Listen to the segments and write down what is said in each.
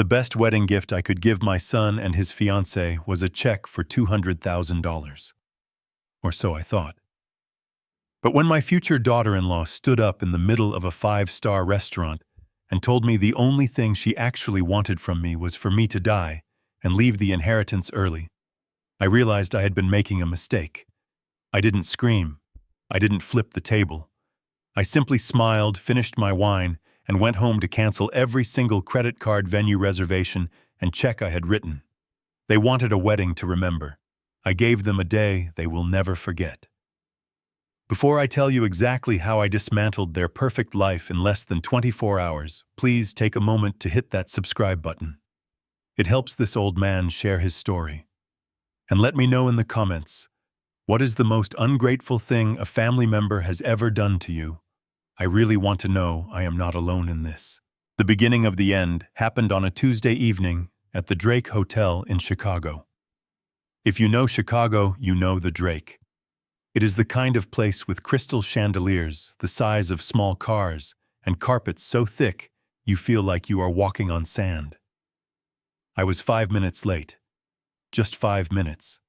The best wedding gift I could give my son and his fiancé was a check for $200,000. Or so I thought. But when my future daughter-in-law stood up in the middle of a five-star restaurant and told me the only thing she actually wanted from me was for me to die and leave the inheritance early, I realized I had been making a mistake. I didn't scream. I didn't flip the table. I simply smiled, finished my wine, and went home to cancel every single credit card venue reservation and check I had written. They wanted a wedding to remember. I gave them a day they will never forget. Before I tell you exactly how I dismantled their perfect life in less than 24 hours, please take a moment to hit that subscribe button. It helps this old man share his story. And let me know in the comments, what is the most ungrateful thing a family member has ever done to you? I really want to know I am not alone in this. The beginning of the end happened on a Tuesday evening at the Drake Hotel in Chicago. If you know Chicago, you know the Drake. It is the kind of place with crystal chandeliers the size of small cars and carpets so thick you feel like you are walking on sand. I was 5 minutes late. Just 5 minutes.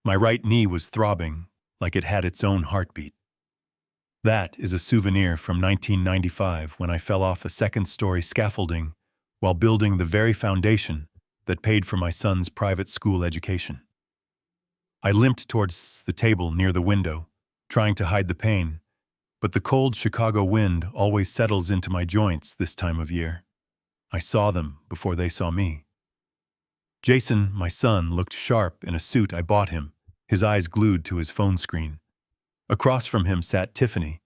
My right knee was throbbing like it had its own heartbeat. That is a souvenir from 1995 when I fell off a second-story scaffolding while building the very foundation that paid for my son's private school education. I limped towards the table near the window, trying to hide the pain, but the cold Chicago wind always settles into my joints this time of year. I saw them before they saw me. Jason, my son, looked sharp in a suit I bought him, his eyes glued to his phone screen. Across from him sat Tiffany.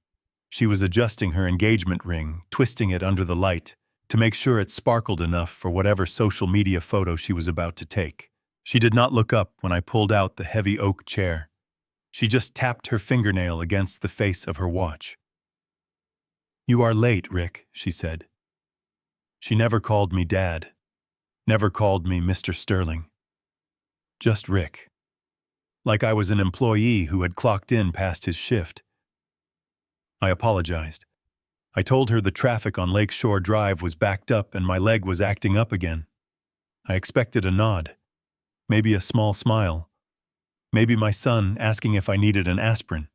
She was adjusting her engagement ring, twisting it under the light to make sure it sparkled enough for whatever social media photo she was about to take. She did not look up when I pulled out the heavy oak chair. She just tapped her fingernail against the face of her watch. "You are late, Rick," she said. She never called me Dad. Never called me Mr. Sterling. Just Rick. Like I was an employee who had clocked in past his shift. I apologized. I told her the traffic on Lakeshore Drive was backed up and my leg was acting up again. I expected a nod. Maybe a small smile. Maybe my son asking if I needed an aspirin.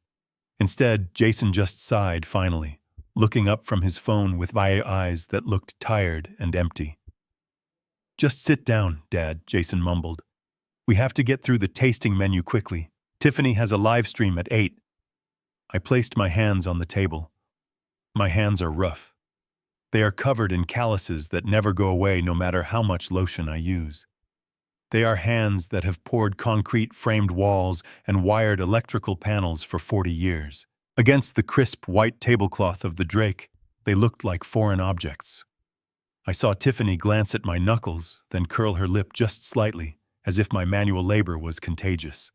Instead, Jason just sighed finally, looking up from his phone with eyes that looked tired and empty. "Just sit down, Dad," Jason mumbled. "We have to get through the tasting menu quickly. Tiffany has a live stream at 8. I placed my hands on the table. My hands are rough. They are covered in calluses that never go away no matter how much lotion I use. They are hands that have poured concrete framed walls and wired electrical panels for 40 years. Against the crisp white tablecloth of the Drake, they looked like foreign objects. I saw Tiffany glance at my knuckles, then curl her lip just slightly, as if my manual labor was contagious.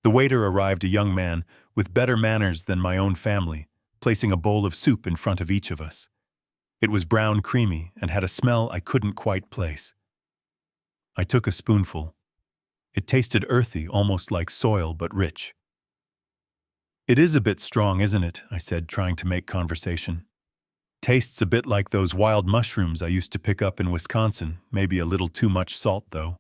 The waiter arrived, a young man with better manners than my own family, placing a bowl of soup in front of each of us. It was brown creamy and had a smell I couldn't quite place. I took a spoonful. It tasted earthy, almost like soil, but rich. "It is a bit strong, isn't it?" I said, trying to make conversation. "Tastes a bit like those wild mushrooms I used to pick up in Wisconsin, maybe a little too much salt, though."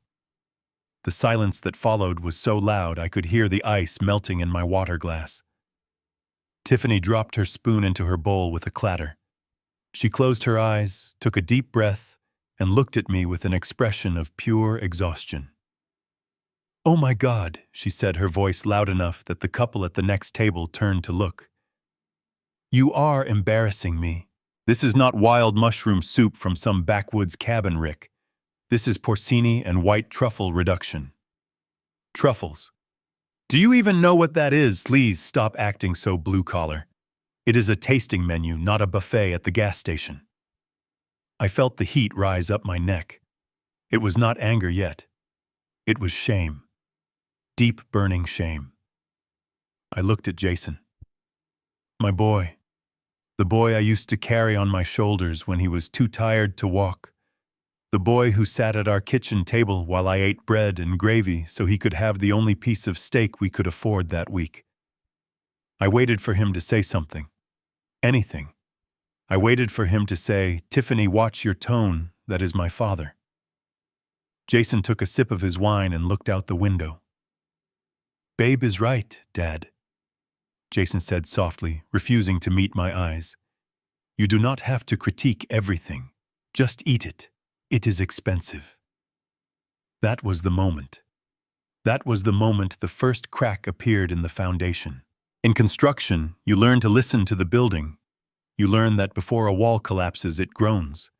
The silence that followed was so loud I could hear the ice melting in my water glass. Tiffany dropped her spoon into her bowl with a clatter. She closed her eyes, took a deep breath, and looked at me with an expression of pure exhaustion. "Oh my God," she said, her voice loud enough that the couple at the next table turned to look. "You are embarrassing me. This is not wild mushroom soup from some backwoods cabin, Rick. This is porcini and white truffle reduction." "Truffles. Do you even know what that is? Please stop acting so blue-collar. It is a tasting menu, not a buffet at the gas station." I felt the heat rise up my neck. It was not anger yet. It was shame. Deep, burning shame. I looked at Jason. My boy. The boy I used to carry on my shoulders when he was too tired to walk. The boy who sat at our kitchen table while I ate bread and gravy so he could have the only piece of steak we could afford that week. I waited for him to say something. Anything. I waited for him to say, "Tiffany, watch your tone," that is my father." Jason took a sip of his wine and looked out the window. "Babe is right, Dad," Jason said softly, refusing to meet my eyes. "You do not have to critique everything. Just eat it. It is expensive." That was the moment. That was the moment the first crack appeared in the foundation. In construction, you learn to listen to the building. You learn that before a wall collapses, it groans.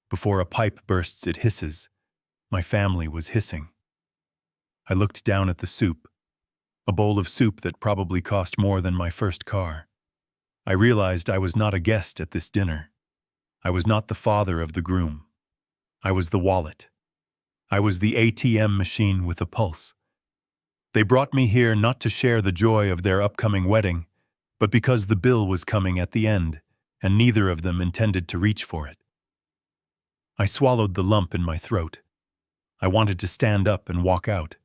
Before a pipe bursts, it hisses. My family was hissing. I looked down at the soup, a bowl of soup that probably cost more than my first car. I realized I was not a guest at this dinner. I was not the father of the groom. I was the wallet. I was the ATM machine with a pulse. They brought me here not to share the joy of their upcoming wedding, but because the bill was coming at the end, and neither of them intended to reach for it. I swallowed the lump in my throat. I wanted to stand up and walk out.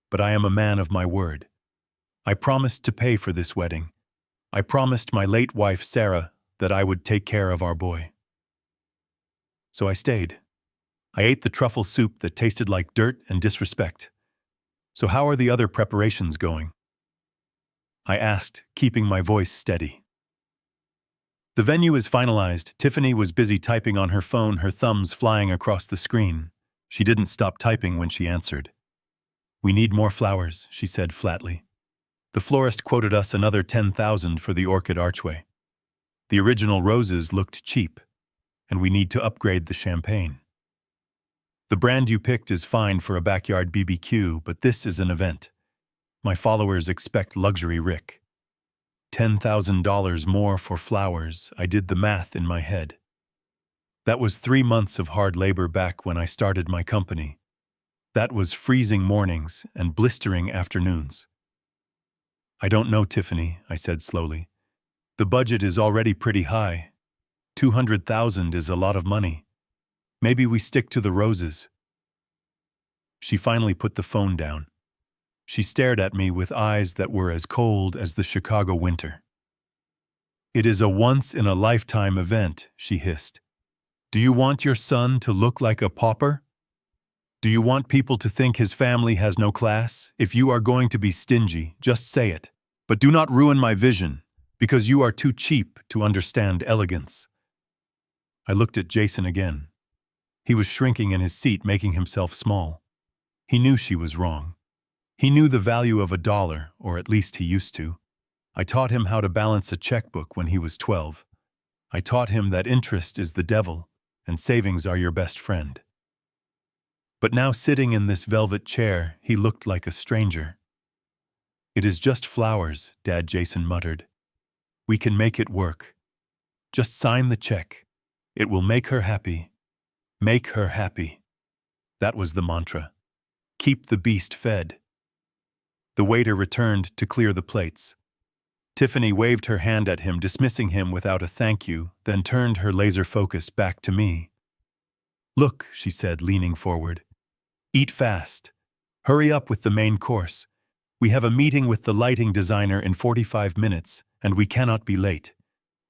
But I am a man of my word. I promised to pay for this wedding. I promised my late wife, Sarah, that I would take care of our boy. So I stayed. I ate the truffle soup that tasted like dirt and disrespect. "So how are the other preparations going?" I asked, keeping my voice steady. "The venue is finalized." Tiffany was busy typing on her phone, her thumbs flying across the screen. She didn't stop typing when she answered. "We need more flowers," she said flatly. "The florist quoted us another 10,000 for the orchid archway. The original roses looked cheap, and we need to upgrade the champagne. The brand you picked is fine for a backyard BBQ, but this is an event. My followers expect luxury Rick. $10,000 more for flowers." I did the math in my head. That was 3 months of hard labor back when I started my company. That was freezing mornings and blistering afternoons. "I don't know, Tiffany," I said slowly. "The budget is already pretty high. 200,000 is a lot of money. Maybe we stick to the roses." She finally put the phone down. She stared at me with eyes that were as cold as the Chicago winter. "It is a once-in-a-lifetime event," she hissed. "Do you want your son to look like a pauper? Do you want people to think his family has no class? If you are going to be stingy, just say it. But do not ruin my vision, because you are too cheap to understand elegance." I looked at Jason again. He was shrinking in his seat, making himself small. He knew she was wrong. He knew the value of $1, or at least he used to. I taught him how to balance a checkbook when he was 12. I taught him that interest is the devil, and savings are your best friend. But now sitting in this velvet chair, he looked like a stranger. "It is just flowers," Dad Jason muttered. "We can make it work. Just sign the check. It will make her happy. Make her happy." That was the mantra. Keep the beast fed. The waiter returned to clear the plates. Tiffany waved her hand at him, dismissing him without a thank you, then turned her laser focus back to me. "Look," she said, leaning forward. "Eat fast. Hurry up with the main course. We have a meeting with the lighting designer in 45 minutes, and we cannot be late.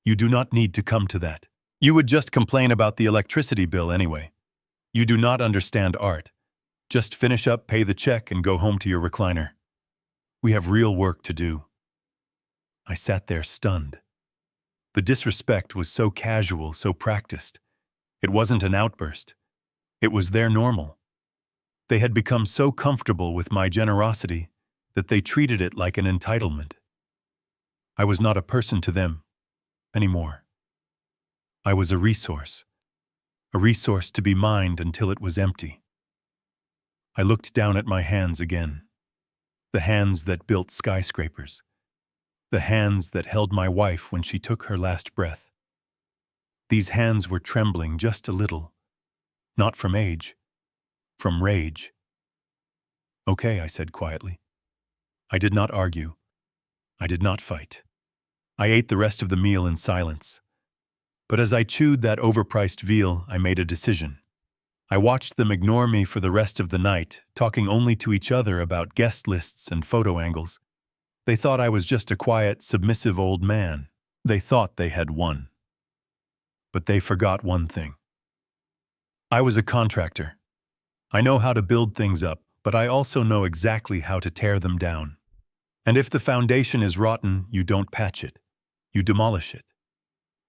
You do not need to come to that. You would just complain about the electricity bill anyway. You do not understand art. Just finish up, pay the check, and go home to your recliner. We have real work to do." I sat there stunned. The disrespect was so casual, so practiced. It wasn't an outburst. It was their normal. They had become so comfortable with my generosity that they treated it like an entitlement. I was not a person to them anymore. I was a resource to be mined until it was empty. I looked down at my hands again. The hands that built skyscrapers. The hands that held my wife when she took her last breath. These hands were trembling just a little. Not from age, from rage. "Okay," I said quietly. I did not argue. I did not fight. I ate the rest of the meal in silence. But as I chewed that overpriced veal, I made a decision. I watched them ignore me for the rest of the night, talking only to each other about guest lists and photo angles. They thought I was just a quiet, submissive old man. They thought they had won. But they forgot one thing. I was a contractor. I know how to build things up, but I also know exactly how to tear them down. And if the foundation is rotten, you don't patch it. You demolish it.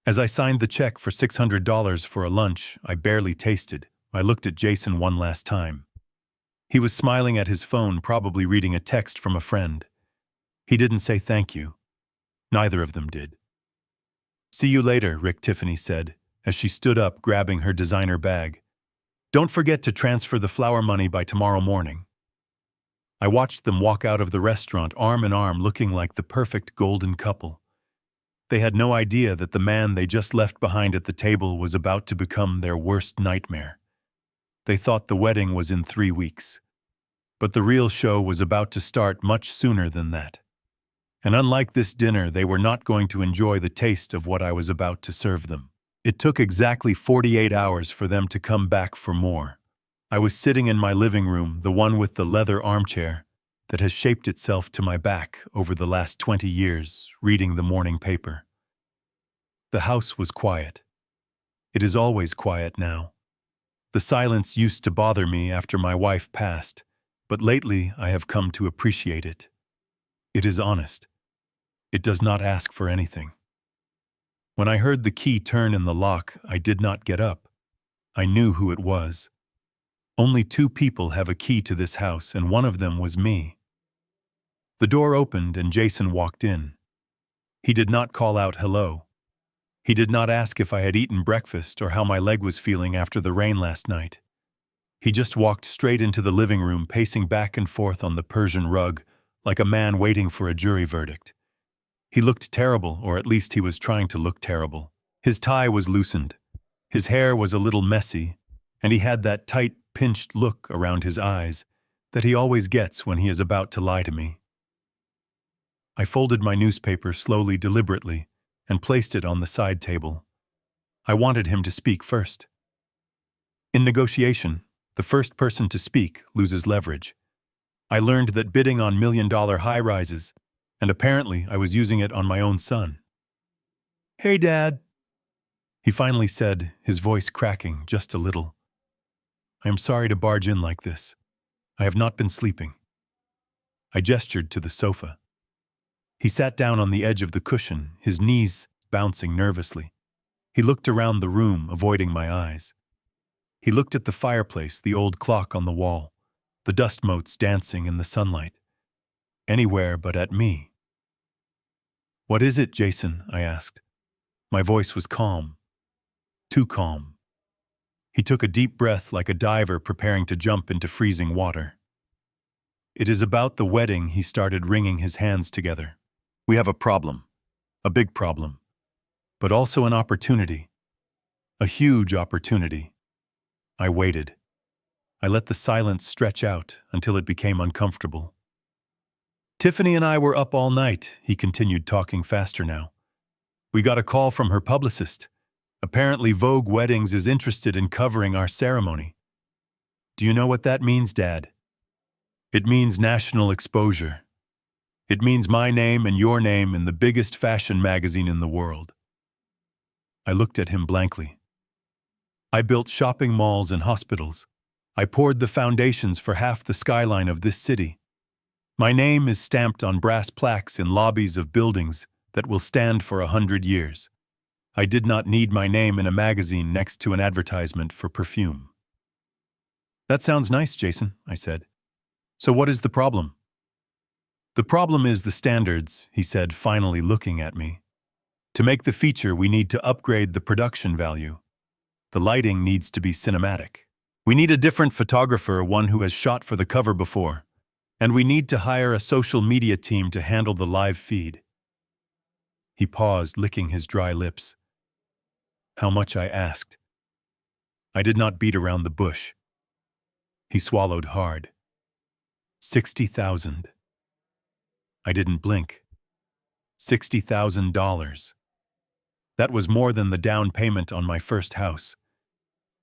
As I signed the check for $600 for a lunch I barely tasted, I looked at Jason one last time. He was smiling at his phone, probably reading a text from a friend. He didn't say thank you. Neither of them did. "See you later," Tiffany said, as she stood up, grabbing her designer bag. "Don't forget to transfer the flower money by tomorrow morning." I watched them walk out of the restaurant arm in arm, looking like the perfect golden couple. They had no idea that the man they just left behind at the table was about to become their worst nightmare. They thought the wedding was in 3 weeks. But the real show was about to start much sooner than that. And unlike this dinner, they were not going to enjoy the taste of what I was about to serve them. It took exactly 48 hours for them to come back for more. I was sitting in my living room, the one with the leather armchair that has shaped itself to my back over the last 20 years, reading the morning paper. The house was quiet. It is always quiet now. The silence used to bother me after my wife passed, but lately I have come to appreciate it. It is honest. It does not ask for anything. When I heard the key turn in the lock, I did not get up. I knew who it was. Only 2 people have a key to this house, and one of them was me. The door opened and Jason walked in. He did not call out hello. He did not ask if I had eaten breakfast or how my leg was feeling after the rain last night. He just walked straight into the living room, pacing back and forth on the Persian rug, like a man waiting for a jury verdict. He looked terrible, or at least he was trying to look terrible. His tie was loosened. His hair was a little messy, and he had that tight, pinched look around his eyes that he always gets when he is about to lie to me. I folded my newspaper slowly, deliberately, and placed it on the side table. I wanted him to speak first. In negotiation, the first person to speak loses leverage. I learned that bidding on million-dollar high-rises, and apparently I was using it on my own son. "Hey, Dad," he finally said, his voice cracking just a little. "I am sorry to barge in like this. I have not been sleeping." I gestured to the sofa. He sat down on the edge of the cushion, his knees bouncing nervously. He looked around the room, avoiding my eyes. He looked at the fireplace, the old clock on the wall, the dust motes dancing in the sunlight. Anywhere but at me. "What is it, Jason?" I asked. My voice was calm. Too calm. He took a deep breath like a diver preparing to jump into freezing water. "It is about the wedding," he started, wringing his hands together. "We have a problem. A big problem. But also an opportunity. A huge opportunity." I waited. I let the silence stretch out until it became uncomfortable. "Tiffany and I were up all night," he continued, talking faster now. "We got a call from her publicist. Apparently Vogue Weddings is interested in covering our ceremony. Do you know what that means, Dad? It means national exposure. It means my name and your name in the biggest fashion magazine in the world." I looked at him blankly. I built shopping malls and hospitals. I poured the foundations for half the skyline of this city. My name is stamped on brass plaques in lobbies of buildings that will stand for 100 years. I did not need my name in a magazine next to an advertisement for perfume. "That sounds nice, Jason," I said. "So what is the problem?" "The problem is the standards," he said, finally looking at me. "To make the feature, we need to upgrade the production value. The lighting needs to be cinematic. We need a different photographer, one who has shot for the cover before. And we need to hire a social media team to handle the live feed." He paused, licking his dry lips. How much, I asked. I did not beat around the bush. He swallowed hard. 60,000. I didn't blink. $60,000. That was more than the down payment on my first house.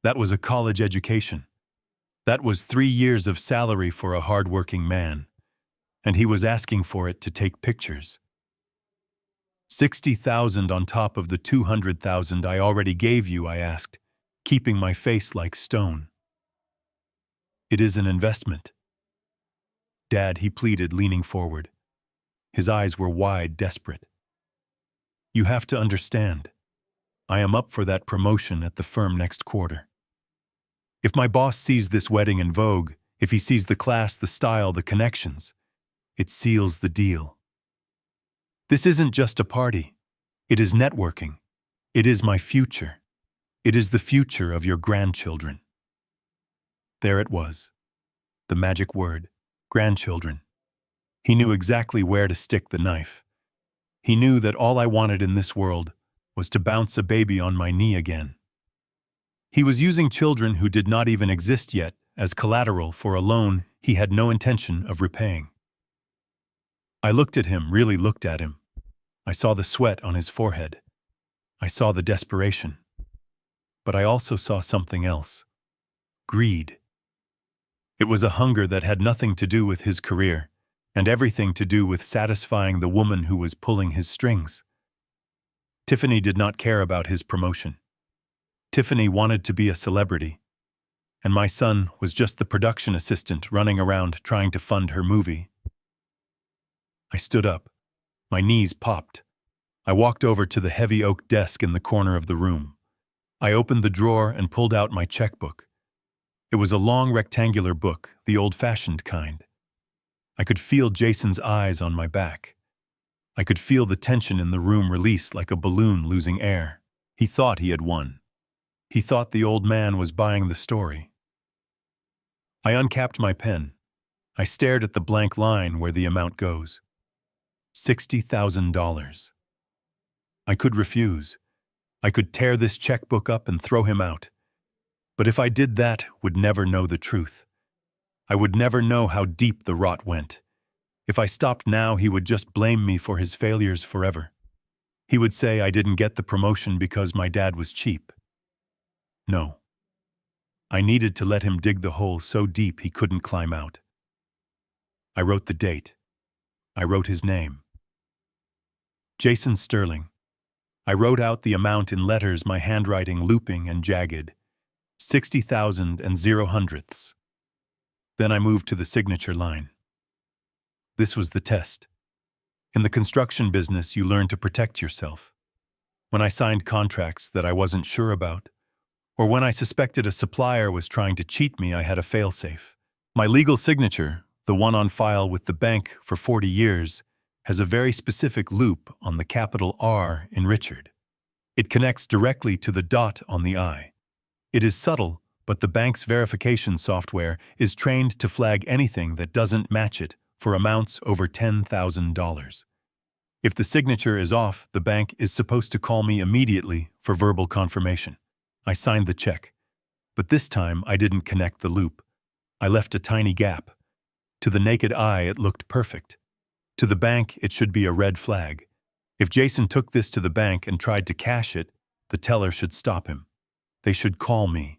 That was a college education. That was 3 years of salary for a hard-working man. And he was asking for it to take pictures. 60,000 on top of the 200,000 I already gave you, I asked. keeping my face like stone. It is an investment. Dad, he pleaded, leaning forward. His eyes were wide, desperate. You have to understand. I am up for that promotion at the firm next quarter. If my boss sees this wedding in Vogue, if he sees the class, the style, the connections, it seals the deal. This isn't just a party. It is networking. It is my future. It is the future of your grandchildren. There it was. The magic word, grandchildren. He knew exactly where to stick the knife. He knew that all I wanted in this world was to bounce a baby on my knee again. He was using children who did not even exist yet as collateral for a loan he had no intention of repaying. I looked at him, really looked at him. I saw the sweat on his forehead. I saw the desperation. But I also saw something else. Greed. It was a hunger that had nothing to do with his career, and everything to do with satisfying the woman who was pulling his strings. Tiffany did not care about his promotion. Tiffany wanted to be a celebrity, and my son was just the production assistant running around trying to fund her movie. I stood up. My knees popped. I walked over to the heavy oak desk in the corner of the room. I opened the drawer and pulled out my checkbook. It was a long rectangular book, the old-fashioned kind. I could feel Jason's eyes on my back. I could feel the tension in the room release like a balloon losing air. He thought he had won. He thought the old man was buying the story. I uncapped my pen. I stared at the blank line where the amount goes. $60,000. I could refuse. I could tear this checkbook up and throw him out. But if I did that, would never know the truth. I would never know how deep the rot went. If I stopped now, he would just blame me for his failures forever. He would say I didn't get the promotion because my dad was cheap. No. I needed to let him dig the hole so deep he couldn't climb out. I wrote the date. I wrote his name. Jason Sterling. I wrote out the amount in letters, my handwriting looping and jagged. 60,000 and 0 hundredths. Then I moved to the signature line. This was the test. In the construction business, you learn to protect yourself. When I signed contracts that I wasn't sure about, or when I suspected a supplier was trying to cheat me, I had a failsafe. My legal signature, the one on file with the bank for 40 years, has a very specific loop on the capital R in Richard. It connects directly to the dot on the I. It is subtle, but the bank's verification software is trained to flag anything that doesn't match it for amounts over $10,000. If the signature is off, the bank is supposed to call me immediately for verbal confirmation. I signed the check, but this time I didn't connect the loop. I left a tiny gap. To the naked eye, it looked perfect. To the bank, it should be a red flag. If Jason took this to the bank and tried to cash it, the teller should stop him. They should call me.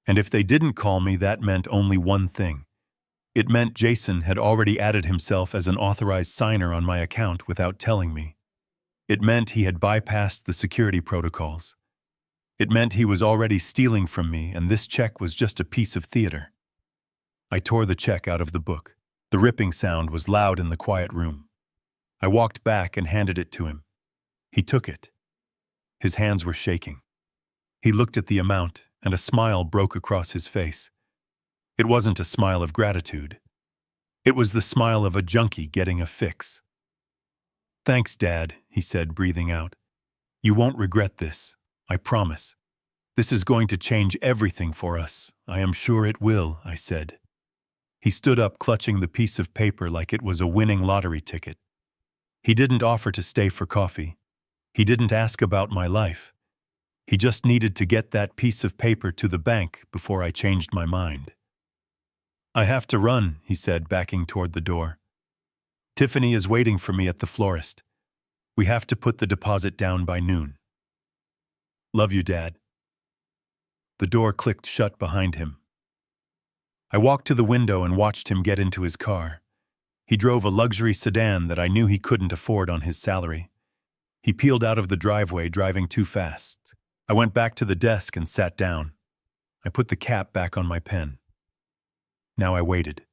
And if they didn't call me, that meant only one thing. It meant Jason had already added himself as an authorized signer on my account without telling me. It meant he had bypassed the security protocols. It meant he was already stealing from me, and this check was just a piece of theater. I tore the check out of the book. The ripping sound was loud in the quiet room. I walked back and handed it to him. He took it. His hands were shaking. He looked at the amount, and a smile broke across his face. It wasn't a smile of gratitude. It was the smile of a junkie getting a fix. "Thanks, Dad," he said, breathing out. "You won't regret this, I promise. This is going to change everything for us. I am sure it will," I said. He stood up, clutching the piece of paper like it was a winning lottery ticket. He didn't offer to stay for coffee. He didn't ask about my life. He just needed to get that piece of paper to the bank before I changed my mind. "I have to run," he said, backing toward the door. "Tiffany is waiting for me at the florist. We have to put the deposit down by noon." "Love you, Dad." The door clicked shut behind him. I walked to the window and watched him get into his car. He drove a luxury sedan that I knew he couldn't afford on his salary. He peeled out of the driveway, driving too fast. I went back to the desk and sat down. I put the cap back on my pen. Now I waited.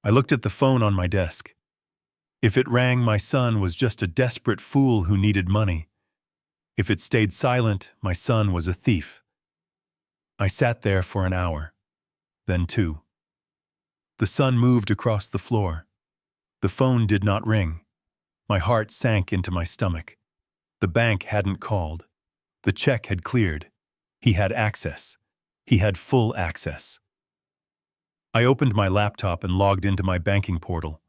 I looked at the phone on my desk. If it rang, my son was just a desperate fool who needed money. If it stayed silent, my son was a thief. I sat there for an hour, then 2. The sun moved across the floor. The phone did not ring. My heart sank into my stomach. The bank hadn't called. The check had cleared. He had access. He had full access. I opened my laptop and logged into my banking portal.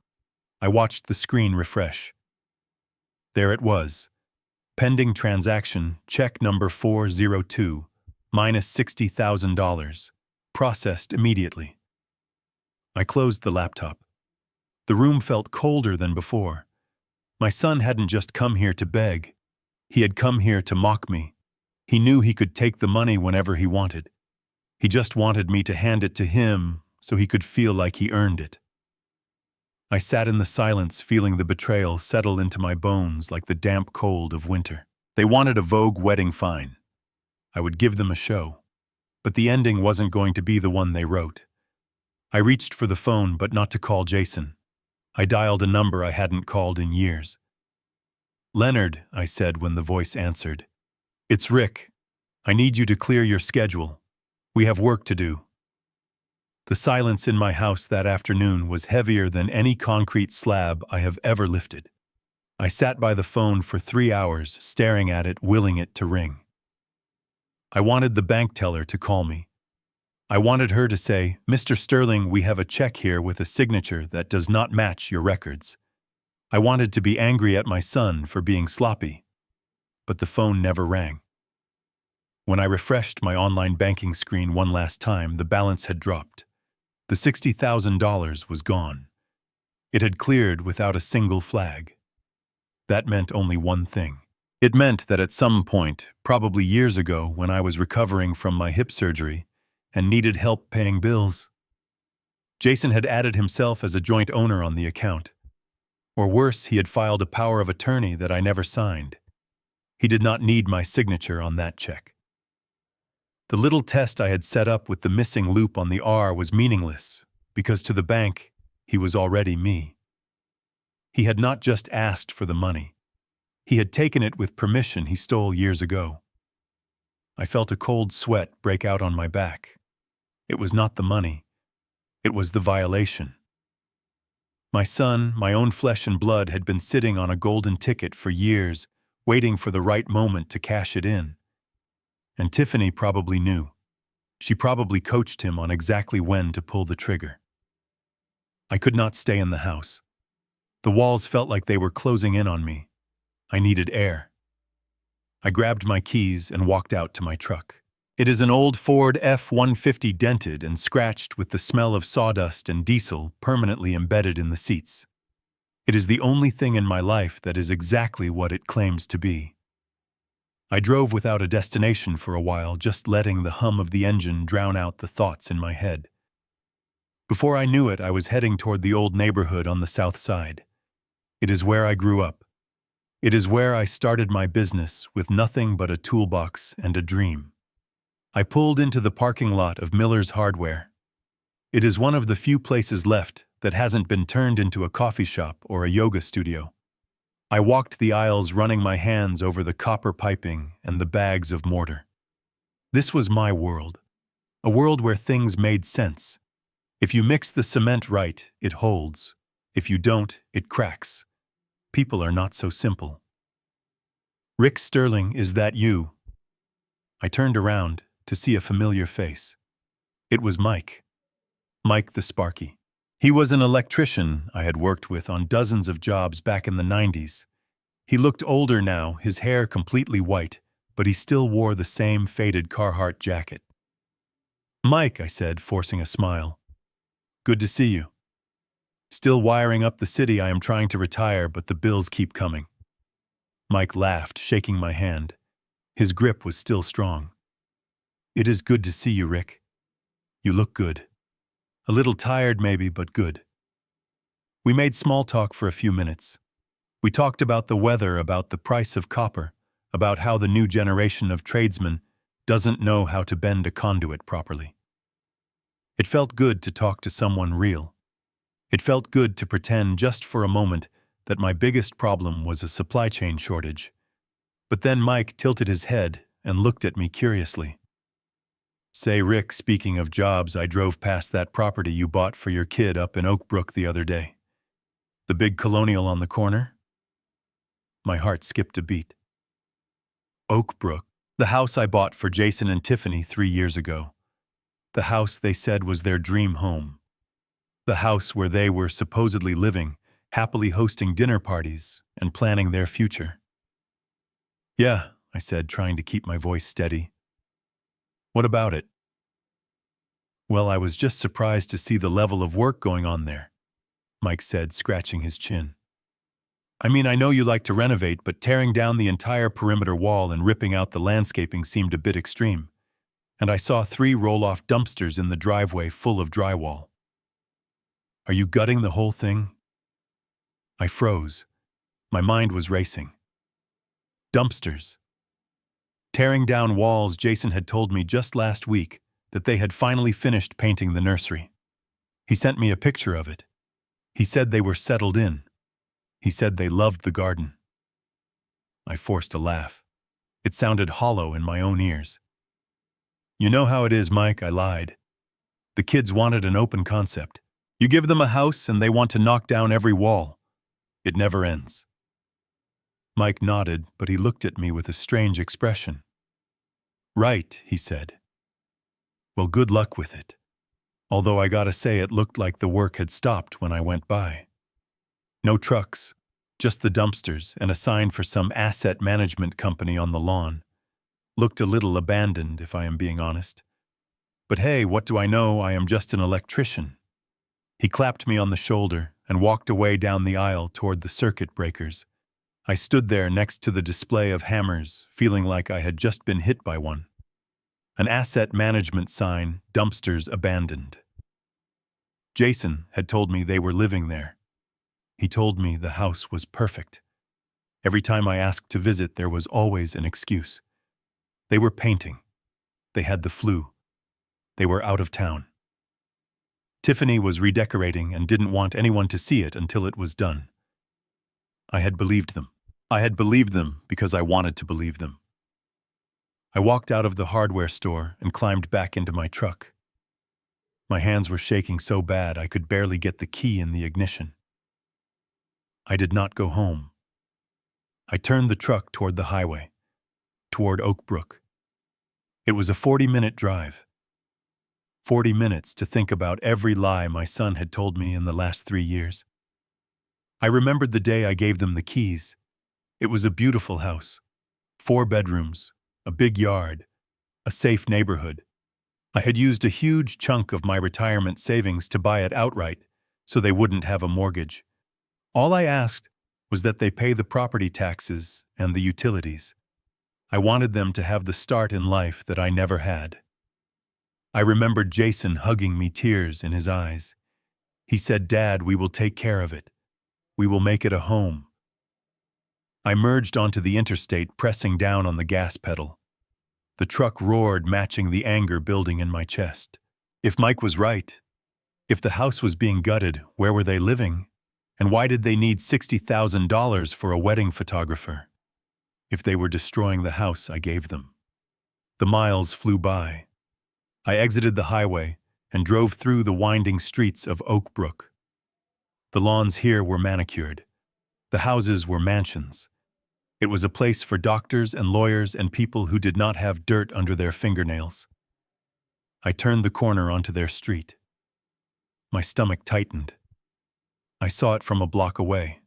I watched the screen refresh. There it was. Pending transaction, check number 402, minus $60,000. Processed immediately. I closed the laptop. The room felt colder than before. My son hadn't just come here to beg. He had come here to mock me. He knew he could take the money whenever he wanted. He just wanted me to hand it to him so he could feel like he earned it. I sat in the silence, feeling the betrayal settle into my bones like the damp cold of winter. They wanted a Vogue wedding fine. I would give them a show. But the ending wasn't going to be the one they wrote. I reached for the phone, but not to call Jason. I dialed a number I hadn't called in years. "Leonard," I said when the voice answered. "It's Rick. I need you to clear your schedule. We have work to do." The silence in my house that afternoon was heavier than any concrete slab I have ever lifted. I sat by the phone for 3 hours, staring at it, willing it to ring. I wanted the bank teller to call me. I wanted her to say, "Mr. Sterling, we have a check here with a signature that does not match your records." I wanted to be angry at my son for being sloppy. But the phone never rang. When I refreshed my online banking screen one last time, the balance had dropped. The $60,000 was gone. It had cleared without a single flag. That meant only one thing. It meant that at some point, probably years ago when I was recovering from my hip surgery and needed help paying bills, Jason had added himself as a joint owner on the account. Or worse, he had filed a power of attorney that I never signed. He did not need my signature on that check. The little test I had set up with the missing loop on the R was meaningless, because to the bank, he was already me. He had not just asked for the money. He had taken it with permission he stole years ago. I felt a cold sweat break out on my back. It was not the money. It was the violation. My son, my own flesh and blood, had been sitting on a golden ticket for years, waiting for the right moment to cash it in. And Tiffany probably knew. She probably coached him on exactly when to pull the trigger. I could not stay in the house. The walls felt like they were closing in on me. I needed air. I grabbed my keys and walked out to my truck. It is an old Ford F-150, dented and scratched, with the smell of sawdust and diesel permanently embedded in the seats. It is the only thing in my life that is exactly what it claims to be. I drove without a destination for a while, just letting the hum of the engine drown out the thoughts in my head. Before I knew it, I was heading toward the old neighborhood on the south side. It is where I grew up. It is where I started my business with nothing but a toolbox and a dream. I pulled into the parking lot of Miller's Hardware. It is one of the few places left that hasn't been turned into a coffee shop or a yoga studio. I walked the aisles, running my hands over the copper piping and the bags of mortar. This was my world, a world where things made sense. If you mix the cement right, it holds. If you don't, it cracks. People are not so simple. "Rick Sterling, is that you?" I turned around to see a familiar face. It was Mike. Mike the Sparky. He was an electrician I had worked with on dozens of jobs back in the 90s. He looked older now, his hair completely white, but he still wore the same faded Carhartt jacket. "Mike," I said, forcing a smile. "Good to see you. Still wiring up the city. I am trying to retire, but the bills keep coming." Mike laughed, shaking my hand. His grip was still strong. "It is good to see you, Rick. You look good. A little tired maybe, but good." We made small talk for a few minutes. We talked about the weather, about the price of copper, about how the new generation of tradesmen doesn't know how to bend a conduit properly. It felt good to talk to someone real. It felt good to pretend just for a moment that my biggest problem was a supply chain shortage. But then Mike tilted his head and looked at me curiously. "Say, Rick, speaking of jobs, I drove past that property you bought for your kid up in Oak Brook the other day. The big colonial on the corner?" My heart skipped a beat. Oak Brook, the house I bought for Jason and Tiffany 3 years ago. The house they said was their dream home. The house where they were supposedly living, happily hosting dinner parties and planning their future. "Yeah," I said, trying to keep my voice steady. "What about it?" "Well, I was just surprised to see the level of work going on there," Mike said, scratching his chin. "I mean, I know you like to renovate, but tearing down the entire perimeter wall and ripping out the landscaping seemed a bit extreme. And I saw 3 roll-off dumpsters in the driveway full of drywall." "Are you gutting the whole thing?" I froze. My mind was racing. Dumpsters. Tearing down walls. Jason had told me just last week that they had finally finished painting the nursery. He sent me a picture of it. He said they were settled in. He said they loved the garden. I forced a laugh. It sounded hollow in my own ears. "You know how it is, Mike," I lied. "The kids wanted an open concept. You give them a house and they want to knock down every wall. It never ends." Mike nodded, but he looked at me with a strange expression. "Right," he said. "Well, good luck with it." Although I gotta say it looked like the work had stopped when I went by. No trucks, just the dumpsters and a sign for some asset management company on the lawn. Looked a little abandoned, if I am being honest. But hey, what do I know? I am just an electrician. He clapped me on the shoulder and walked away down the aisle toward the circuit breakers. I stood there next to the display of hammers, feeling like I had just been hit by one. An asset management sign, "Dumpsters abandoned." Jason had told me they were living there. He told me the house was perfect. Every time I asked to visit, there was always an excuse. They were painting. They had the flu. They were out of town. Tiffany was redecorating and didn't want anyone to see it until it was done. I had believed them. I had believed them because I wanted to believe them. I walked out of the hardware store and climbed back into my truck. My hands were shaking so bad I could barely get the key in the ignition. I did not go home. I turned the truck toward the highway, toward Oak Brook. It was a 40-minute drive. 40 minutes to think about every lie my son had told me in the last 3 years. I remembered the day I gave them the keys. It was a beautiful house. 4 bedrooms, a big yard, a safe neighborhood. I had used a huge chunk of my retirement savings to buy it outright, so they wouldn't have a mortgage. All I asked was that they pay the property taxes and the utilities. I wanted them to have the start in life that I never had. I remembered Jason hugging me, tears in his eyes. He said, "Dad, we will take care of it. We will make it a home." I merged onto the interstate, pressing down on the gas pedal. The truck roared, matching the anger building in my chest. If Mike was right, if the house was being gutted, where were they living? And why did they need $60,000 for a wedding photographer? If they were destroying the house I gave them. The miles flew by. I exited the highway and drove through the winding streets of Oak Brook. The lawns here were manicured. The houses were mansions. It was a place for doctors and lawyers and people who did not have dirt under their fingernails. I turned the corner onto their street. My stomach tightened. I saw it from a block away.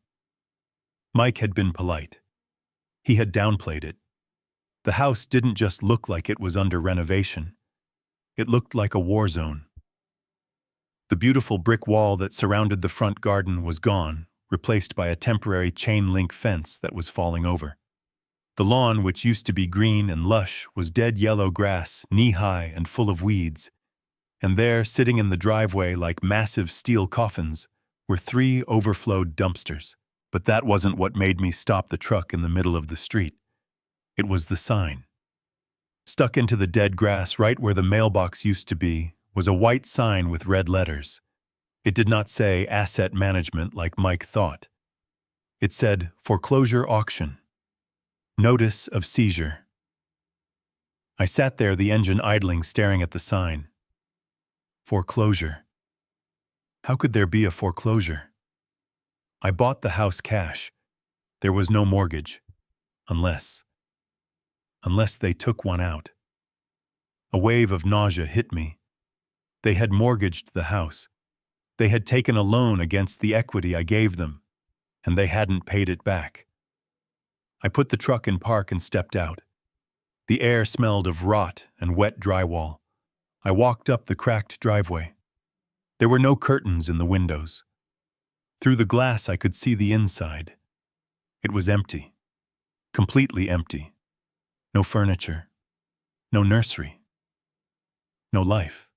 Mike had been polite. He had downplayed it. The house didn't just look like it was under renovation. It looked like a war zone. The beautiful brick wall that surrounded the front garden was gone, replaced by a temporary chain-link fence that was falling over. The lawn, which used to be green and lush, was dead yellow grass, knee-high and full of weeds. And there, sitting in the driveway like massive steel coffins, were 3 overflowed dumpsters. But that wasn't what made me stop the truck in the middle of the street. It was the sign. Stuck into the dead grass right where the mailbox used to be was a white sign with red letters. It did not say asset management like Mike thought. It said foreclosure auction. Notice of seizure. I sat there, the engine idling, staring at the sign. Foreclosure. How could there be a foreclosure? I bought the house cash. There was no mortgage. Unless they took one out. A wave of nausea hit me. They had mortgaged the house. They had taken a loan against the equity I gave them, and they hadn't paid it back. I put the truck in park and stepped out. The air smelled of rot and wet drywall. I walked up the cracked driveway. There were no curtains in the windows. Through the glass I could see the inside. It was empty. Completely empty. No furniture. No nursery. No life.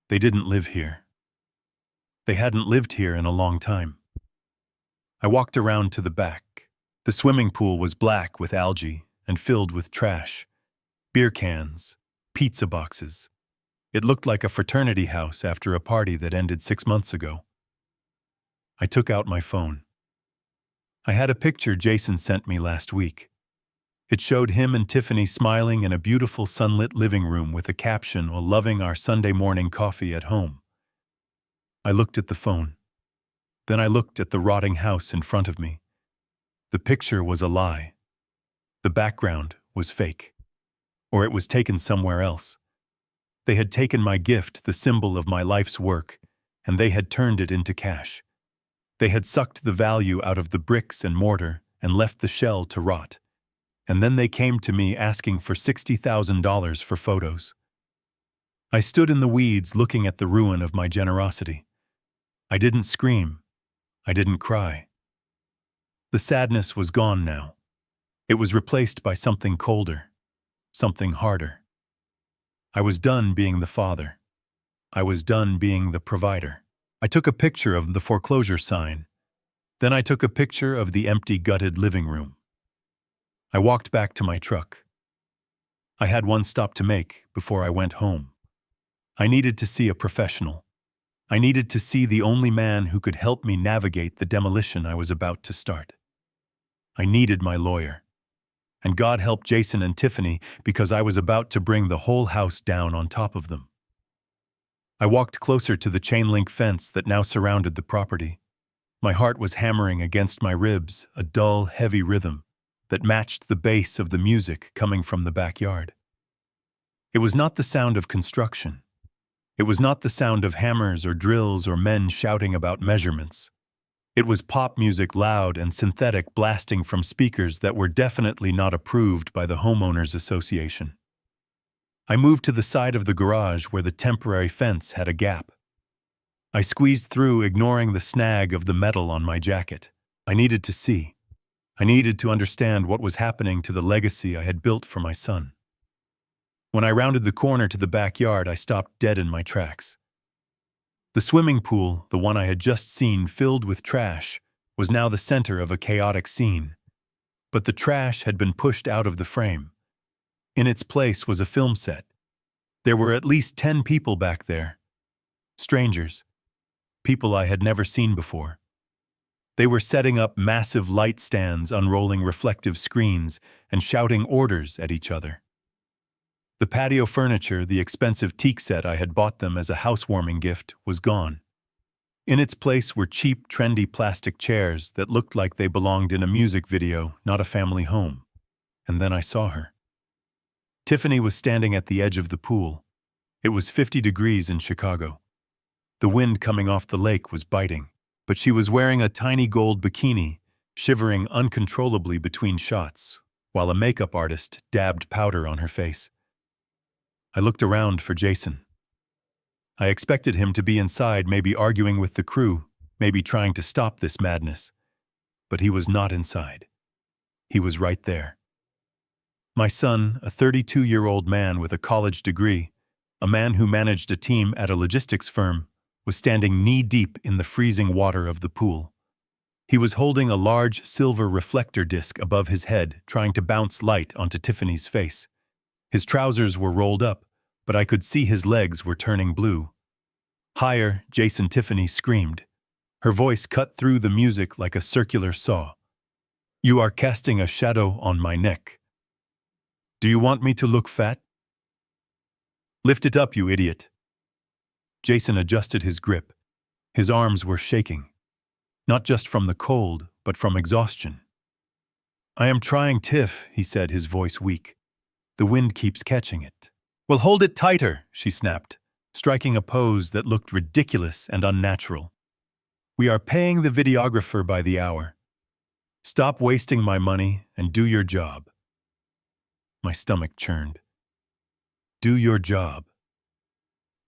They didn't live here. They hadn't lived here in a long time. I walked around to the back. The swimming pool was black with algae and filled with trash. Beer cans, pizza boxes. It looked like a fraternity house after a party that ended 6 months ago. I took out my phone. I had a picture Jason sent me last week. It showed him and Tiffany smiling in a beautiful sunlit living room with a caption while loving our Sunday morning coffee at home. I looked at the phone. Then I looked at the rotting house in front of me. The picture was a lie. The background was fake. Or it was taken somewhere else. They had taken my gift, the symbol of my life's work, and they had turned it into cash. They had sucked the value out of the bricks and mortar and left the shell to rot. And then they came to me asking for $60,000 for photos. I stood in the weeds looking at the ruin of my generosity. I didn't scream. I didn't cry. The sadness was gone now. It was replaced by something colder, something harder. I was done being the father. I was done being the provider. I took a picture of the foreclosure sign. Then I took a picture of the empty, gutted living room. I walked back to my truck. I had one stop to make before I went home. I needed to see a professional. I needed to see the only man who could help me navigate the demolition I was about to start. I needed my lawyer. And God help Jason and Tiffany because I was about to bring the whole house down on top of them. I walked closer to the chain-link fence that now surrounded the property. My heart was hammering against my ribs, a dull, heavy rhythm that matched the bass of the music coming from the backyard. It was not the sound of construction. It was not the sound of hammers or drills or men shouting about measurements. It was pop music, loud and synthetic, blasting from speakers that were definitely not approved by the homeowners association. I moved to the side of the garage where the temporary fence had a gap. I squeezed through, ignoring the snag of the metal on my jacket. I needed to see. I needed to understand what was happening to the legacy I had built for my son. When I rounded the corner to the backyard, I stopped dead in my tracks. The swimming pool, the one I had just seen filled with trash, was now the center of a chaotic scene. But the trash had been pushed out of the frame. In its place was a film set. There were at least 10 people back there. Strangers. People I had never seen before. They were setting up massive light stands, unrolling reflective screens, and shouting orders at each other. The patio furniture, the expensive teak set I had bought them as a housewarming gift, was gone. In its place were cheap, trendy plastic chairs that looked like they belonged in a music video, not a family home. And then I saw her. Tiffany was standing at the edge of the pool. It was 50 degrees in Chicago. The wind coming off the lake was biting, but she was wearing a tiny gold bikini, shivering uncontrollably between shots, while a makeup artist dabbed powder on her face. I looked around for Jason. I expected him to be inside, maybe arguing with the crew, maybe trying to stop this madness. But he was not inside. He was right there. My son, a 32-year-old man with a college degree, a man who managed a team at a logistics firm, was standing knee-deep in the freezing water of the pool. He was holding a large silver reflector disc above his head, trying to bounce light onto Tiffany's face. His trousers were rolled up, but I could see his legs were turning blue. Higher, Jason Tiffany screamed. Her voice cut through the music like a circular saw. You are casting a shadow on my neck. Do you want me to look fat? Lift it up, you idiot. Jason adjusted his grip. His arms were shaking. Not just from the cold, but from exhaustion. I am trying, Tiff, he said, his voice weak. The wind keeps catching it. Well, hold it tighter, she snapped, striking a pose that looked ridiculous and unnatural. We are paying the videographer by the hour. Stop wasting my money and do your job. My stomach churned. Do your job.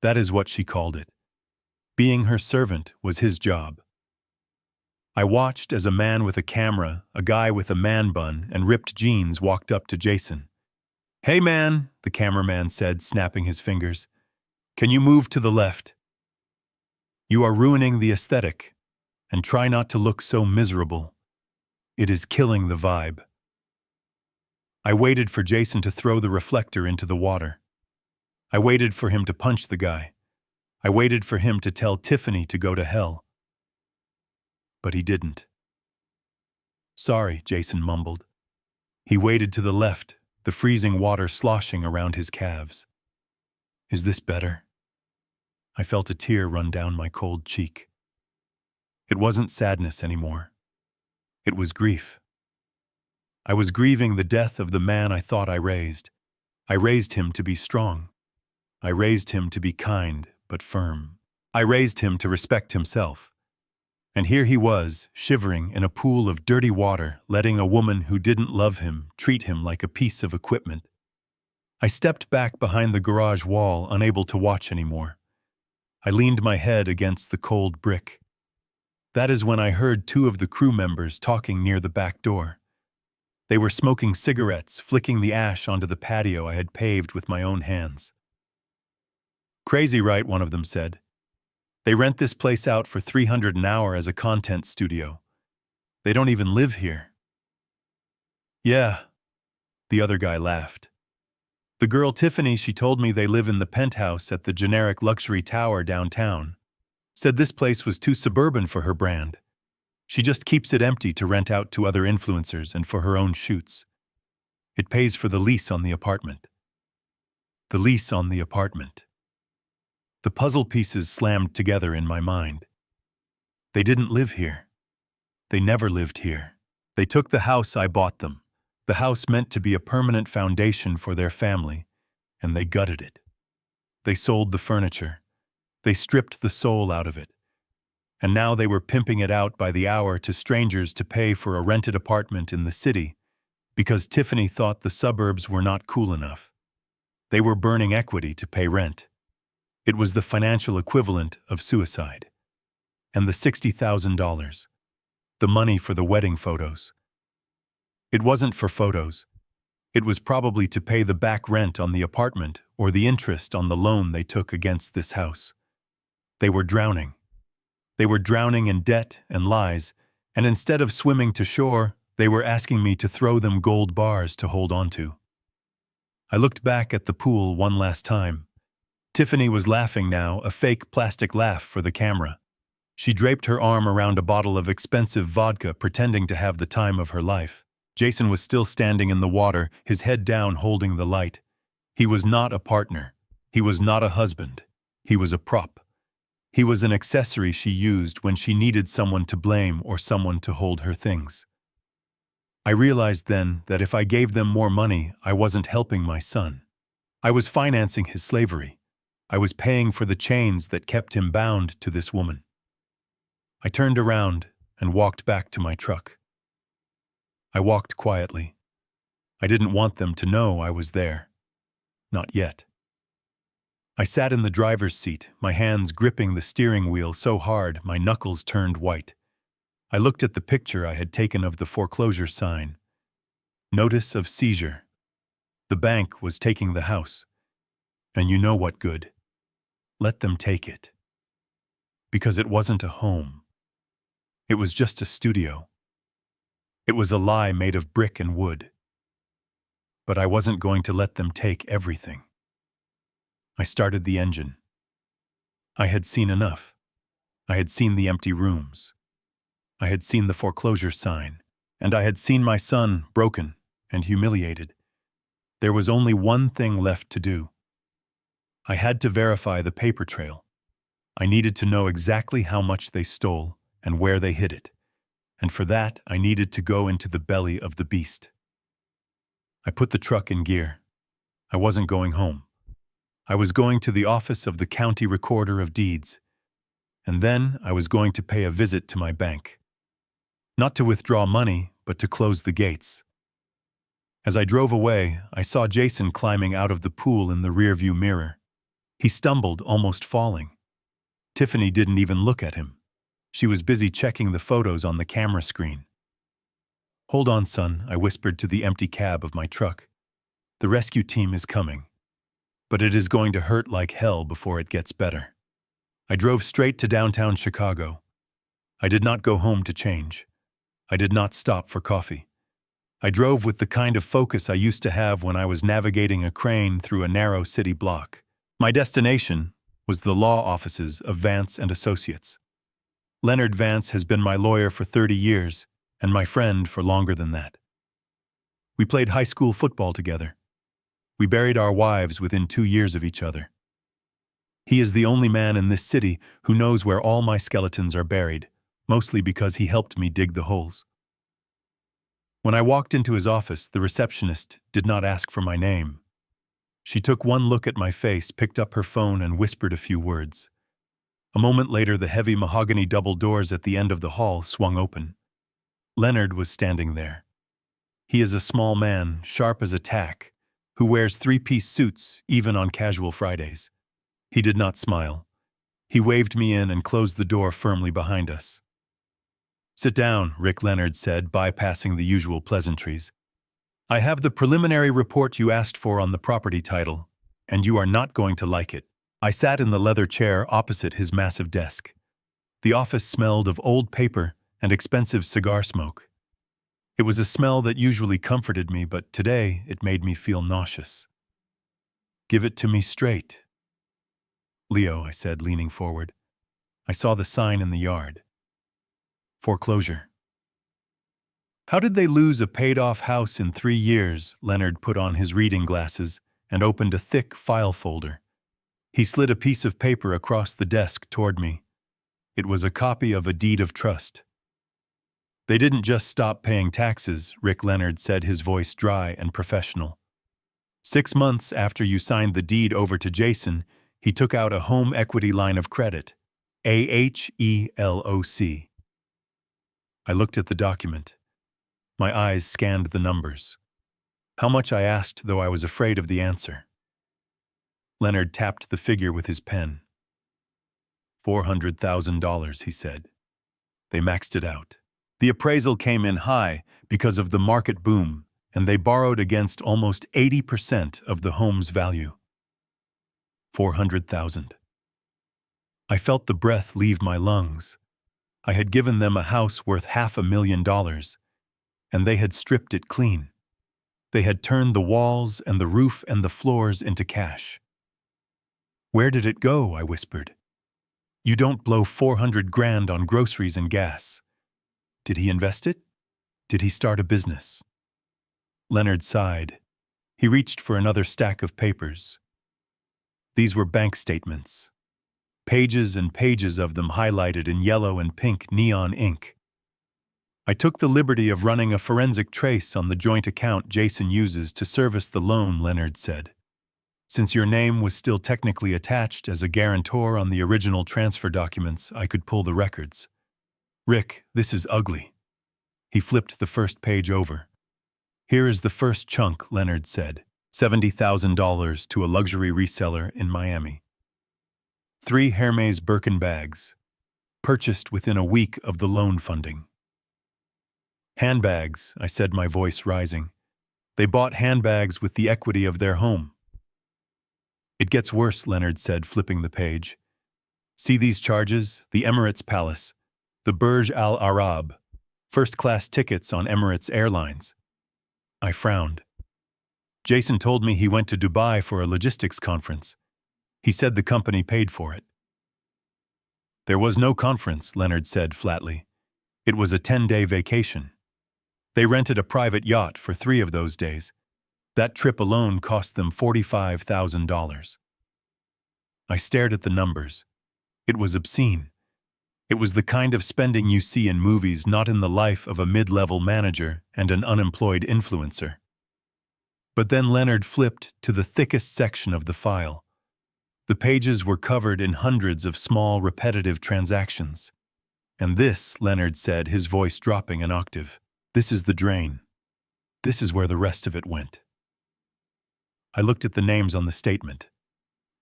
That is what she called it. Being her servant was his job. I watched as a man with a camera, a guy with a man bun and ripped jeans walked up to Jason. Hey man, the cameraman said, snapping his fingers. Can you move to the left? You are ruining the aesthetic, and try not to look so miserable. It is killing the vibe. I waited for Jason to throw the reflector into the water. I waited for him to punch the guy. I waited for him to tell Tiffany to go to hell. But he didn't. Sorry, Jason mumbled. He waded to the left, the freezing water sloshing around his calves. Is this better? I felt a tear run down my cold cheek. It wasn't sadness anymore. It was grief. I was grieving the death of the man I thought I raised. I raised him to be strong. I raised him to be kind but firm. I raised him to respect himself. And here he was, shivering in a pool of dirty water, letting a woman who didn't love him treat him like a piece of equipment. I stepped back behind the garage wall, unable to watch anymore. I leaned my head against the cold brick. That is when I heard two of the crew members talking near the back door. They were smoking cigarettes, flicking the ash onto the patio I had paved with my own hands. Crazy, right? One of them said. They rent this place out for $300 an hour as a content studio. They don't even live here. Yeah, the other guy laughed. The girl Tiffany, she told me they live in the penthouse at the generic luxury tower downtown. Said this place was too suburban for her brand. She just keeps it empty to rent out to other influencers and for her own shoots. It pays for the lease on the apartment. The lease on the apartment. The puzzle pieces slammed together in my mind. They didn't live here. They never lived here. They took the house I bought them, the house meant to be a permanent foundation for their family, and they gutted it. They sold the furniture. They stripped the soul out of it. And now they were pimping it out by the hour to strangers to pay for a rented apartment in the city because Tiffany thought the suburbs were not cool enough. They were burning equity to pay rent. It was the financial equivalent of suicide. And the $60,000, the money for the wedding photos. It wasn't for photos. It was probably to pay the back rent on the apartment or the interest on the loan they took against this house. They were drowning. They were drowning in debt and lies, and instead of swimming to shore, they were asking me to throw them gold bars to hold on to. I looked back at the pool one last time. Tiffany was laughing now, a fake plastic laugh for the camera. She draped her arm around a bottle of expensive vodka, pretending to have the time of her life. Jason was still standing in the water, his head down, holding the light. He was not a partner. He was not a husband. He was a prop. He was an accessory she used when she needed someone to blame or someone to hold her things. I realized then that if I gave them more money, I wasn't helping my son. I was financing his slavery. I was paying for the chains that kept him bound to this woman. I turned around and walked back to my truck. I walked quietly. I didn't want them to know I was there. Not yet. I sat in the driver's seat, my hands gripping the steering wheel so hard my knuckles turned white. I looked at the picture I had taken of the foreclosure sign. Notice of seizure. The bank was taking the house. And you know what good? Let them take it. Because it wasn't a home. It was just a studio. It was a lie made of brick and wood. but I wasn't going to let them take everything. I started the engine. I had seen enough. I had seen the empty rooms. I had seen the foreclosure sign, and I had seen my son broken and humiliated. There was only one thing left to do. I had to verify the paper trail. I needed to know exactly how much they stole and where they hid it, and for that I needed to go into the belly of the beast. I put the truck in gear. I wasn't going home. I was going to the office of the county recorder of deeds, and then I was going to pay a visit to my bank. Not to withdraw money, but to close the gates. As I drove away, I saw Jason climbing out of the pool in the rearview mirror. He stumbled, almost falling. Tiffany didn't even look at him. She was busy checking the photos on the camera screen. "Hold on, son," I whispered to the empty cab of my truck. "The rescue team is coming. But it is going to hurt like hell before it gets better." I drove straight to downtown Chicago. I did not go home to change. I did not stop for coffee. I drove with the kind of focus I used to have when I was navigating a crane through a narrow city block. My destination was the law offices of Vance and Associates. Leonard Vance has been my lawyer for 30 years, and my friend for longer than that. We played high school football together. We buried our wives within 2 years of each other. He is the only man in this city who knows where all my skeletons are buried, mostly because he helped me dig the holes. When I walked into his office, the receptionist did not ask for my name. She took one look at my face, picked up her phone, and whispered a few words. A moment later, the heavy mahogany double doors at the end of the hall swung open. Leonard was standing there. He is a small man, sharp as a tack, who wears 3-piece suits even on casual Fridays. He did not smile. He waved me in and closed the door firmly behind us. "Sit down," Rick Leonard said, bypassing the usual pleasantries. "I have the preliminary report you asked for on the property title, and you are not going to like it." I sat in the leather chair opposite his massive desk. The office smelled of old paper and expensive cigar smoke. It was a smell that usually comforted me, but today it made me feel nauseous. "Give it to me straight." "Leo," I said, leaning forward. "I saw the sign in the yard. Foreclosure." "How did they lose a paid-off house in 3 years?" Leonard put on his reading glasses and opened a thick file folder. He slid a piece of paper across the desk toward me. It was a copy of a deed of trust. "They didn't just stop paying taxes," Rick Leonard said, his voice dry and professional. "6 months after you signed the deed over to Jason, he took out a home equity line of credit, AHELOC. I looked at the document. My eyes scanned the numbers. How much, I asked, though I was afraid of the answer. Leonard tapped the figure with his pen. $400,000, he said. They maxed it out. The appraisal came in high because of the market boom, and they borrowed against almost 80% of the home's value. 400,000. I felt the breath leave my lungs. I had given them a house worth $500,000, and they had stripped it clean. They had turned the walls and the roof and the floors into cash. "Where did it go?" I whispered. "You don't blow 400 grand on groceries and gas." "Did he invest it? Did he start a business?" Leonard sighed. He reached for another stack of papers. These were bank statements. Pages and pages of them highlighted in yellow and pink neon ink. "I took the liberty of running a forensic trace on the joint account Jason uses to service the loan," Leonard said. "Since your name was still technically attached as a guarantor on the original transfer documents, I could pull the records." "Rick, this is ugly." He flipped the first page over. "Here is the first chunk," Leonard said. $70,000 to a luxury reseller in Miami. 3 Hermes Birkin bags, purchased within a week of the loan funding. "Handbags," I said, my voice rising. "They bought handbags with the equity of their home." "It gets worse," Leonard said, flipping the page. "See these charges? The Emirates Palace, the Burj Al Arab, first-class tickets on Emirates Airlines." I frowned. Jason told me he went to Dubai for a logistics conference. He said the company paid for it. There was no conference, Leonard said flatly. It was a 10-day vacation. They rented a private yacht for 3 of those days. That trip alone cost them $45,000. I stared at the numbers. It was obscene. It was the kind of spending you see in movies, not in the life of a mid-level manager and an unemployed influencer. But then Leonard flipped to the thickest section of the file. The pages were covered in hundreds of small, repetitive transactions. And this, Leonard said, his voice dropping an octave, this is the drain. This is where the rest of it went. I looked at the names on the statement.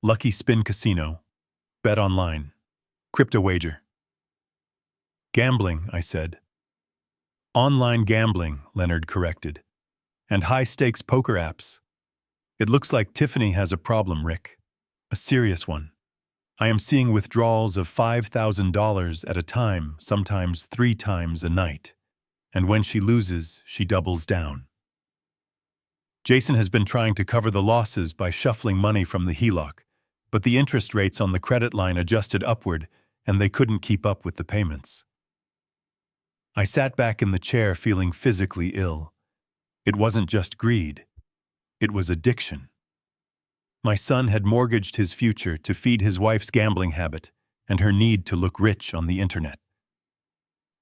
Lucky Spin Casino, Bet Online, Crypto Wager. Gambling, I said. Online gambling, Leonard corrected. And high-stakes poker apps. It looks like Tiffany has a problem, Rick. A serious one. I am seeing withdrawals of $5,000 at a time, sometimes 3 times a night. And when she loses, she doubles down. Jason has been trying to cover the losses by shuffling money from the HELOC, but the interest rates on the credit line adjusted upward, and they couldn't keep up with the payments. I sat back in the chair feeling physically ill. It wasn't just greed. It was addiction. My son had mortgaged his future to feed his wife's gambling habit and her need to look rich on the internet.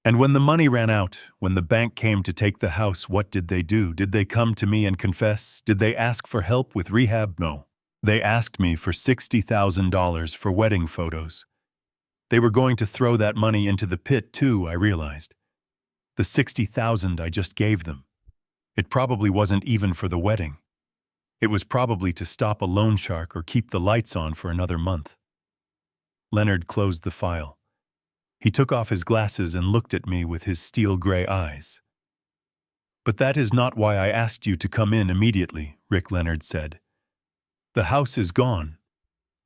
And when the money ran out, when the bank came to take the house, what did they do? Did they come to me and confess? Did they ask for help with rehab? No. They asked me for $60,000 for wedding photos. They were going to throw that money into the pit too, I realized. The $60,000 I just gave them. It probably wasn't even for the wedding. It was probably to stop a loan shark or keep the lights on for another month. Leonard closed the file. He took off his glasses and looked at me with his steel-gray eyes. But that is not why I asked you to come in immediately, Rick, Leonard said. The house is gone.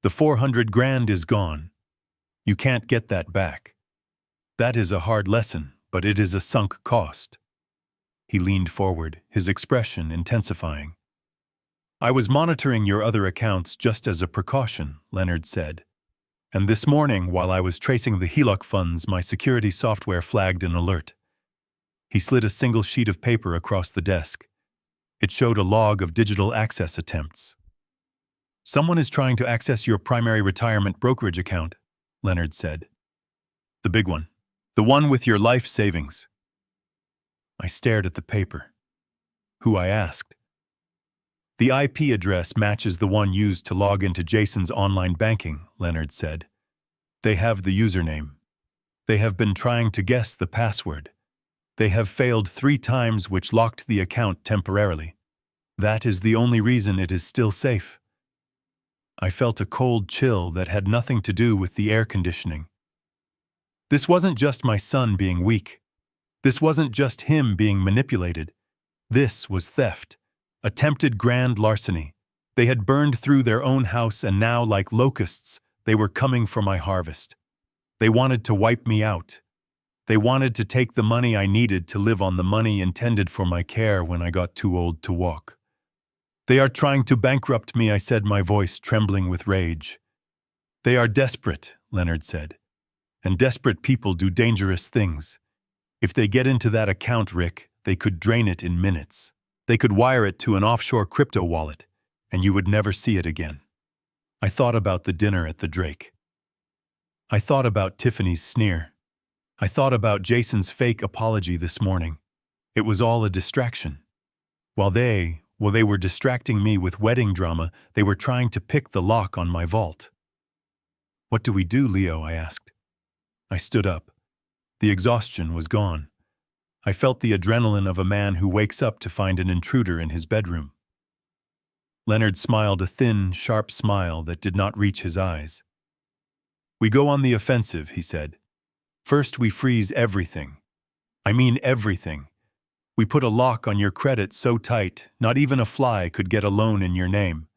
The $400,000 is gone. You can't get that back. That is a hard lesson, but it is a sunk cost. He leaned forward, his expression intensifying. I was monitoring your other accounts just as a precaution, Leonard said. And this morning, while I was tracing the HELOC funds, my security software flagged an alert. He slid a single sheet of paper across the desk. It showed a log of digital access attempts. Someone is trying to access your primary retirement brokerage account, Leonard said. The big one. The one with your life savings. I stared at the paper. Who, I asked. The IP address matches the one used to log into Jason's online banking, Leonard said. They have the username. They have been trying to guess the password. They have failed 3 times, which locked the account temporarily. That is the only reason it is still safe. I felt a cold chill that had nothing to do with the air conditioning. This wasn't just my son being weak. This wasn't just him being manipulated. This was theft. Attempted grand larceny. They had burned through their own house, and now, like locusts, they were coming for my harvest. They wanted to wipe me out. They wanted to take the money I needed to live on, the money intended for my care when I got too old to walk. They are trying to bankrupt me, I said, my voice trembling with rage. They are desperate, Leonard said. And desperate people do dangerous things. If they get into that account, Rick, they could drain it in minutes. They could wire it to an offshore crypto wallet, and you would never see it again. I thought about the dinner at the Drake. I thought about Tiffany's sneer. I thought about Jason's fake apology this morning. It was all a distraction. While they were distracting me with wedding drama, they were trying to pick the lock on my vault. What do we do, Leo? I asked. I stood up. The exhaustion was gone. I felt the adrenaline of a man who wakes up to find an intruder in his bedroom. Leonard smiled a thin, sharp smile that did not reach his eyes. We go on the offensive, he said. First, we freeze everything. I mean everything. We put a lock on your credit so tight, not even a fly could get a loan in your name.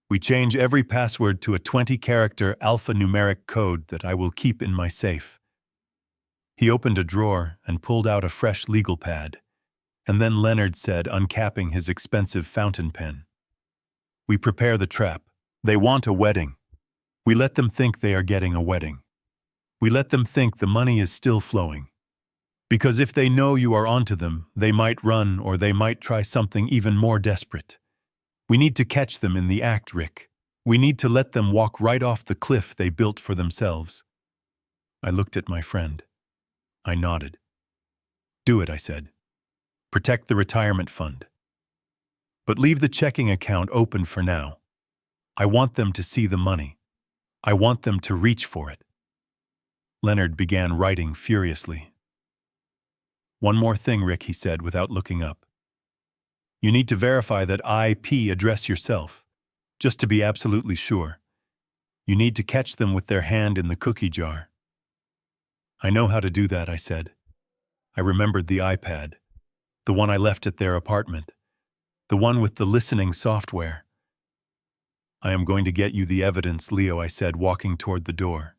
We change every password to a 20-character alphanumeric code that I will keep in my safe. He opened a drawer and pulled out a fresh legal pad. And then Leonard said, uncapping his expensive fountain pen, We prepare the trap. They want a wedding. We let them think they are getting a wedding. We let them think the money is still flowing. Because if they know you are onto them, they might run or they might try something even more desperate. We need to catch them in the act, Rick. We need to let them walk right off the cliff they built for themselves. I looked at my friend. I nodded. Do it, I said. Protect the retirement fund. But leave the checking account open for now. I want them to see the money. I want them to reach for it. Leonard began writing furiously. One more thing, Rick, he said without looking up. You need to verify that IP address yourself, just to be absolutely sure. You need to catch them with their hand in the cookie jar. I know how to do that, I said. I remembered the iPad, the one I left at their apartment, the one with the listening software. I am going to get you the evidence, Leo, I said, walking toward the door.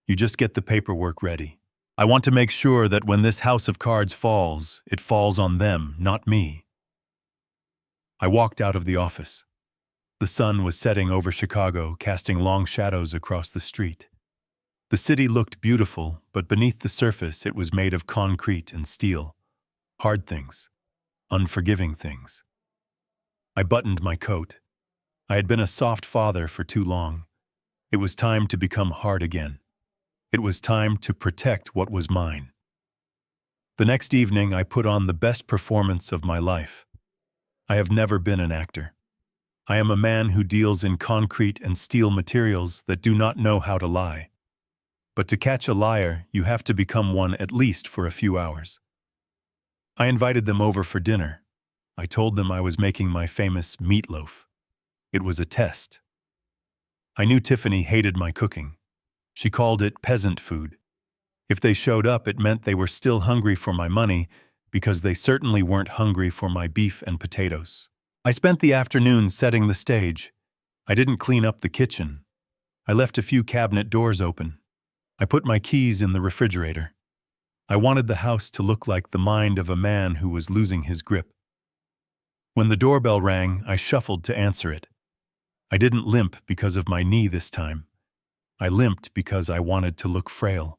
You just get the paperwork ready. I want to make sure that when this house of cards falls, it falls on them, not me. I walked out of the office. The sun was setting over Chicago, casting long shadows across the street. The city looked beautiful, but beneath the surface it was made of concrete and steel. Hard things. Unforgiving things. I buttoned my coat. I had been a soft father for too long. It was time to become hard again. It was time to protect what was mine. The next evening, I put on the best performance of my life. I have never been an actor. I am a man who deals in concrete and steel materials that do not know how to lie. But to catch a liar, you have to become one at least for a few hours. I invited them over for dinner. I told them I was making my famous meatloaf. It was a test. I knew Tiffany hated my cooking. She called it peasant food. If they showed up, it meant they were still hungry for my money, because they certainly weren't hungry for my beef and potatoes. I spent the afternoon setting the stage. I didn't clean up the kitchen. I left a few cabinet doors open. I put my keys in the refrigerator. I wanted the house to look like the mind of a man who was losing his grip. When the doorbell rang, I shuffled to answer it. I didn't limp because of my knee this time. I limped because I wanted to look frail.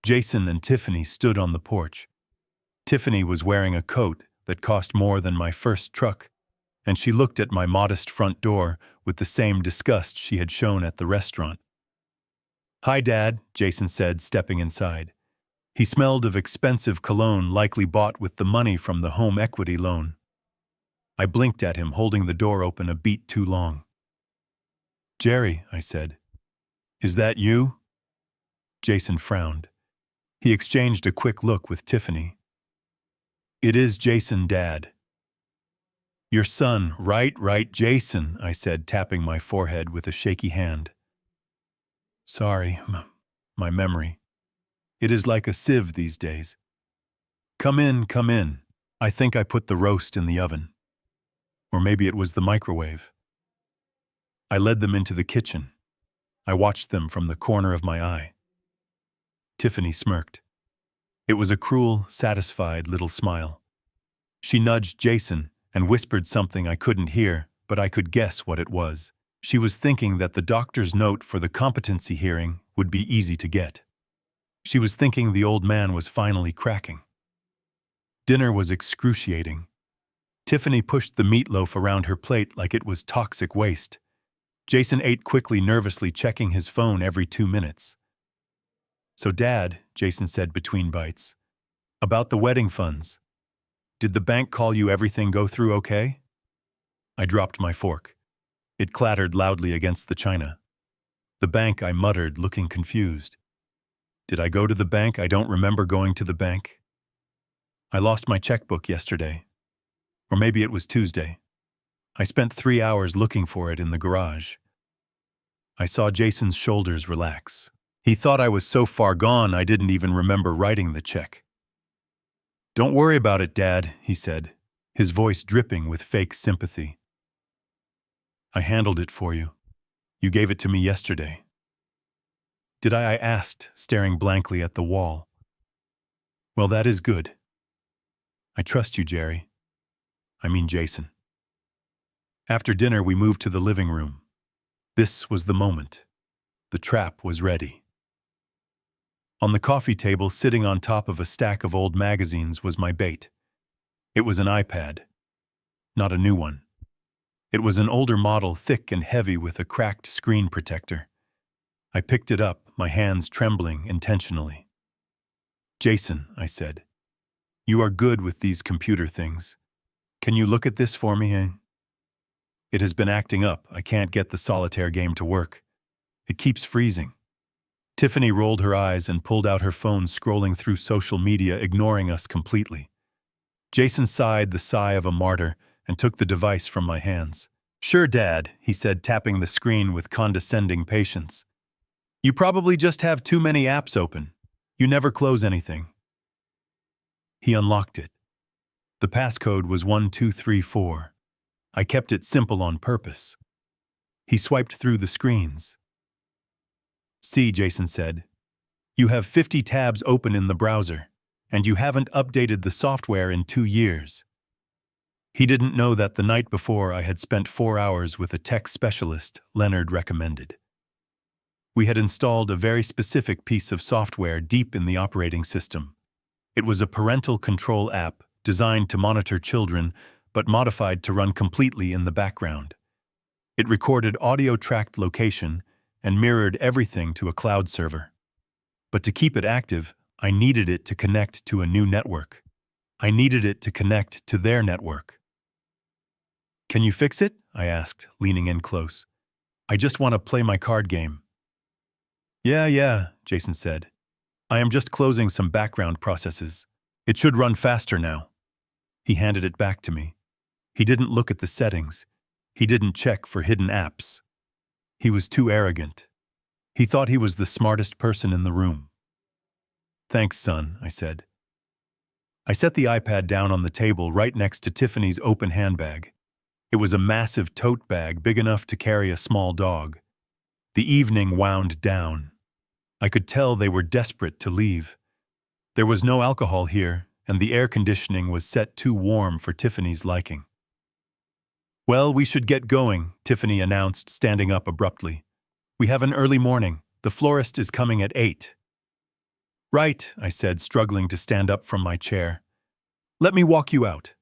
Jason and Tiffany stood on the porch. Tiffany was wearing a coat that cost more than my first truck, and she looked at my modest front door with the same disgust she had shown at the restaurant. "Hi, Dad," Jason said, stepping inside. He smelled of expensive cologne likely bought with the money from the home equity loan. I blinked at him, holding the door open a beat too long. "Jerry," I said. "Is that you?" Jason frowned. He exchanged a quick look with Tiffany. "It is Jason, Dad." "Your son, right, Jason," I said, tapping my forehead with a shaky hand. "Sorry, my memory. It is like a sieve these days." Come in. I think I put the roast in the oven. Or maybe it was the microwave." I led them into the kitchen. I watched them from the corner of my eye. Tiffany smirked. It was a cruel, satisfied little smile. She nudged Jason and whispered something I couldn't hear, but I could guess what it was. She was thinking that the doctor's note for the competency hearing would be easy to get. She was thinking the old man was finally cracking. Dinner was excruciating. Tiffany pushed the meatloaf around her plate like it was toxic waste. Jason ate quickly, nervously checking his phone every 2 minutes. "So, Dad," Jason said between bites, "about the wedding funds. Did the bank call you everything go through okay?" I dropped my fork. It clattered loudly against the china. "The bank," I muttered, looking confused. "Did I go to the bank? I don't remember going to the bank. I lost my checkbook yesterday. Or maybe it was Tuesday. I spent 3 hours looking for it in the garage." I saw Jason's shoulders relax. He thought I was so far gone I didn't even remember writing the check. "Don't worry about it, Dad," he said, his voice dripping with fake sympathy. "I handled it for you. You gave it to me yesterday." "Did I?" I asked, staring blankly at the wall. "Well, that is good. I trust you, Jerry. I mean Jason." After dinner, we moved to the living room. This was the moment. The trap was ready. On the coffee table, sitting on top of a stack of old magazines, was my bait. It was an iPad. Not a new one. It was an older model, thick and heavy with a cracked screen protector. I picked it up, my hands trembling intentionally. "Jason," I said, "you are good with these computer things. Can you look at this for me, eh? It has been acting up. I can't get the solitaire game to work. It keeps freezing." Tiffany rolled her eyes and pulled out her phone, scrolling through social media, ignoring us completely. Jason sighed the sigh of a martyr and took the device from my hands. "Sure, Dad," he said, tapping the screen with condescending patience. "You probably just have too many apps open. You never close anything." He unlocked it. The passcode was 1234. I kept it simple on purpose. He swiped through the screens. "See," Jason said, "you have 50 tabs open in the browser, and you haven't updated the software in 2 years. He didn't know that the night before I had spent 4 hours with a tech specialist Leonard recommended. We had installed a very specific piece of software deep in the operating system. It was a parental control app designed to monitor children, but modified to run completely in the background. It recorded audio-tracked location and mirrored everything to a cloud server. But to keep it active, I needed it to connect to a new network. I needed it to connect to their network. "Can you fix it?" I asked, leaning in close. "I just want to play my card game." Yeah, Jason said. "I am just closing some background processes. It should run faster now." He handed it back to me. He didn't look at the settings. He didn't check for hidden apps. He was too arrogant. He thought he was the smartest person in the room. "Thanks, son," I said. I set the iPad down on the table right next to Tiffany's open handbag. It was a massive tote bag big enough to carry a small dog. The evening wound down. I could tell they were desperate to leave. There was no alcohol here, and the air conditioning was set too warm for Tiffany's liking. "Well, we should get going," Tiffany announced, standing up abruptly. "We have an early morning. The florist is coming at 8. "Right," I said, struggling to stand up from my chair. "Let me walk you out."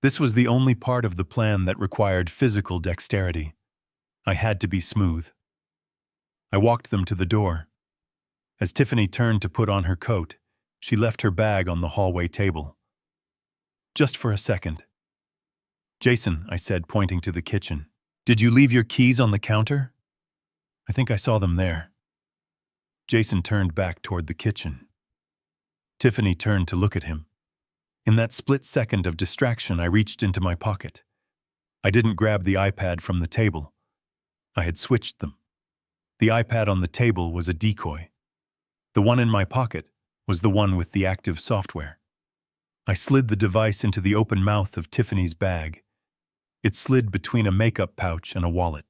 This was the only part of the plan that required physical dexterity. I had to be smooth. I walked them to the door. As Tiffany turned to put on her coat, she left her bag on the hallway table. "Just for a second." "Jason," I said, pointing to the kitchen, "did you leave your keys on the counter? I think I saw them there." Jason turned back toward the kitchen. Tiffany turned to look at him. In that split second of distraction, I reached into my pocket. I didn't grab the iPad from the table. I had switched them. The iPad on the table was a decoy. The one in my pocket was the one with the active software. I slid the device into the open mouth of Tiffany's bag. It slid between a makeup pouch and a wallet.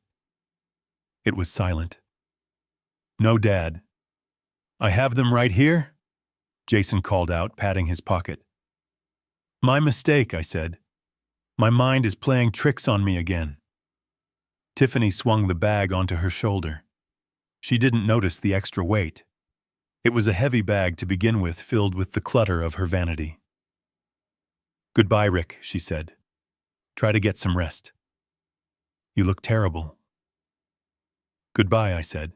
It was silent. "No, Dad." "I have them right here," Jason called out, patting his pocket. "My mistake," I said. "My mind is playing tricks on me again." Tiffany swung the bag onto her shoulder. She didn't notice the extra weight. It was a heavy bag to begin with, filled with the clutter of her vanity. "Goodbye, Rick," she said. "Try to get some rest. You look terrible." "Goodbye," I said.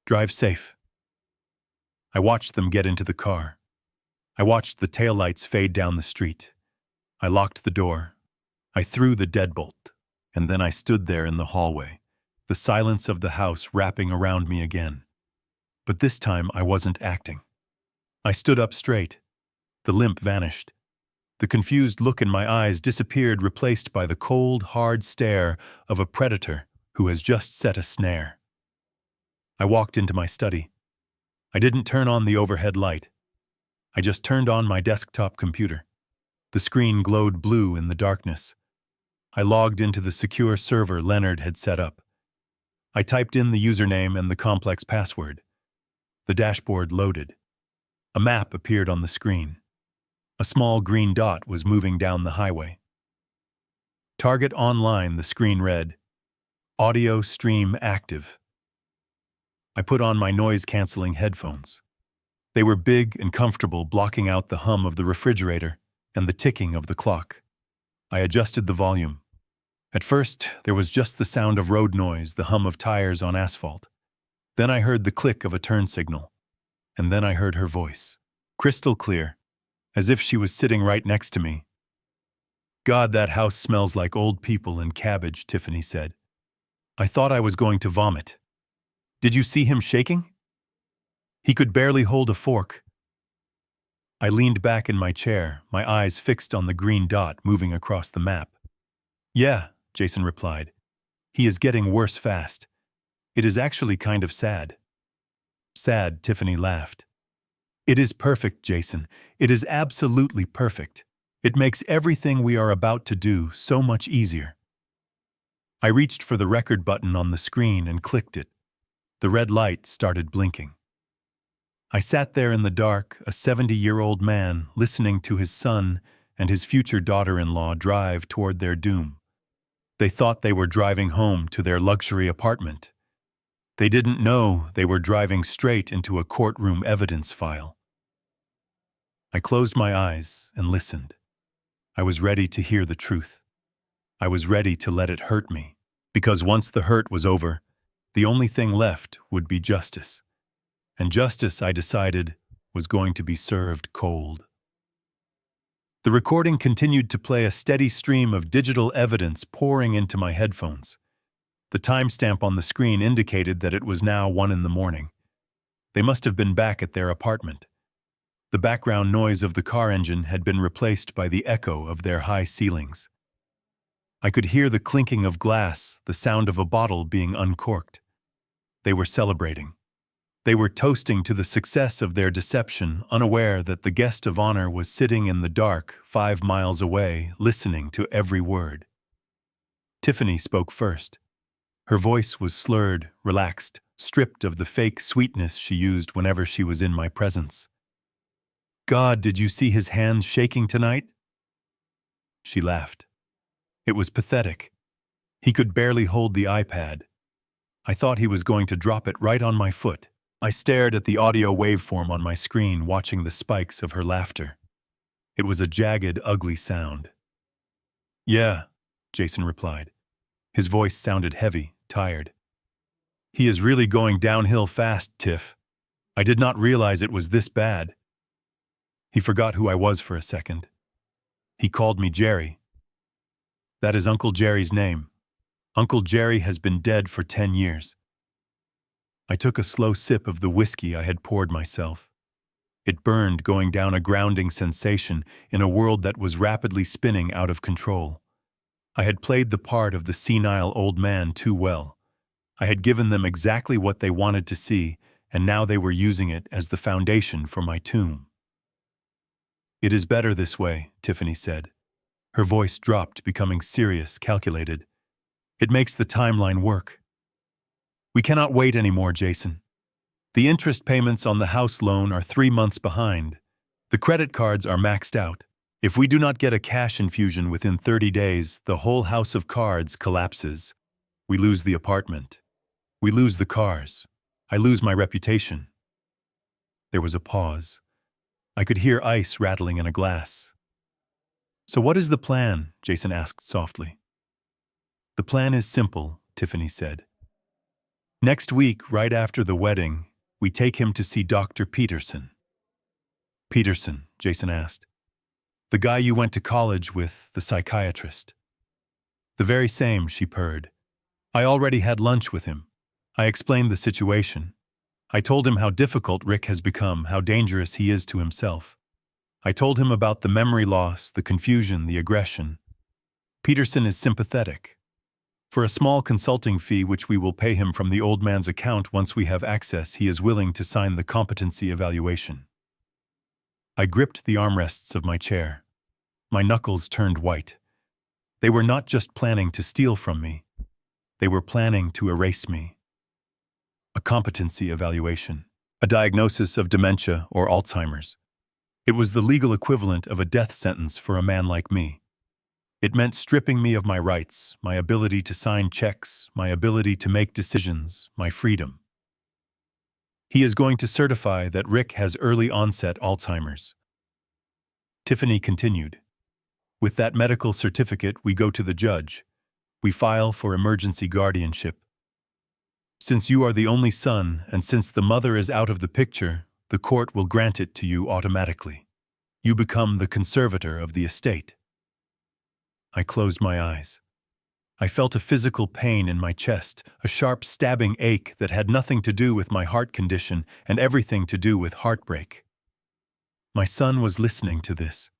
"Drive safe." I watched them get into the car. I watched the taillights fade down the street. I locked the door. I threw the deadbolt, and then I stood there in the hallway, the silence of the house wrapping around me again. But this time I wasn't acting. I stood up straight. The limp vanished. The confused look in my eyes disappeared, replaced by the cold, hard stare of a predator who has just set a snare. I walked into my study. I didn't turn on the overhead light. I just turned on my desktop computer. The screen glowed blue in the darkness. I logged into the secure server Leonard had set up. I typed in the username and the complex password. The dashboard loaded. A map appeared on the screen. A small green dot was moving down the highway. Target online, the screen read. Audio stream active. I put on my noise-canceling headphones. They were big and comfortable, blocking out the hum of the refrigerator and the ticking of the clock. I adjusted the volume. At first, there was just the sound of road noise, the hum of tires on asphalt. Then I heard the click of a turn signal. And then I heard her voice, crystal clear, as if she was sitting right next to me. God, that house smells like old people and cabbage, Tiffany said. I thought I was going to vomit. Did you see him shaking? He could barely hold a fork. I leaned back in my chair, my eyes fixed on the green dot moving across the map. Yeah, Jason replied. He is getting worse fast. It is actually kind of sad. Sad, Tiffany laughed. It is perfect, Jason. It is absolutely perfect. It makes everything we are about to do so much easier. I reached for the record button on the screen and clicked it. The red light started blinking. I sat there in the dark, a 70-year-old man, listening to his son and his future daughter-in-law drive toward their doom. They thought they were driving home to their luxury apartment. They didn't know they were driving straight into a courtroom evidence file. I closed my eyes and listened. I was ready to hear the truth. I was ready to let it hurt me, because once the hurt was over, the only thing left would be justice. And justice, I decided, was going to be served cold. The recording continued to play, a steady stream of digital evidence pouring into my headphones. The timestamp on the screen indicated that it was now 1 a.m. They must have been back at their apartment. The background noise of the car engine had been replaced by the echo of their high ceilings. I could hear the clinking of glass, the sound of a bottle being uncorked. They were celebrating. They were toasting to the success of their deception, unaware that the guest of honor was sitting in the dark 5 miles away, listening to every word. Tiffany spoke first. Her voice was slurred, relaxed, stripped of the fake sweetness she used whenever she was in my presence. God, did you see his hands shaking tonight? She laughed. It was pathetic. He could barely hold the iPad. I thought he was going to drop it right on my foot. I stared at the audio waveform on my screen, watching the spikes of her laughter. It was a jagged, ugly sound. Yeah, Jason replied. His voice sounded heavy, tired. He is really going downhill fast, Tiff. I did not realize it was this bad. He forgot who I was for a second. He called me Jerry. That is Uncle Jerry's name. Uncle Jerry has been dead for 10 years. I took a slow sip of the whiskey I had poured myself. It burned, going down a grounding sensation in a world that was rapidly spinning out of control. I had played the part of the senile old man too well. I had given them exactly what they wanted to see, and now they were using it as the foundation for my tomb. It is better this way, Tiffany said. Her voice dropped, becoming serious, calculated. It makes the timeline work. We cannot wait anymore, Jason. The interest payments on the house loan are 3 months behind. The credit cards are maxed out. If we do not get a cash infusion within 30 days, the whole house of cards collapses. We lose the apartment. We lose the cars. I lose my reputation. There was a pause. I could hear ice rattling in a glass. So what is the plan? Jason asked softly. The plan is simple, Tiffany said. Next week, right after the wedding, we take him to see Dr. Peterson. Peterson, Jason asked. The guy you went to college with, the psychiatrist. The very same, she purred. I already had lunch with him. I explained the situation. I told him how difficult Rick has become, how dangerous he is to himself. I told him about the memory loss, the confusion, the aggression. Peterson is sympathetic. For a small consulting fee, which we will pay him from the old man's account once we have access, he is willing to sign the competency evaluation. I gripped the armrests of my chair. My knuckles turned white. They were not just planning to steal from me. They were planning to erase me. A competency evaluation. A diagnosis of dementia or Alzheimer's. It was the legal equivalent of a death sentence for a man like me. It meant stripping me of my rights, my ability to sign checks, my ability to make decisions, my freedom. He is going to certify that Rick has early onset Alzheimer's. Tiffany continued. With that medical certificate, we go to the judge. We file for emergency guardianship. Since you are the only son, and since the mother is out of the picture, the court will grant it to you automatically. You become the conservator of the estate. I closed my eyes. I felt a physical pain in my chest, a sharp stabbing ache that had nothing to do with my heart condition and everything to do with heartbreak. My son was listening to this.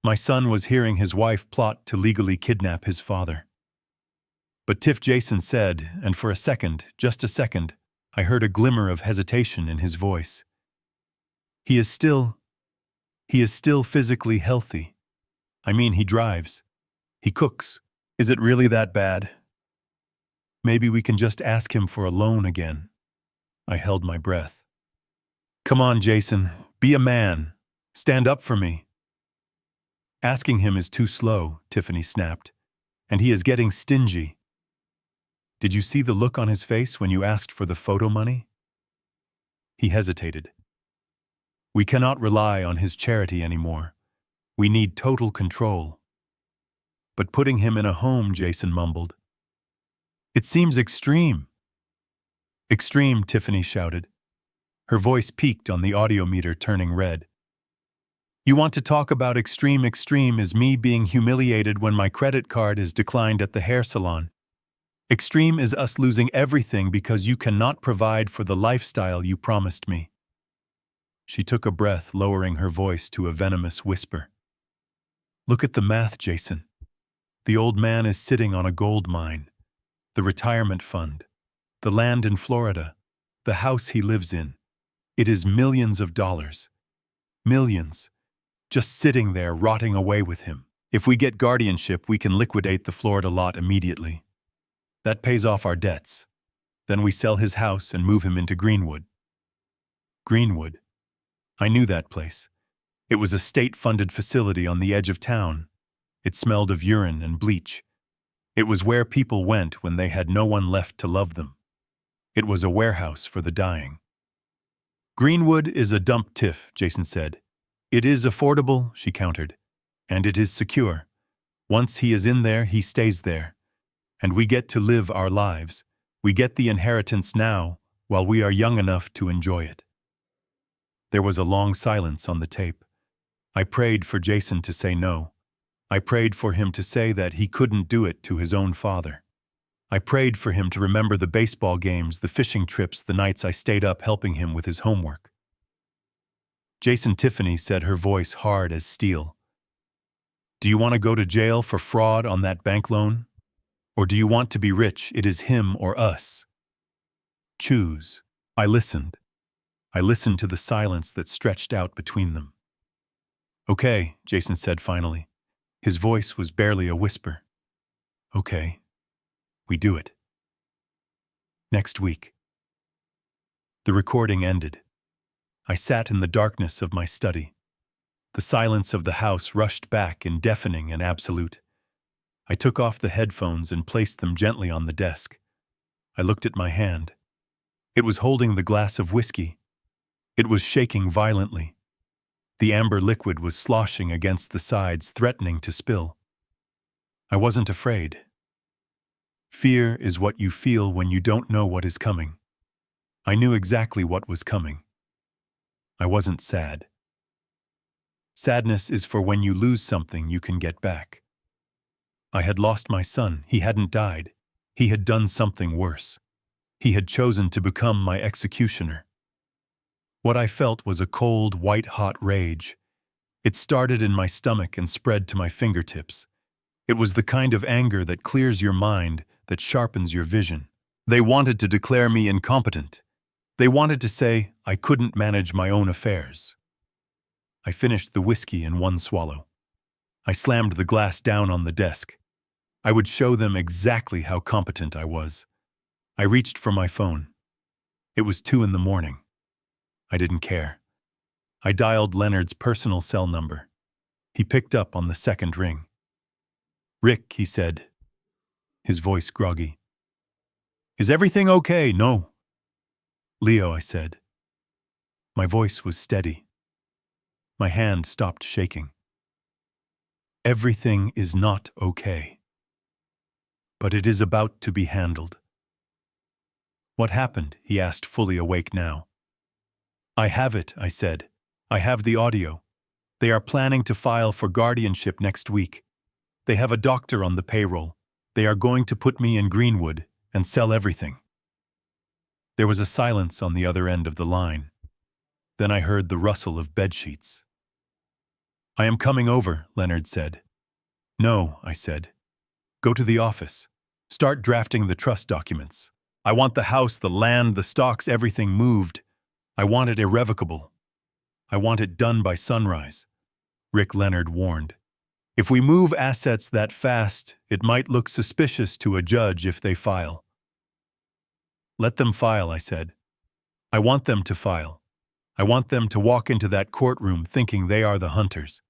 My son was hearing his wife plot to legally kidnap his father. But Tiff Jason said, and for a second, just a second, I heard a glimmer of hesitation in his voice. He is still physically healthy. I mean, he drives. He cooks. Is it really that bad? Maybe we can just ask him for a loan again. I held my breath. Come on, Jason. Be a man. Stand up for me. Asking him is too slow, Tiffany snapped. And he is getting stingy. Did you see the look on his face when you asked for the photo money? He hesitated. We cannot rely on his charity anymore. We need total control. But putting him in a home, Jason mumbled. It seems extreme. Extreme, Tiffany shouted. Her voice peaked on the audiometer, turning red. You want to talk about extreme? Extreme is me being humiliated when my credit card is declined at the hair salon. Extreme is us losing everything because you cannot provide for the lifestyle you promised me. She took a breath, lowering her voice to a venomous whisper. Look at the math, Jason. The old man is sitting on a gold mine, the retirement fund, the land in Florida, the house he lives in. It is millions of dollars. Millions. Just sitting there, rotting away with him. If we get guardianship, we can liquidate the Florida lot immediately. That pays off our debts. Then we sell his house and move him into Greenwood. Greenwood. I knew that place. It was a state-funded facility on the edge of town. It smelled of urine and bleach. It was where people went when they had no one left to love them. It was a warehouse for the dying. Greenwood is a dump, Tiff, Jason said. It is affordable, she countered. And it is secure. Once he is in there, he stays there. And we get to live our lives. We get the inheritance now, while we are young enough to enjoy it. There was a long silence on the tape. I prayed for Jason to say no. I prayed for him to say that he couldn't do it to his own father. I prayed for him to remember the baseball games, the fishing trips, the nights I stayed up helping him with his homework. Jason, Tiffany said, her voice hard as steel. Do you want to go to jail for fraud on that bank loan? Or do you want to be rich? It is him or us. Choose. I listened. I listened to the silence that stretched out between them. Okay, Jason said finally. His voice was barely a whisper. Okay. We do it. Next week. The recording ended. I sat in the darkness of my study. The silence of the house rushed back in deafening and absolute. I took off the headphones and placed them gently on the desk. I looked at my hand. It was holding the glass of whiskey. It was shaking violently. The amber liquid was sloshing against the sides, threatening to spill. I wasn't afraid. Fear is what you feel when you don't know what is coming. I knew exactly what was coming. I wasn't sad. Sadness is for when you lose something you can get back. I had lost my son. He hadn't died. He had done something worse. He had chosen to become my executioner. What I felt was a cold, white-hot rage. It started in my stomach and spread to my fingertips. It was the kind of anger that clears your mind, that sharpens your vision. They wanted to declare me incompetent. They wanted to say I couldn't manage my own affairs. I finished the whiskey in one swallow. I slammed the glass down on the desk. I would show them exactly how competent I was. I reached for my phone. It was 2 a.m. I didn't care. I dialed Leonard's personal cell number. He picked up on the second ring. Rick, he said, his voice groggy. Is everything okay? No. Leo, I said. My voice was steady. My hand stopped shaking. Everything is not okay. But it is about to be handled. What happened? He asked, fully awake now. I have it, I said. I have the audio. They are planning to file for guardianship next week. They have a doctor on the payroll. They are going to put me in Greenwood and sell everything. There was a silence on the other end of the line. Then I heard the rustle of bedsheets. I am coming over, Leonard said. No, I said. Go to the office. Start drafting the trust documents. I want the house, the land, the stocks, everything moved. I want it irrevocable. I want it done by sunrise. Rick Leonard warned. If we move assets that fast, it might look suspicious to a judge if they file. Let them file, I said. I want them to file. I want them to walk into that courtroom thinking they are the hunters.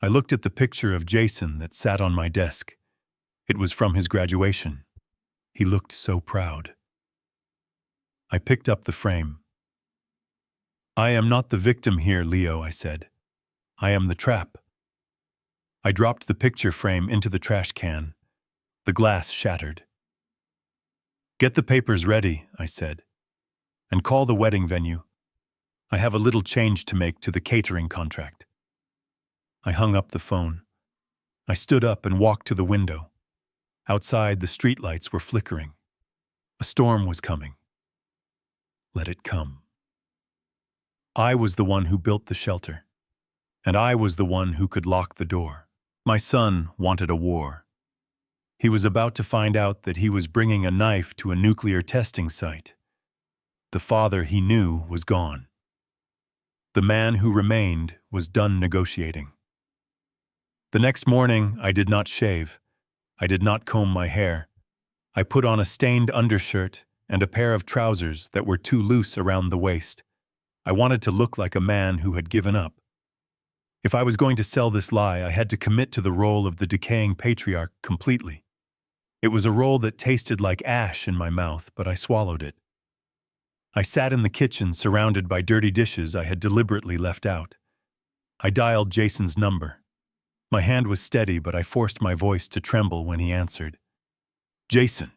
I looked at the picture of Jason that sat on my desk. It was from his graduation. He looked so proud. I picked up the frame. I am not the victim here, Leo, I said. I am the trap. I dropped the picture frame into the trash can. The glass shattered. Get the papers ready, I said, and call the wedding venue. I have a little change to make to the catering contract. I hung up the phone. I stood up and walked to the window. Outside, the streetlights were flickering. A storm was coming. Let it come. I was the one who built the shelter, and I was the one who could lock the door. My son wanted a war. He was about to find out that he was bringing a knife to a nuclear testing site. The father he knew was gone. The man who remained was done negotiating. The next morning, I did not shave. I did not comb my hair. I put on a stained undershirt and a pair of trousers that were too loose around the waist. I wanted to look like a man who had given up. If I was going to sell this lie, I had to commit to the role of the decaying patriarch completely. It was a role that tasted like ash in my mouth, but I swallowed it. I sat in the kitchen surrounded by dirty dishes I had deliberately left out. I dialed Jason's number. My hand was steady, but I forced my voice to tremble when he answered. Jason.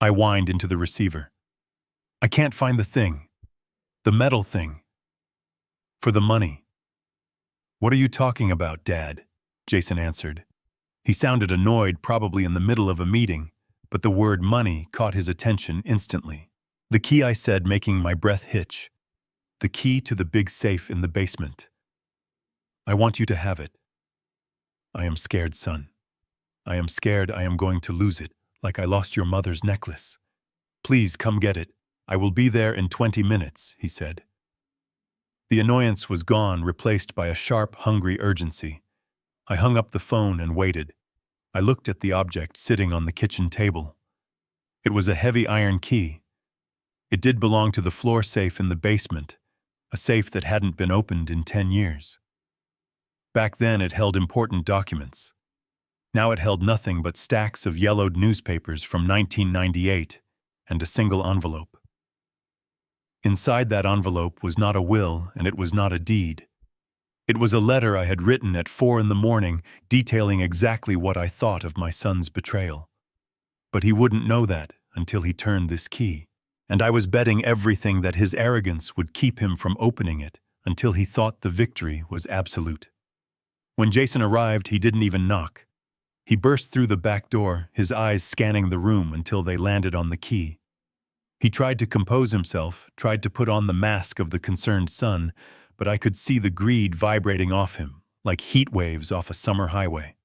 I whined into the receiver. I can't find the thing. The metal thing. For the money. What are you talking about, Dad? Jason answered. He sounded annoyed, probably in the middle of a meeting, but the word money caught his attention instantly. The key, I said, making my breath hitch. The key to the big safe in the basement. I want you to have it. I am scared, son. I am scared I am going to lose it, like I lost your mother's necklace. Please come get it. I will be there in 20 minutes, he said. The annoyance was gone, replaced by a sharp, hungry urgency. I hung up the phone and waited. I looked at the object sitting on the kitchen table. It was a heavy iron key. It did belong to the floor safe in the basement, a safe that hadn't been opened in 10 years. Back then it held important documents. Now it held nothing but stacks of yellowed newspapers from 1998 and a single envelope. Inside that envelope was not a will and it was not a deed. It was a letter I had written at 4 a.m, detailing exactly what I thought of my son's betrayal. But he wouldn't know that until he turned this key, and I was betting everything that his arrogance would keep him from opening it until he thought the victory was absolute. When Jason arrived, he didn't even knock. He burst through the back door, his eyes scanning the room until they landed on the key. He tried to compose himself, tried to put on the mask of the concerned son, but I could see the greed vibrating off him, like heat waves off a summer highway.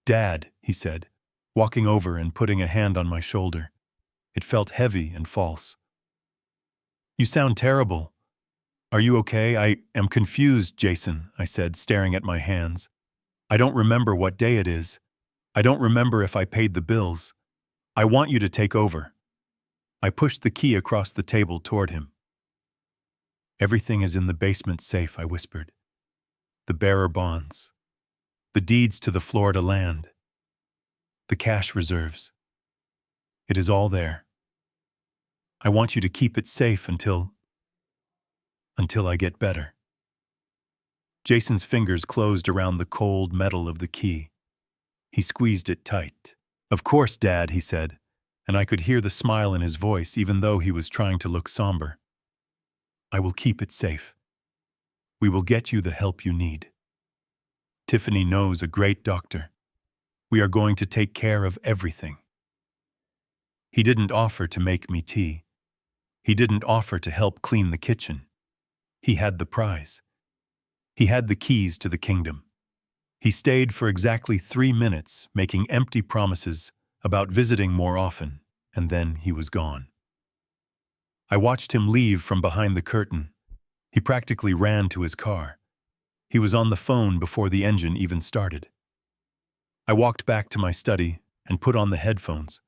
Dad, he said, walking over and putting a hand on my shoulder. It felt heavy and false. You sound terrible. Are you okay? I am confused, Jason, I said, staring at my hands. I don't remember what day it is. I don't remember if I paid the bills. I want you to take over. I pushed the key across the table toward him. Everything is in the basement safe, I whispered. The bearer bonds. The deeds to the Florida land. The cash reserves. It is all there. I want you to keep it safe until I get better. Jason's fingers closed around the cold metal of the key. He squeezed it tight. "Of course, Dad," he said, and I could hear the smile in his voice even though he was trying to look somber. "I will keep it safe. We will get you the help you need. Tiffany knows a great doctor. We are going to take care of everything." He didn't offer to make me tea. He didn't offer to help clean the kitchen. He had the prize. He had the keys to the kingdom. He stayed for exactly 3 minutes, making empty promises about visiting more often, and then he was gone. I watched him leave from behind the curtain. He practically ran to his car. He was on the phone before the engine even started. I walked back to my study and put on the headphones.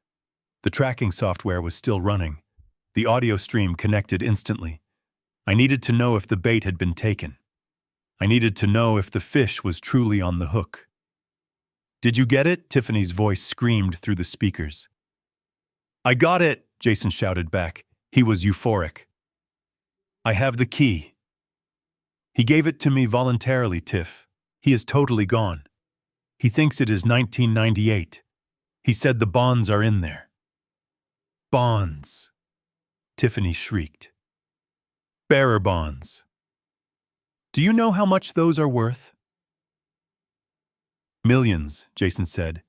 The tracking software was still running. The audio stream connected instantly. I needed to know if the bait had been taken. I needed to know if the fish was truly on the hook. "Did you get it?" Tiffany's voice screamed through the speakers. "I got it," Jason shouted back. He was euphoric. "I have the key." "He gave it to me voluntarily, Tiff. He is totally gone. He thinks it is 1998. He said the bonds are in there." "Bonds," Tiffany shrieked. "Bearer bonds. Do you know how much those are worth?" "Millions," Jason said.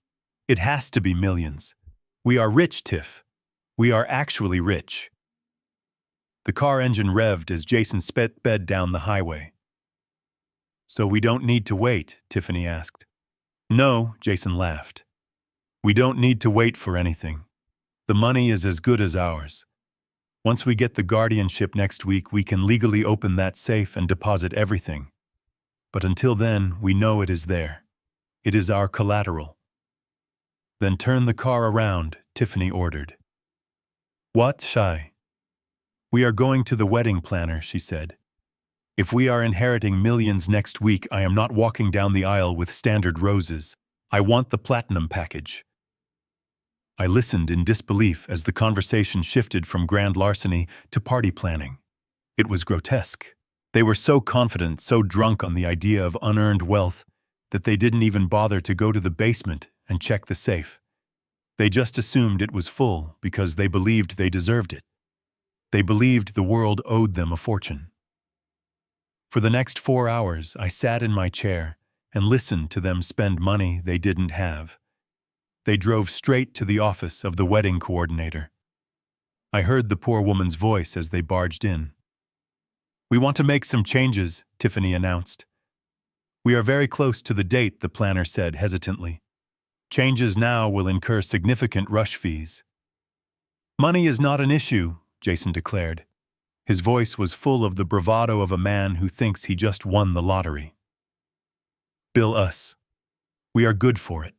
"It has to be millions. We are rich, Tiff. We are actually rich." The car engine revved as Jason sped down the highway. "So we don't need to wait?" Tiffany asked. "No," Jason laughed. "We don't need to wait for anything. The money is as good as ours. Once we get the guardianship next week, we can legally open that safe and deposit everything. But until then, we know it is there. It is our collateral." "Then turn the car around," Tiffany ordered. "What, Shai?" "We are going to the wedding planner," she said. "If we are inheriting millions next week, I am not walking down the aisle with standard roses. I want the platinum package." I listened in disbelief as the conversation shifted from grand larceny to party planning. It was grotesque. They were so confident, so drunk on the idea of unearned wealth, that they didn't even bother to go to the basement and check the safe. They just assumed it was full because they believed they deserved it. They believed the world owed them a fortune. For the next 4 hours, I sat in my chair and listened to them spend money they didn't have. They drove straight to the office of the wedding coordinator. I heard the poor woman's voice as they barged in. "We want to make some changes," Tiffany announced. "We are very close to the date," the planner said hesitantly. "Changes now will incur significant rush fees." "Money is not an issue," Jason declared. His voice was full of the bravado of a man who thinks he just won the lottery. "Bill us. We are good for it."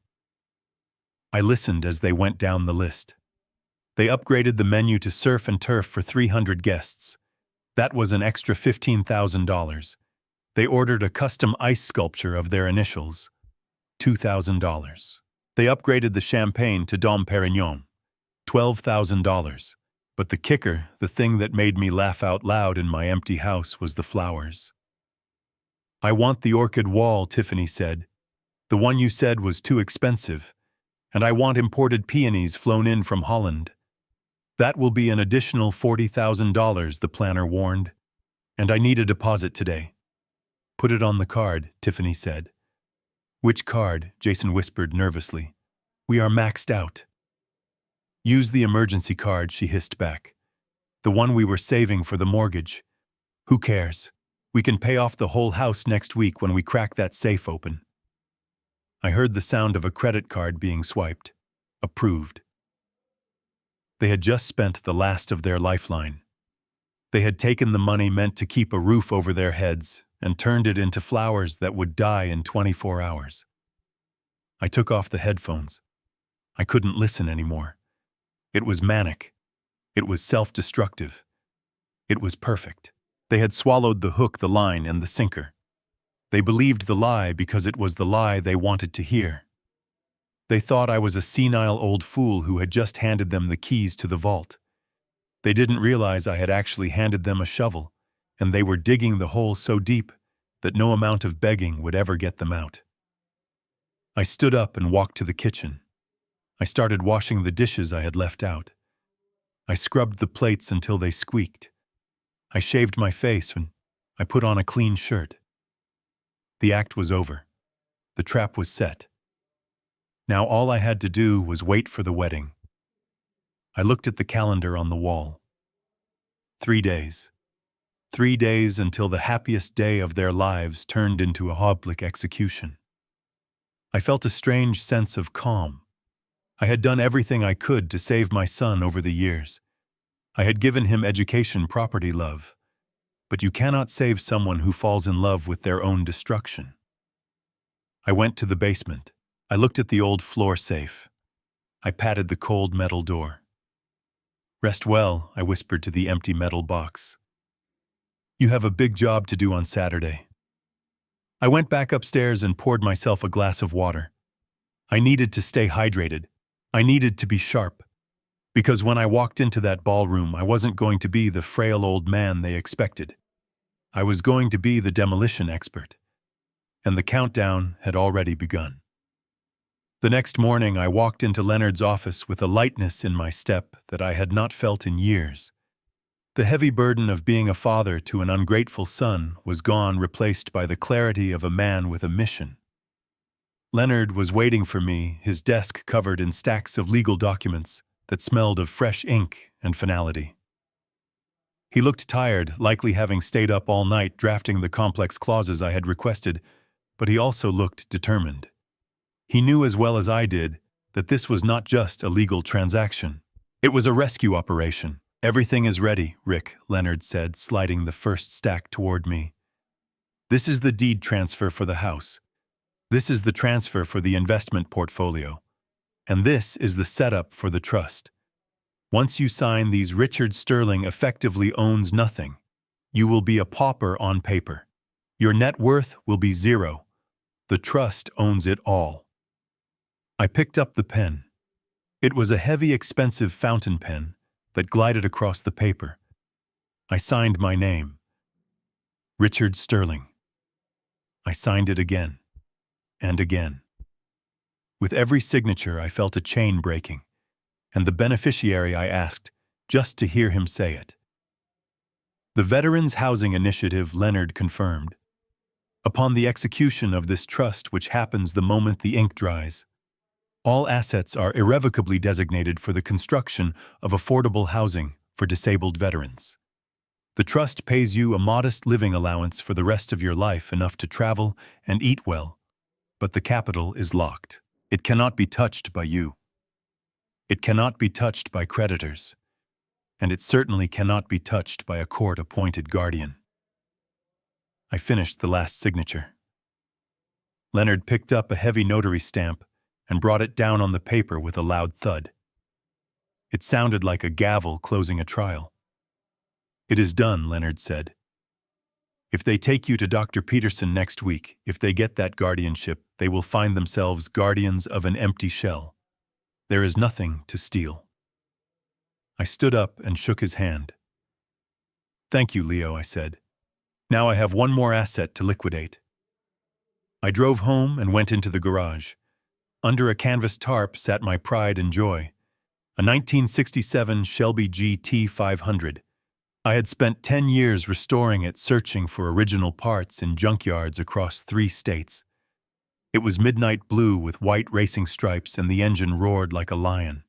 I listened as they went down the list. They upgraded the menu to surf and turf for 300 guests. That was an extra $15,000. They ordered a custom ice sculpture of their initials. $2,000. They upgraded the champagne to Dom Perignon. $12,000. But the kicker, the thing that made me laugh out loud in my empty house, was the flowers. "I want the orchid wall," Tiffany said. "The one you said was too expensive. And I want imported peonies flown in from Holland." "That will be an additional $40,000, the planner warned. "And I need a deposit today." "Put it on the card," Tiffany said. "Which card?" Jason whispered nervously. "We are maxed out." "Use the emergency card," she hissed back. "The one we were saving for the mortgage. Who cares? We can pay off the whole house next week when we crack that safe open." I heard the sound of a credit card being swiped. Approved. They had just spent the last of their lifeline. They had taken the money meant to keep a roof over their heads and turned it into flowers that would die in 24 hours. I took off the headphones. I couldn't listen anymore. It was manic. It was self-destructive. It was perfect. They had swallowed the hook, the line, and the sinker. They believed the lie because it was the lie they wanted to hear. They thought I was a senile old fool who had just handed them the keys to the vault. They didn't realize I had actually handed them a shovel, and they were digging the hole so deep that no amount of begging would ever get them out. I stood up and walked to the kitchen. I started washing the dishes I had left out. I scrubbed the plates until they squeaked. I shaved my face and I put on a clean shirt. The act was over. The trap was set. Now all I had to do was wait for the wedding. I looked at the calendar on the wall. 3 days. 3 days until the happiest day of their lives turned into a public execution. I felt a strange sense of calm. I had done everything I could to save my son over the years. I had given him education, property, love. But you cannot save someone who falls in love with their own destruction. I went to the basement. I looked at the old floor safe. I patted the cold metal door. "Rest well," I whispered to the empty metal box. "You have a big job to do on Saturday." I went back upstairs and poured myself a glass of water. I needed to stay hydrated. I needed to be sharp. Because when I walked into that ballroom, I wasn't going to be the frail old man they expected. I was going to be the demolition expert. And the countdown had already begun. The next morning, I walked into Leonard's office with a lightness in my step that I had not felt in years. The heavy burden of being a father to an ungrateful son was gone, replaced by the clarity of a man with a mission. Leonard was waiting for me, his desk covered in stacks of legal documents that smelled of fresh ink and finality. He looked tired, likely having stayed up all night drafting the complex clauses I had requested, but he also looked determined. He knew as well as I did that this was not just a legal transaction. It was a rescue operation. "Everything is ready, Rick," Leonard said, sliding the first stack toward me. "This is the deed transfer for the house. This is the transfer for the investment portfolio. And this is the setup for the trust. Once you sign these, Richard Sterling effectively owns nothing. You will be a pauper on paper. Your net worth will be zero. The trust owns it all." I picked up the pen. It was a heavy, expensive fountain pen that glided across the paper. I signed my name. Richard Sterling. I signed it again. And again. With every signature, I felt a chain breaking, and the beneficiary I asked, just to hear him say it. "The Veterans Housing Initiative," Leonard confirmed. "Upon the execution of this trust, which happens the moment the ink dries, all assets are irrevocably designated for the construction of affordable housing for disabled veterans. The trust pays you a modest living allowance for the rest of your life, enough to travel and eat well, but the capital is locked. It cannot be touched by you. It cannot be touched by creditors, and it certainly cannot be touched by a court-appointed guardian." I finished the last signature. Leonard picked up a heavy notary stamp and brought it down on the paper with a loud thud. It sounded like a gavel closing a trial. "It is done," Leonard said. "If they take you to Dr. Peterson next week, if they get that guardianship, they will find themselves guardians of an empty shell. There is nothing to steal." I stood up and shook his hand. "Thank you, Leo," I said. "Now I have one more asset to liquidate." I drove home and went into the garage. Under a canvas tarp sat my pride and joy, a 1967 Shelby GT 500. I had spent 10 years restoring it, searching for original parts in junkyards across 3 states. It was midnight blue with white racing stripes, and the engine roared like a lion.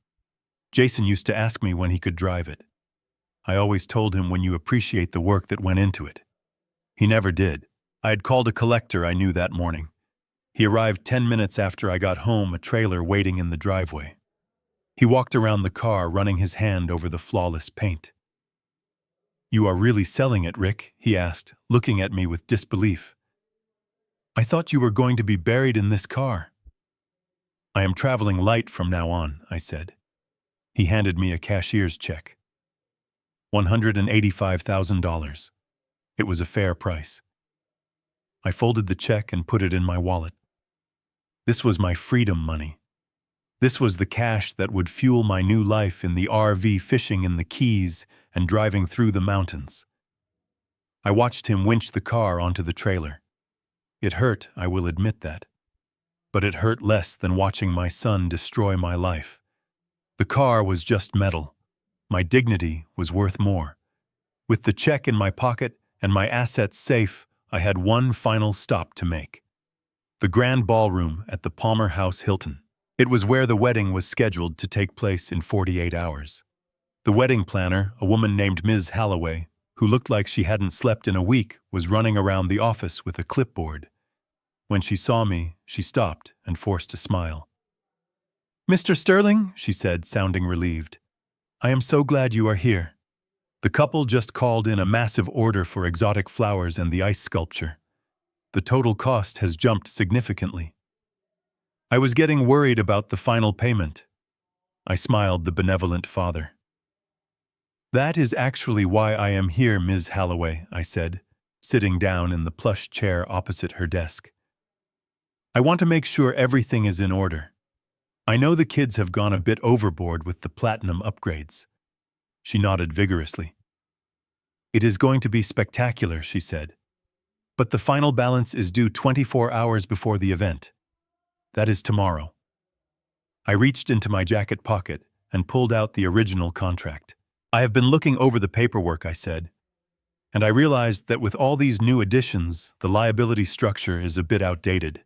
Jason used to ask me when he could drive it. I always told him, "When you appreciate the work that went into it." He never did. I had called a collector I knew that morning. He arrived 10 minutes after I got home, a trailer waiting in the driveway. He walked around the car, running his hand over the flawless paint. "You are really selling it, Rick?" he asked, looking at me with disbelief. "I thought you were going to be buried in this car." "I am traveling light from now on," I said. He handed me a cashier's check. $185,000. It was a fair price. I folded the check and put it in my wallet. This was my freedom money. This was the cash that would fuel my new life in the RV, fishing in the Keys and driving through the mountains. I watched him winch the car onto the trailer. It hurt, I will admit that. But it hurt less than watching my son destroy my life. The car was just metal. My dignity was worth more. With the check in my pocket and my assets safe, I had one final stop to make. The grand ballroom at the Palmer House Hilton. It was where the wedding was scheduled to take place in 48 hours. The wedding planner, a woman named Ms. Halloway, who looked like she hadn't slept in a week, was running around the office with a clipboard. When she saw me, she stopped and forced a smile. "Mr. Sterling," she said, sounding relieved, "I am so glad you are here. The couple just called in a massive order for exotic flowers and the ice sculpture. The total cost has jumped significantly." I was getting worried about the final payment. I smiled, the benevolent father. "That is actually why I am here, Ms. Halloway," I said, sitting down in the plush chair opposite her desk. "I want to make sure everything is in order. I know the kids have gone a bit overboard with the platinum upgrades." She nodded vigorously. "It is going to be spectacular," she said. "But the final balance is due 24 hours before the event. That is tomorrow." I reached into my jacket pocket and pulled out the original contract. "I have been looking over the paperwork," I said, "and I realized that with all these new additions, the liability structure is a bit outdated.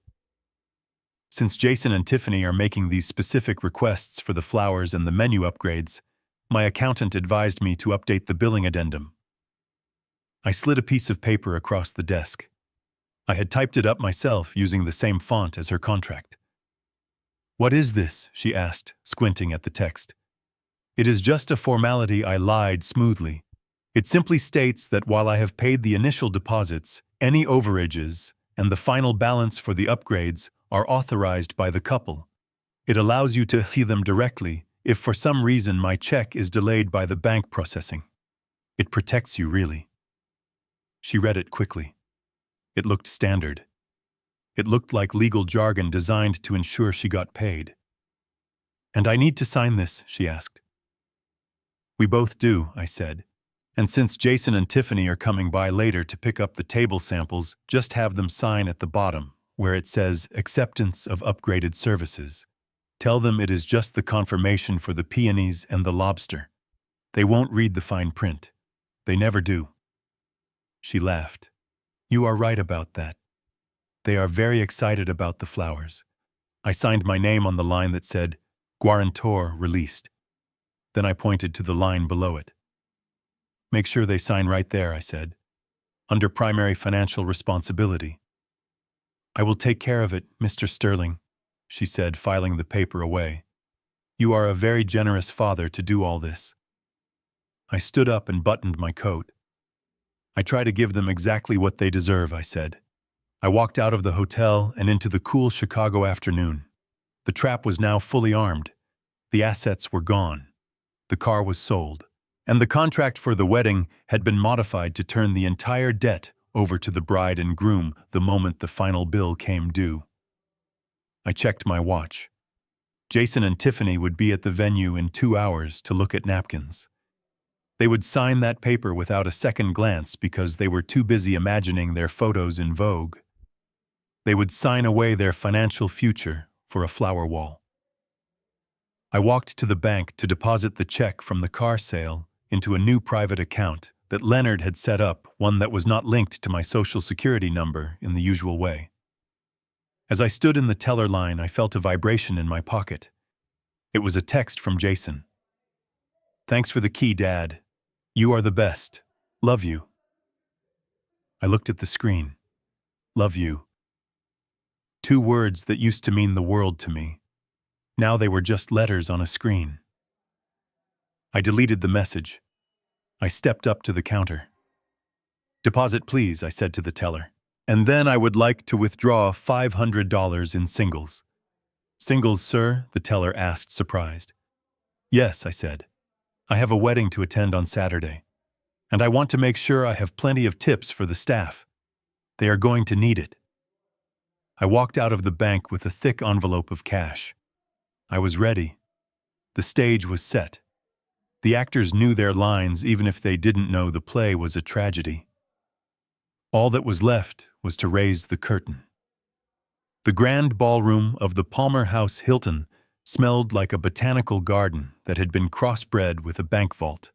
Since Jason and Tiffany are making these specific requests for the flowers and the menu upgrades, my accountant advised me to update the billing addendum." I slid a piece of paper across the desk. I had typed it up myself using the same font as her contract. "What is this?" she asked, squinting at the text. "It is just a formality," I lied smoothly. "It simply states that while I have paid the initial deposits, any overages and the final balance for the upgrades are authorized by the couple. It allows you to see them directly if for some reason my check is delayed by the bank processing. It protects you, really." She read it quickly. It looked standard. It looked like legal jargon designed to ensure she got paid. "And I need to sign this?" she asked. "We both do," I said. "And since Jason and Tiffany are coming by later to pick up the table samples, just have them sign at the bottom, where it says acceptance of upgraded services. Tell them it is just the confirmation for the peonies and the lobster. They won't read the fine print. They never do." She laughed. "You are right about that. They are very excited about the flowers." I signed my name on the line that said, "Guarantor released." Then I pointed to the line below it. "Make sure they sign right there," I said. "Under primary financial responsibility." "I will take care of it, Mr. Sterling," she said, filing the paper away. "You are a very generous father to do all this." I stood up and buttoned my coat. "I try to give them exactly what they deserve," I said. I walked out of the hotel and into the cool Chicago afternoon. The trap was now fully armed. The assets were gone. The car was sold. And the contract for the wedding had been modified to turn the entire debt over to the bride and groom the moment the final bill came due. I checked my watch. Jason and Tiffany would be at the venue in 2 hours to look at napkins. They would sign that paper without a second glance because they were too busy imagining their photos in Vogue. They would sign away their financial future for a flower wall. I walked to the bank to deposit the check from the car sale into a new private account that Leonard had set up, one that was not linked to my social security number in the usual way. As I stood in the teller line, I felt a vibration in my pocket. It was a text from Jason. "Thanks for the key, Dad. You are the best. Love you." I looked at the screen. Love you. 2 words that used to mean the world to me. Now they were just letters on a screen. I deleted the message. I stepped up to the counter. "Deposit, please," I said to the teller. "And then I would like to withdraw $500 in singles." "Singles, sir?" the teller asked, surprised. "Yes," I said. "I have a wedding to attend on Saturday, and I want to make sure I have plenty of tips for the staff." They are going to need it. I walked out of the bank with a thick envelope of cash. I was ready. The stage was set. The actors knew their lines even if they didn't know the play was a tragedy. All that was left was to raise the curtain. The grand ballroom of the Palmer House Hilton smelled like a botanical garden that had been crossbred with a bank vault.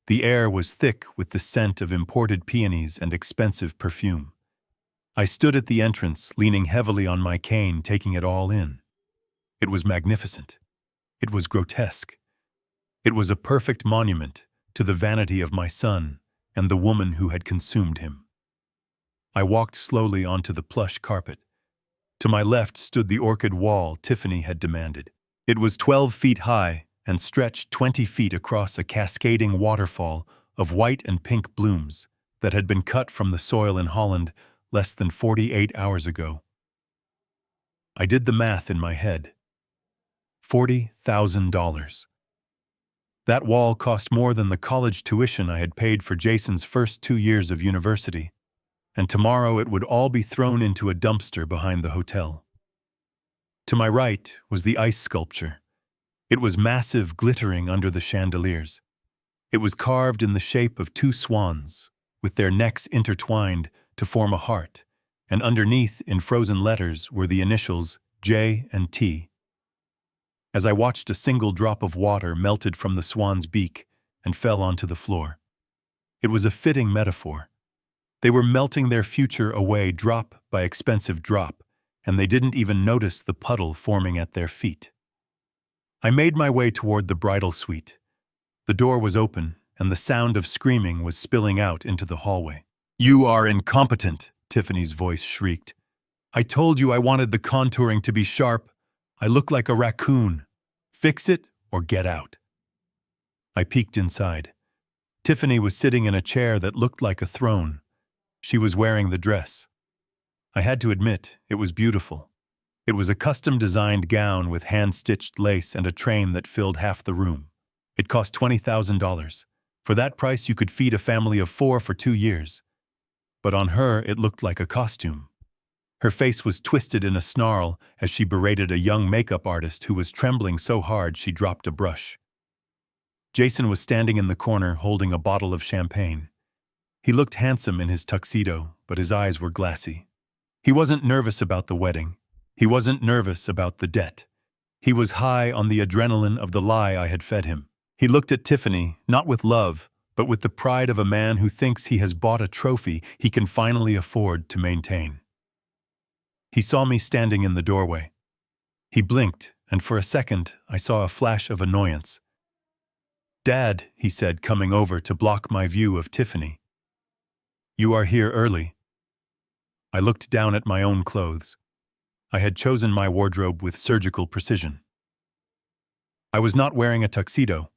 The air was thick with the scent of imported peonies and expensive perfume. I stood at the entrance, leaning heavily on my cane, taking it all in. It was magnificent. It was grotesque. It was a perfect monument to the vanity of my son and the woman who had consumed him. I walked slowly onto the plush carpet. To my left stood the orchid wall Tiffany had demanded. It was 12 feet high and stretched 20 feet across a cascading waterfall of white and pink blooms that had been cut from the soil in Holland less than 48 hours ago. I did the math in my head. $40,000. That wall cost more than the college tuition I had paid for Jason's first 2 years of university, and tomorrow it would all be thrown into a dumpster behind the hotel. To my right was the ice sculpture. It was massive, glittering under the chandeliers. It was carved in the shape of 2 swans, with their necks intertwined to form a heart, and underneath, in frozen letters, were the initials J and T. As I watched, a single drop of water melted from the swan's beak and fell onto the floor. It was a fitting metaphor. They were melting their future away drop by expensive drop, and they didn't even notice the puddle forming at their feet. I made my way toward the bridal suite. The door was open, and the sound of screaming was spilling out into the hallway. "You are incompetent," Tiffany's voice shrieked. "I told you I wanted the contouring to be sharp. I look like a raccoon. Fix it or get out." I peeked inside. Tiffany was sitting in a chair that looked like a throne. She was wearing the dress. I had to admit, it was beautiful. It was a custom-designed gown with hand-stitched lace and a train that filled half the room. It cost $20,000. For that price, you could feed a family of 4 for 2 years. But on her, it looked like a costume. Her face was twisted in a snarl as she berated a young makeup artist who was trembling so hard she dropped a brush. Jason was standing in the corner holding a bottle of champagne. He looked handsome in his tuxedo, but his eyes were glassy. He wasn't nervous about the wedding. He wasn't nervous about the debt. He was high on the adrenaline of the lie I had fed him. He looked at Tiffany, not with love, but with the pride of a man who thinks he has bought a trophy he can finally afford to maintain. He saw me standing in the doorway. He blinked, and for a second I saw a flash of annoyance. "Dad," he said, coming over to block my view of Tiffany. "You are here early." I looked down at my own clothes. I had chosen my wardrobe with surgical precision. I was not wearing a tuxedo.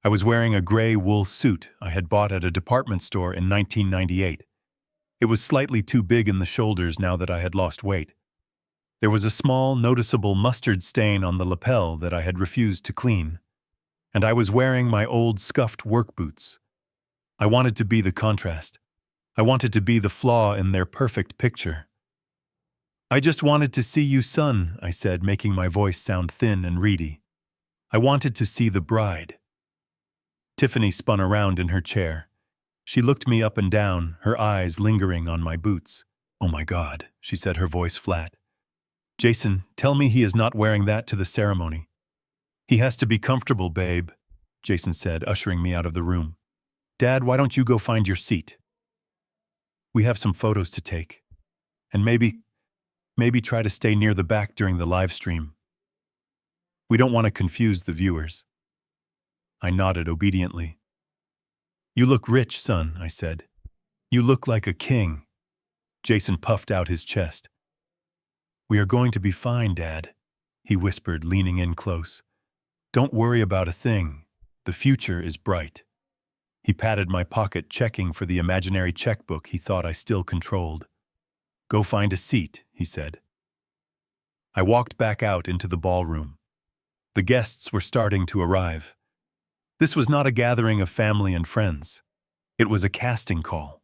I was wearing a gray wool suit I had bought at a department store in 1998. It was slightly too big in the shoulders now that I had lost weight. There was a small, noticeable mustard stain on the lapel that I had refused to clean. And I was wearing my old scuffed work boots. I wanted to be the contrast. I wanted to be the flaw in their perfect picture. "I just wanted to see you, son," I said, making my voice sound thin and reedy. "I wanted to see the bride." Tiffany spun around in her chair. She looked me up and down, her eyes lingering on my boots. "Oh my God," she said, her voice flat. "Jason, tell me he is not wearing that to the ceremony." "He has to be comfortable, babe," Jason said, ushering me out of the room. "Dad, why don't you go find your seat? We have some photos to take. And maybe try to stay near the back during the live stream. We don't want to confuse the viewers." I nodded obediently. "You look rich, son," I said. "You look like a king." Jason puffed out his chest. "We are going to be fine, Dad," he whispered, leaning in close. "Don't worry about a thing. The future is bright." He patted my pocket, checking for the imaginary checkbook he thought I still controlled. "Go find a seat," he said. I walked back out into the ballroom. The guests were starting to arrive. This was not a gathering of family and friends. It was a casting call.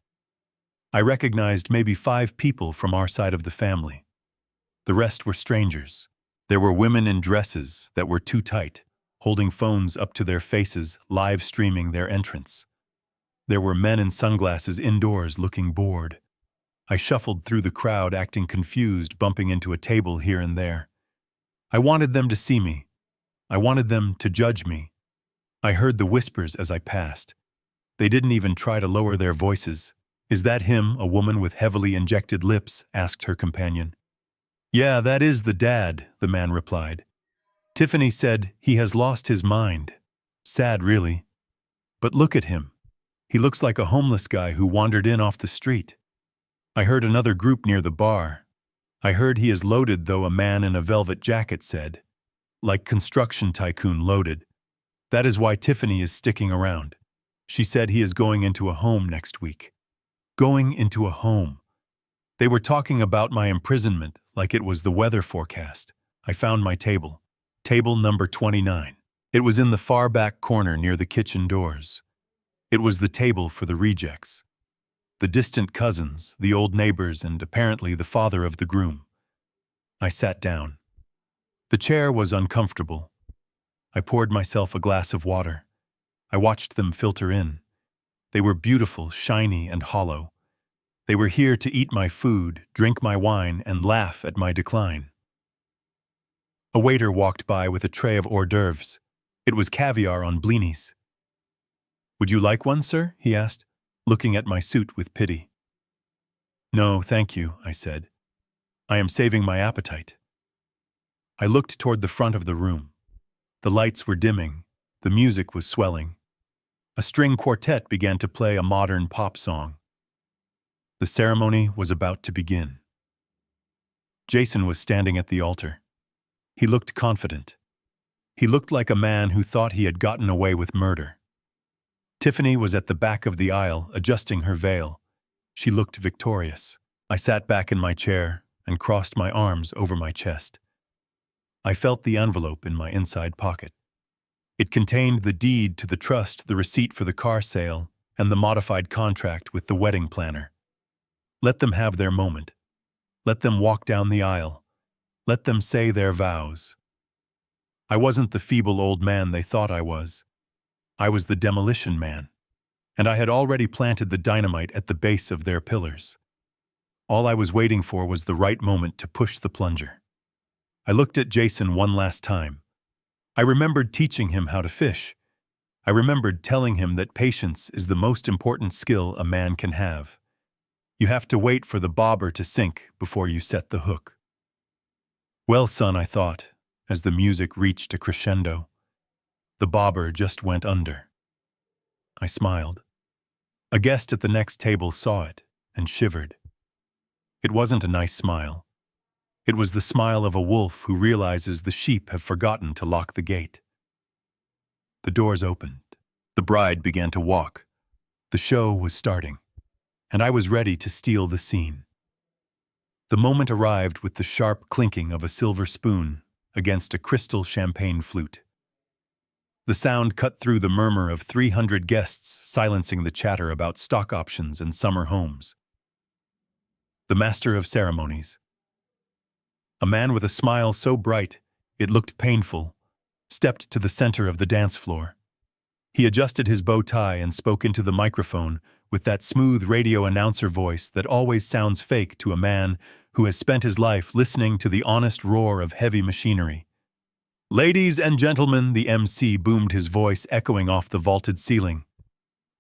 I recognized maybe 5 people from our side of the family. The rest were strangers. There were women in dresses that were too tight, holding phones up to their faces, live streaming their entrance. There were men in sunglasses indoors looking bored. I shuffled through the crowd, acting confused, bumping into a table here and there. I wanted them to see me. I wanted them to judge me. I heard the whispers as I passed. They didn't even try to lower their voices. "Is that him, a woman with heavily injected lips?" asked her companion. "Yeah, that is the dad," the man replied. "Tiffany said he has lost his mind. Sad, really. But look at him. He looks like a homeless guy who wandered in off the street." I heard another group near the bar. "I heard he is loaded, though," a man in a velvet jacket said. "Like construction tycoon loaded. That is why Tiffany is sticking around. She said he is going into a home next week." Going into a home. They were talking about my imprisonment like it was the weather forecast. I found my table. Table number 29. It was in the far back corner near the kitchen doors. It was the table for the rejects. The distant cousins, the old neighbors, and apparently the father of the groom. I sat down. The chair was uncomfortable. I poured myself a glass of water. I watched them filter in. They were beautiful, shiny, and hollow. They were here to eat my food, drink my wine, and laugh at my decline. A waiter walked by with a tray of hors d'oeuvres. It was caviar on blinis. "Would you like one, sir?" he asked, looking at my suit with pity. "No, thank you," I said. "I am saving my appetite." I looked toward the front of the room. The lights were dimming. The music was swelling. A string quartet began to play a modern pop song. The ceremony was about to begin. Jason was standing at the altar. He looked confident. He looked like a man who thought he had gotten away with murder. Tiffany was at the back of the aisle, adjusting her veil. She looked victorious. I sat back in my chair and crossed my arms over my chest. I felt the envelope in my inside pocket. It contained the deed to the trust, the receipt for the car sale, and the modified contract with the wedding planner. Let them have their moment. Let them walk down the aisle. Let them say their vows. I wasn't the feeble old man they thought I was. I was the demolition man, and I had already planted the dynamite at the base of their pillars. All I was waiting for was the right moment to push the plunger. I looked at Jason one last time. I remembered teaching him how to fish. I remembered telling him that patience is the most important skill a man can have. You have to wait for the bobber to sink before you set the hook. "Well, son," I thought, as the music reached a crescendo. The bobber just went under. I smiled. A guest at the next table saw it and shivered. It wasn't a nice smile. It was the smile of a wolf who realizes the sheep have forgotten to lock the gate. The doors opened. The bride began to walk. The show was starting, and I was ready to steal the scene. The moment arrived with the sharp clinking of a silver spoon against a crystal champagne flute. The sound cut through the murmur of 300 guests, silencing the chatter about stock options and summer homes. The master of ceremonies, a man with a smile so bright it looked painful, stepped to the center of the dance floor. He adjusted his bow tie and spoke into the microphone with that smooth radio announcer voice that always sounds fake to a man who has spent his life listening to the honest roar of heavy machinery. "Ladies and gentlemen," the MC boomed, his voice echoing off the vaulted ceiling.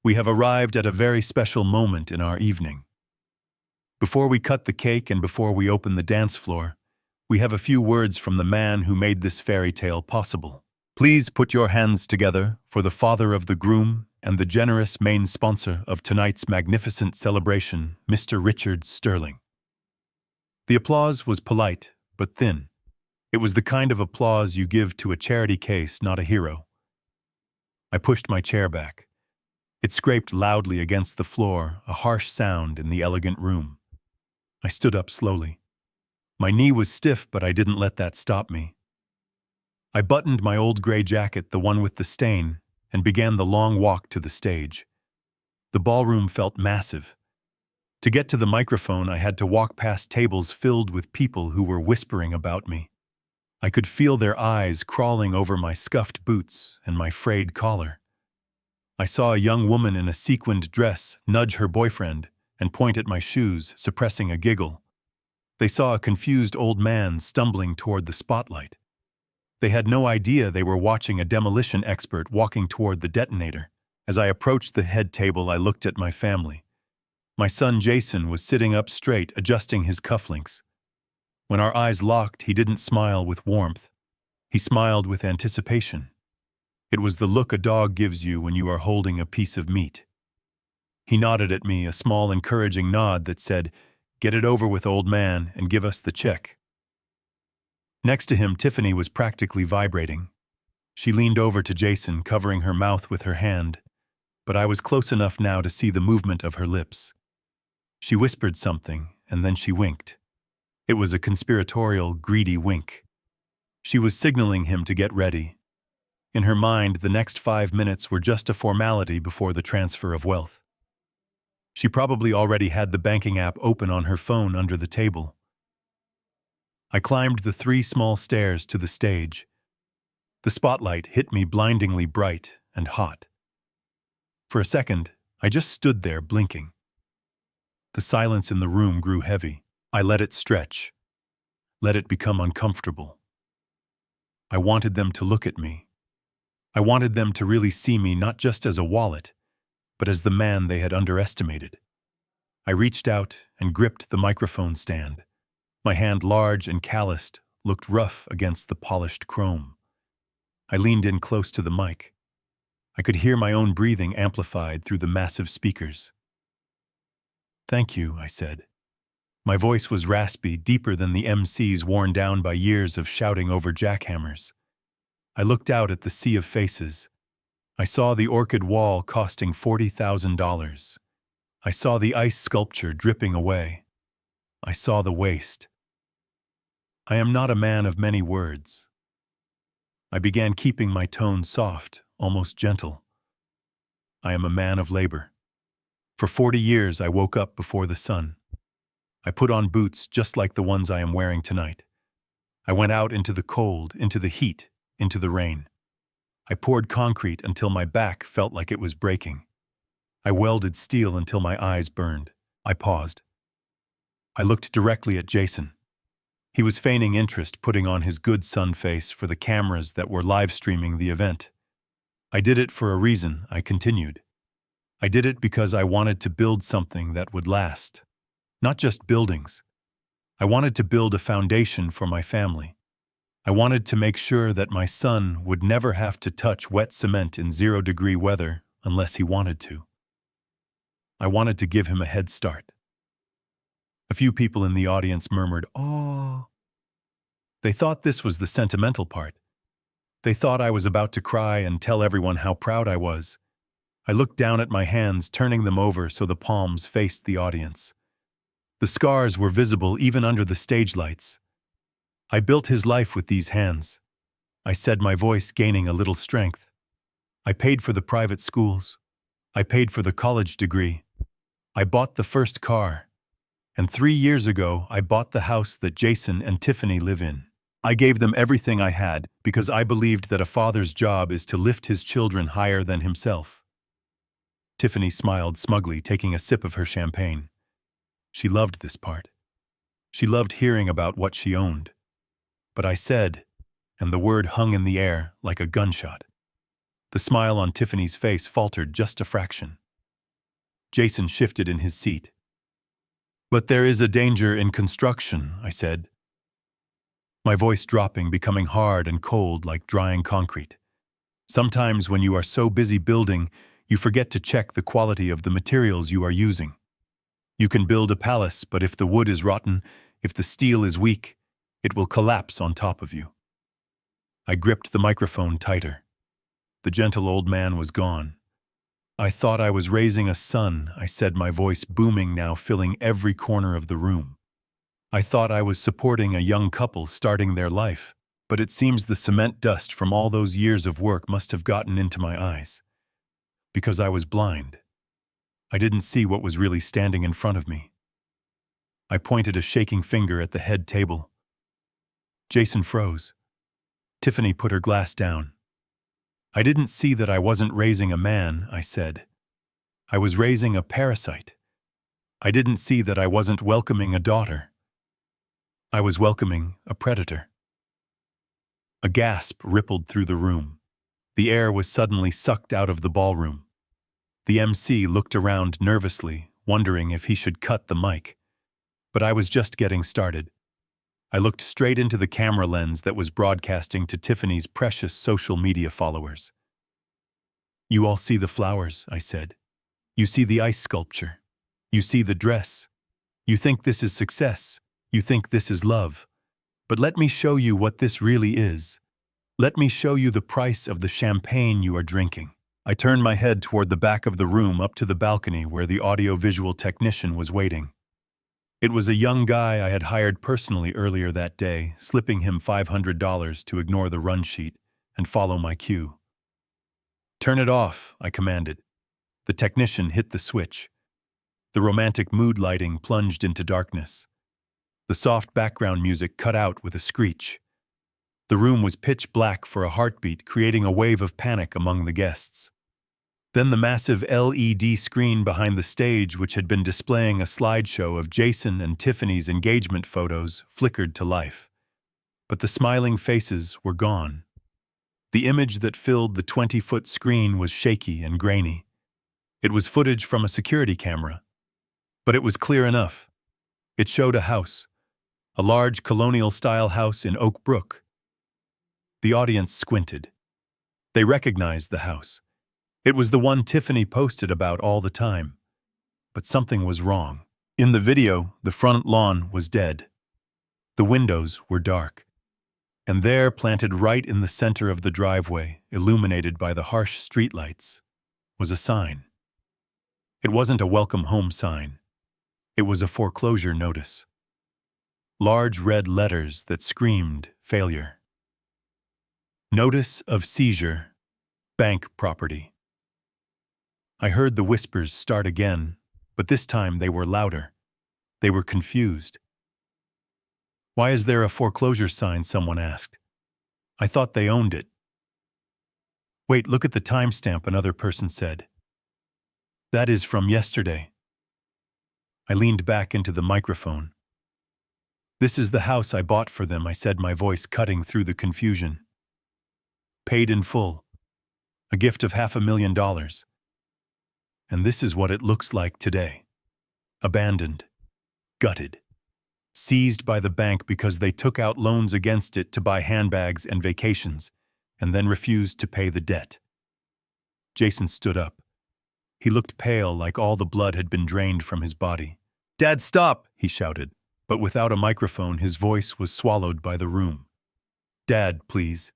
"We have arrived at a very special moment in our evening. Before we cut the cake and before we open the dance floor, we have a few words from the man who made this fairy tale possible. Please put your hands together for the father of the groom and the generous main sponsor of tonight's magnificent celebration, Mr. Richard Sterling." The applause was polite, but thin. It was the kind of applause you give to a charity case, not a hero. I pushed my chair back. It scraped loudly against the floor, a harsh sound in the elegant room. I stood up slowly. My knee was stiff, but I didn't let that stop me. I buttoned my old gray jacket, the one with the stain, and began the long walk to the stage. The ballroom felt massive. To To get to the microphone, I had to walk past tables filled with people who were whispering about me. I could feel their eyes crawling over my scuffed boots and my frayed collar. I saw a young woman in a sequined dress nudge her boyfriend and point at my shoes, suppressing a giggle. They saw a confused old man stumbling toward the spotlight. They had no idea they were watching a demolition expert walking toward the detonator. As I approached the head table, I looked at my family. My son Jason was sitting up straight, adjusting his cufflinks. When our eyes locked, he didn't smile with warmth. He smiled with anticipation. It was the look a dog gives you when you are holding a piece of meat. He nodded at me, a small encouraging nod that said, "Get it over with, old man, and give us the check." Next to him, Tiffany was practically vibrating. She leaned over to Jason, covering her mouth with her hand, but I was close enough now to see the movement of her lips. She whispered something, and then she winked. It was a conspiratorial, greedy wink. She was signaling him to get ready. In her mind, the next 5 minutes were just a formality before the transfer of wealth. She probably already had the banking app open on her phone under the table. I climbed the 3 small stairs to the stage. The spotlight hit me blindingly bright and hot. For a second, I just stood there blinking. The silence in the room grew heavy. I let it stretch, let it become uncomfortable. I wanted them to look at me. I wanted them to really see me not just as a wallet, but as the man they had underestimated. I reached out and gripped the microphone stand. My hand, large and calloused, looked rough against the polished chrome. I leaned in close to the mic. I could hear my own breathing amplified through the massive speakers. "Thank you," I said. My voice was raspy, deeper than the MC's worn down by years of shouting over jackhammers. I looked out at the sea of faces. I saw the orchid wall costing $40,000. I saw the ice sculpture dripping away. I saw the waste. I am not a man of many words. I began keeping my tone soft, almost gentle. I am a man of labor. For 40 years, I woke up before the sun. I put on boots just like the ones I am wearing tonight. I went out into the cold, into the heat, into the rain. I poured concrete until my back felt like it was breaking. I welded steel until my eyes burned. I paused. I looked directly at Jason. He was feigning interest, putting on his good son face for the cameras that were live streaming the event. I did it for a reason, I continued. I did it because I wanted to build something that would last. Not just buildings. I wanted to build a foundation for my family. I wanted to make sure that my son would never have to touch wet cement in 0-degree weather unless he wanted to. I wanted to give him a head start. A few people in the audience murmured, "Aw." They thought this was the sentimental part. They thought I was about to cry and tell everyone how proud I was. I looked down at my hands, turning them over so the palms faced the audience. The scars were visible even under the stage lights. I built his life with these hands. I said, my voice gaining a little strength. I paid for the private schools. I paid for the college degree. I bought the first car. And 3 years ago, I bought the house that Jason and Tiffany live in. I gave them everything I had because I believed that a father's job is to lift his children higher than himself. Tiffany smiled smugly, taking a sip of her champagne. She loved this part. She loved hearing about what she owned. But I said, and the word hung in the air like a gunshot. The smile on Tiffany's face faltered just a fraction. Jason shifted in his seat. "But there is a danger in construction," I said. My voice dropping, becoming hard and cold like drying concrete. Sometimes when you are so busy building, you forget to check the quality of the materials you are using. You can build a palace, but if the wood is rotten, if the steel is weak, it will collapse on top of you. I gripped the microphone tighter. The gentle old man was gone. "I thought I was raising a son," I said, my voice booming now, filling every corner of the room. "I thought I was supporting a young couple starting their life, but it seems the cement dust from all those years of work must have gotten into my eyes. Because I was blind. I didn't see what was really standing in front of me. I pointed a shaking finger at the head table. Jason froze. Tiffany put her glass down. I didn't see that I wasn't raising a man, I said. I was raising a parasite. I didn't see that I wasn't welcoming a daughter. I was welcoming a predator. A gasp rippled through the room. The air was suddenly sucked out of the ballroom. The MC looked around nervously, wondering if he should cut the mic. But I was just getting started. I looked straight into the camera lens that was broadcasting to Tiffany's precious social media followers. You all see the flowers, I said. You see the ice sculpture. You see the dress. You think this is success. You think this is love. But let me show you what this really is. Let me show you the price of the champagne you are drinking. I turned my head toward the back of the room up to the balcony where the audiovisual technician was waiting. It was a young guy I had hired personally earlier that day, slipping him $500 to ignore the run sheet and follow my cue. Turn it off, I commanded. The technician hit the switch. The romantic mood lighting plunged into darkness. The soft background music cut out with a screech. The room was pitch black for a heartbeat, creating a wave of panic among the guests. Then the massive LED screen behind the stage, which had been displaying a slideshow of Jason and Tiffany's engagement photos, flickered to life. But the smiling faces were gone. The image that filled the 20-foot screen was shaky and grainy. It was footage from a security camera. But it was clear enough. It showed a house, a large colonial-style house in Oak Brook. The audience squinted. They recognized the house. It was the one Tiffany posted about all the time. But something was wrong. In the video, the front lawn was dead. The windows were dark. And there, planted right in the center of the driveway, illuminated by the harsh streetlights, was a sign. It wasn't a welcome home sign. It was a foreclosure notice. Large red letters that screamed failure. Notice of seizure, bank property. I heard the whispers start again, but this time they were louder. They were confused. Why is there a foreclosure sign? Someone asked. I thought they owned it. Wait, look at the timestamp, another person said. That is from yesterday. I leaned back into the microphone. This is the house I bought for them, I said, my voice cutting through the confusion. Paid in full. A gift of $500,000. And this is what it looks like today. Abandoned. Gutted. Seized by the bank because they took out loans against it to buy handbags and vacations, and then refused to pay the debt. Jason stood up. He looked pale, like all the blood had been drained from his body. Dad, stop, he shouted, but without a microphone, his voice was swallowed by the room. Dad, please.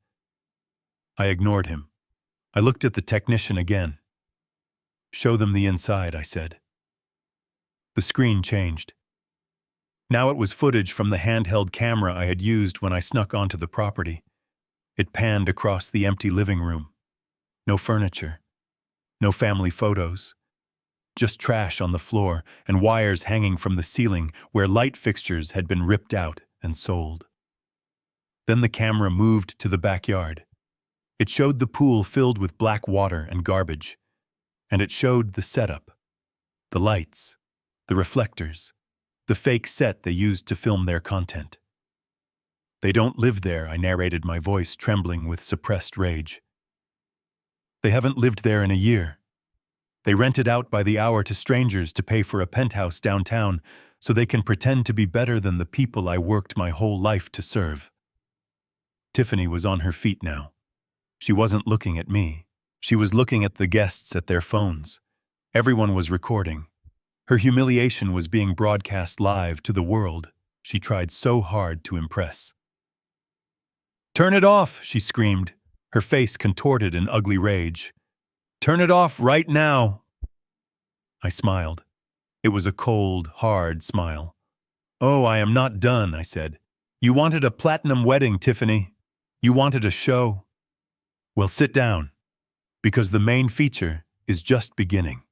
I ignored him. I looked at the technician again. Show them the inside, I said. The screen changed. Now it was footage from the handheld camera I had used when I snuck onto the property. It panned across the empty living room. No furniture. No family photos. Just trash on the floor and wires hanging from the ceiling where light fixtures had been ripped out and sold. Then the camera moved to the backyard. It showed the pool filled with black water and garbage. And it showed the setup, the lights, the reflectors, the fake set they used to film their content. They don't live there, I narrated, my voice trembling with suppressed rage. They haven't lived there in a year. They rent it out by the hour to strangers to pay for a penthouse downtown so they can pretend to be better than the people I worked my whole life to serve. Tiffany was on her feet now. She wasn't looking at me. She was looking at the guests at their phones. Everyone was recording. Her humiliation was being broadcast live to the world she tried so hard to impress. Turn it off, she screamed, her face contorted in ugly rage. Turn it off right now. I smiled. It was a cold, hard smile. Oh, I am not done, I said. You wanted a platinum wedding, Tiffany. You wanted a show. Well, sit down. Because the main feature is just beginning.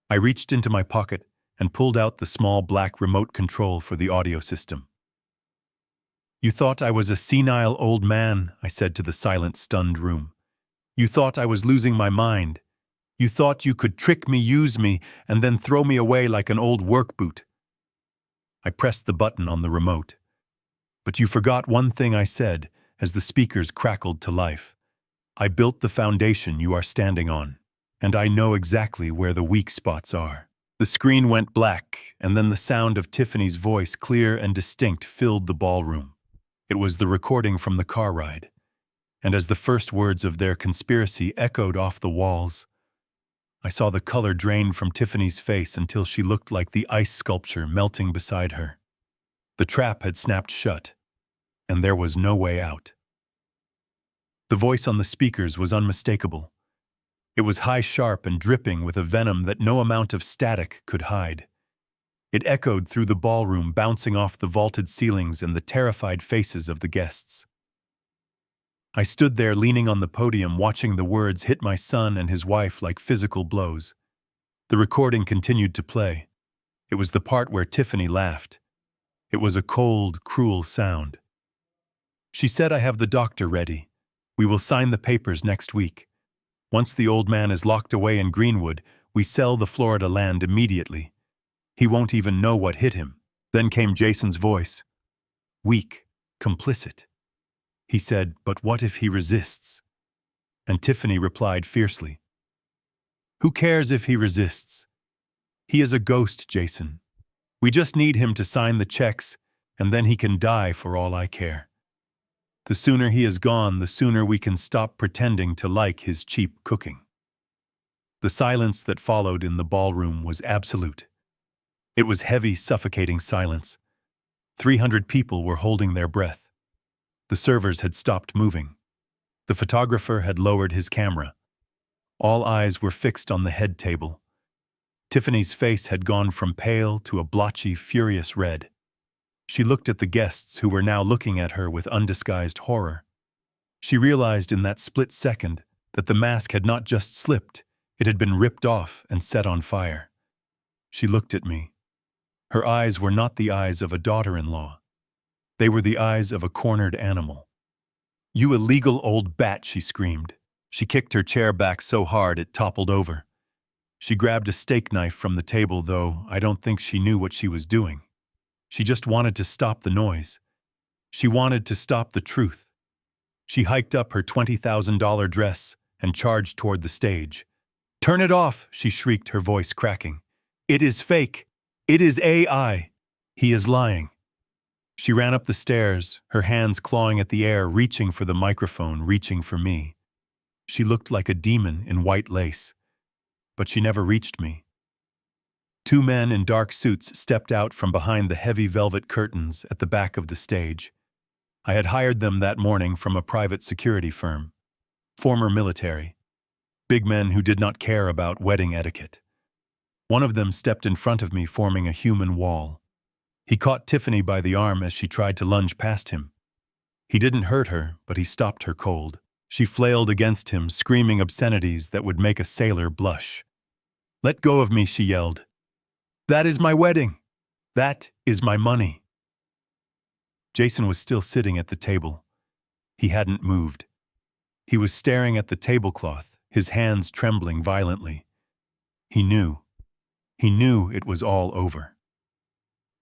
I reached into my pocket and pulled out the small black remote control for the audio system. "You thought I was a senile old man," I said to the silent, stunned room. "You thought I was losing my mind. You thought you could trick me, use me, and then throw me away like an old work boot." I pressed the button on the remote. "But you forgot one thing," I said, as the speakers crackled to life. "I built the foundation you are standing on, and I know exactly where the weak spots are." The screen went black, and then the sound of Tiffany's voice, clear and distinct, filled the ballroom. It was the recording from the car ride, and as the first words of their conspiracy echoed off the walls, I saw the color drain from Tiffany's face until she looked like the ice sculpture melting beside her. The trap had snapped shut, and there was no way out. The voice on the speakers was unmistakable. It was high, sharp, and dripping with a venom that no amount of static could hide. It echoed through the ballroom, bouncing off the vaulted ceilings and the terrified faces of the guests. I stood there leaning on the podium, watching the words hit my son and his wife like physical blows. The recording continued to play. It was the part where Tiffany laughed. It was a cold, cruel sound. She said, "I have the doctor ready. We will sign the papers next week. Once the old man is locked away in Greenwood, we sell the Florida land immediately. He won't even know what hit him." Then came Jason's voice. "Weak, complicit." He said, "But what if he resists?" And Tiffany replied fiercely, "Who cares if he resists? He is a ghost, Jason. We just need him to sign the checks, and then he can die for all I care. The sooner he is gone, the sooner we can stop pretending to like his cheap cooking." The silence that followed in the ballroom was absolute. It was heavy, suffocating silence. 300 people were holding their breath. The servers had stopped moving. The photographer had lowered his camera. All eyes were fixed on the head table. Tiffany's face had gone from pale to a blotchy, furious red. She looked at the guests who were now looking at her with undisguised horror. She realized in that split second that the mask had not just slipped, it had been ripped off and set on fire. She looked at me. Her eyes were not the eyes of a daughter-in-law. They were the eyes of a cornered animal. "You illegal old bat," she screamed. She kicked her chair back so hard it toppled over. She grabbed a steak knife from the table, though I don't think she knew what she was doing. She just wanted to stop the noise. She wanted to stop the truth. She hiked up her $20,000 dress and charged toward the stage. "Turn it off," she shrieked, her voice cracking. "It is fake. It is AI. He is lying." She ran up the stairs, her hands clawing at the air, reaching for the microphone, reaching for me. She looked like a demon in white lace, but she never reached me. Two men in dark suits stepped out from behind the heavy velvet curtains at the back of the stage. I had hired them that morning from a private security firm. Former military. Big men who did not care about wedding etiquette. One of them stepped in front of me, forming a human wall. He caught Tiffany by the arm as she tried to lunge past him. He didn't hurt her, but he stopped her cold. She flailed against him, screaming obscenities that would make a sailor blush. "Let go of me," she yelled. "That is my wedding. That is my money." Jason was still sitting at the table. He hadn't moved. He was staring at the tablecloth, his hands trembling violently. He knew. He knew it was all over.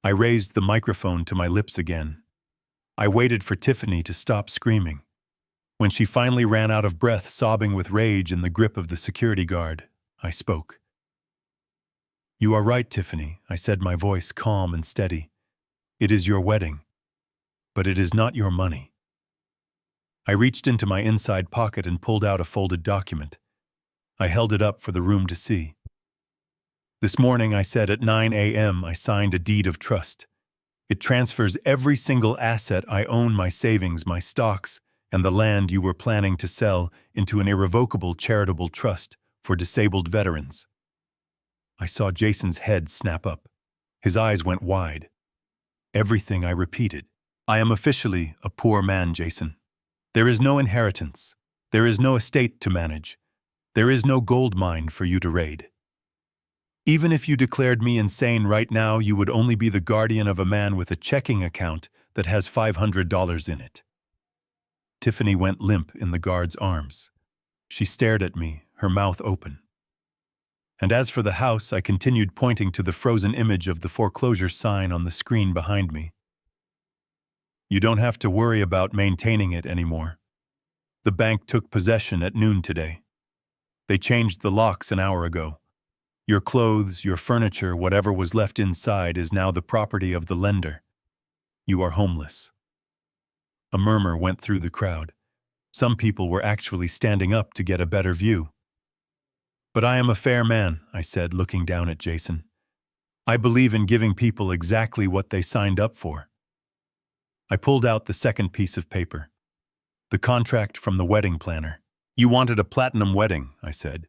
I raised the microphone to my lips again. I waited for Tiffany to stop screaming. When she finally ran out of breath, sobbing with rage in the grip of the security guard, I spoke. "You are right, Tiffany," I said, my voice calm and steady. "It is your wedding, but it is not your money." I reached into my inside pocket and pulled out a folded document. I held it up for the room to see. "This morning," I said, "at 9 a.m., I signed a deed of trust. It transfers every single asset I own, my savings, my stocks, and the land you were planning to sell, into an irrevocable charitable trust for disabled veterans." I saw Jason's head snap up. His eyes went wide. Everything I repeated. "I am officially a poor man, Jason. There is no inheritance. There is no estate to manage. There is no gold mine for you to raid. Even if you declared me insane right now, you would only be the guardian of a man with a checking account that has $500 in it." Tiffany went limp in the guard's arms. She stared at me, her mouth open. And as for the house, I continued pointing to the frozen image of the foreclosure sign on the screen behind me. "You don't have to worry about maintaining it anymore. The bank took possession at noon today. They changed the locks an hour ago. Your clothes, your furniture, whatever was left inside is now the property of the lender. You are homeless." A murmur went through the crowd. Some people were actually standing up to get a better view. "But I am a fair man," I said, looking down at Jason. "I believe in giving people exactly what they signed up for." I pulled out the second piece of paper. The contract from the wedding planner. "You wanted a platinum wedding," I said.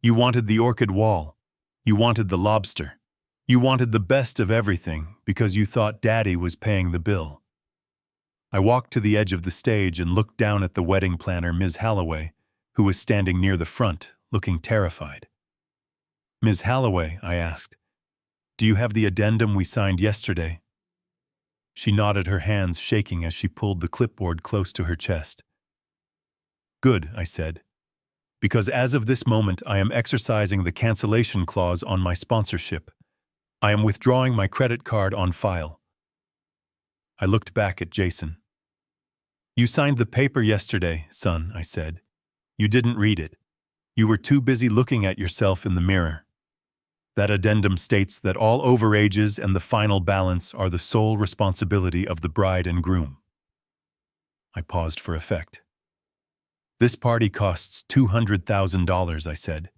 "You wanted the orchid wall. You wanted the lobster. You wanted the best of everything because you thought Daddy was paying the bill." I walked to the edge of the stage and looked down at the wedding planner, Ms. Halloway, who was standing near the front, looking terrified. "Ms. Halloway," I asked, "do you have the addendum we signed yesterday?" She nodded, her hands shaking as she pulled the clipboard close to her chest. "Good," I said, "because as of this moment I am exercising the cancellation clause on my sponsorship. I am withdrawing my credit card on file." I looked back at Jason. "You signed the paper yesterday, son," I said. "You didn't read it. You were too busy looking at yourself in the mirror. That addendum states that all overages and the final balance are the sole responsibility of the bride and groom." I paused for effect. "This party costs $200,000, I said.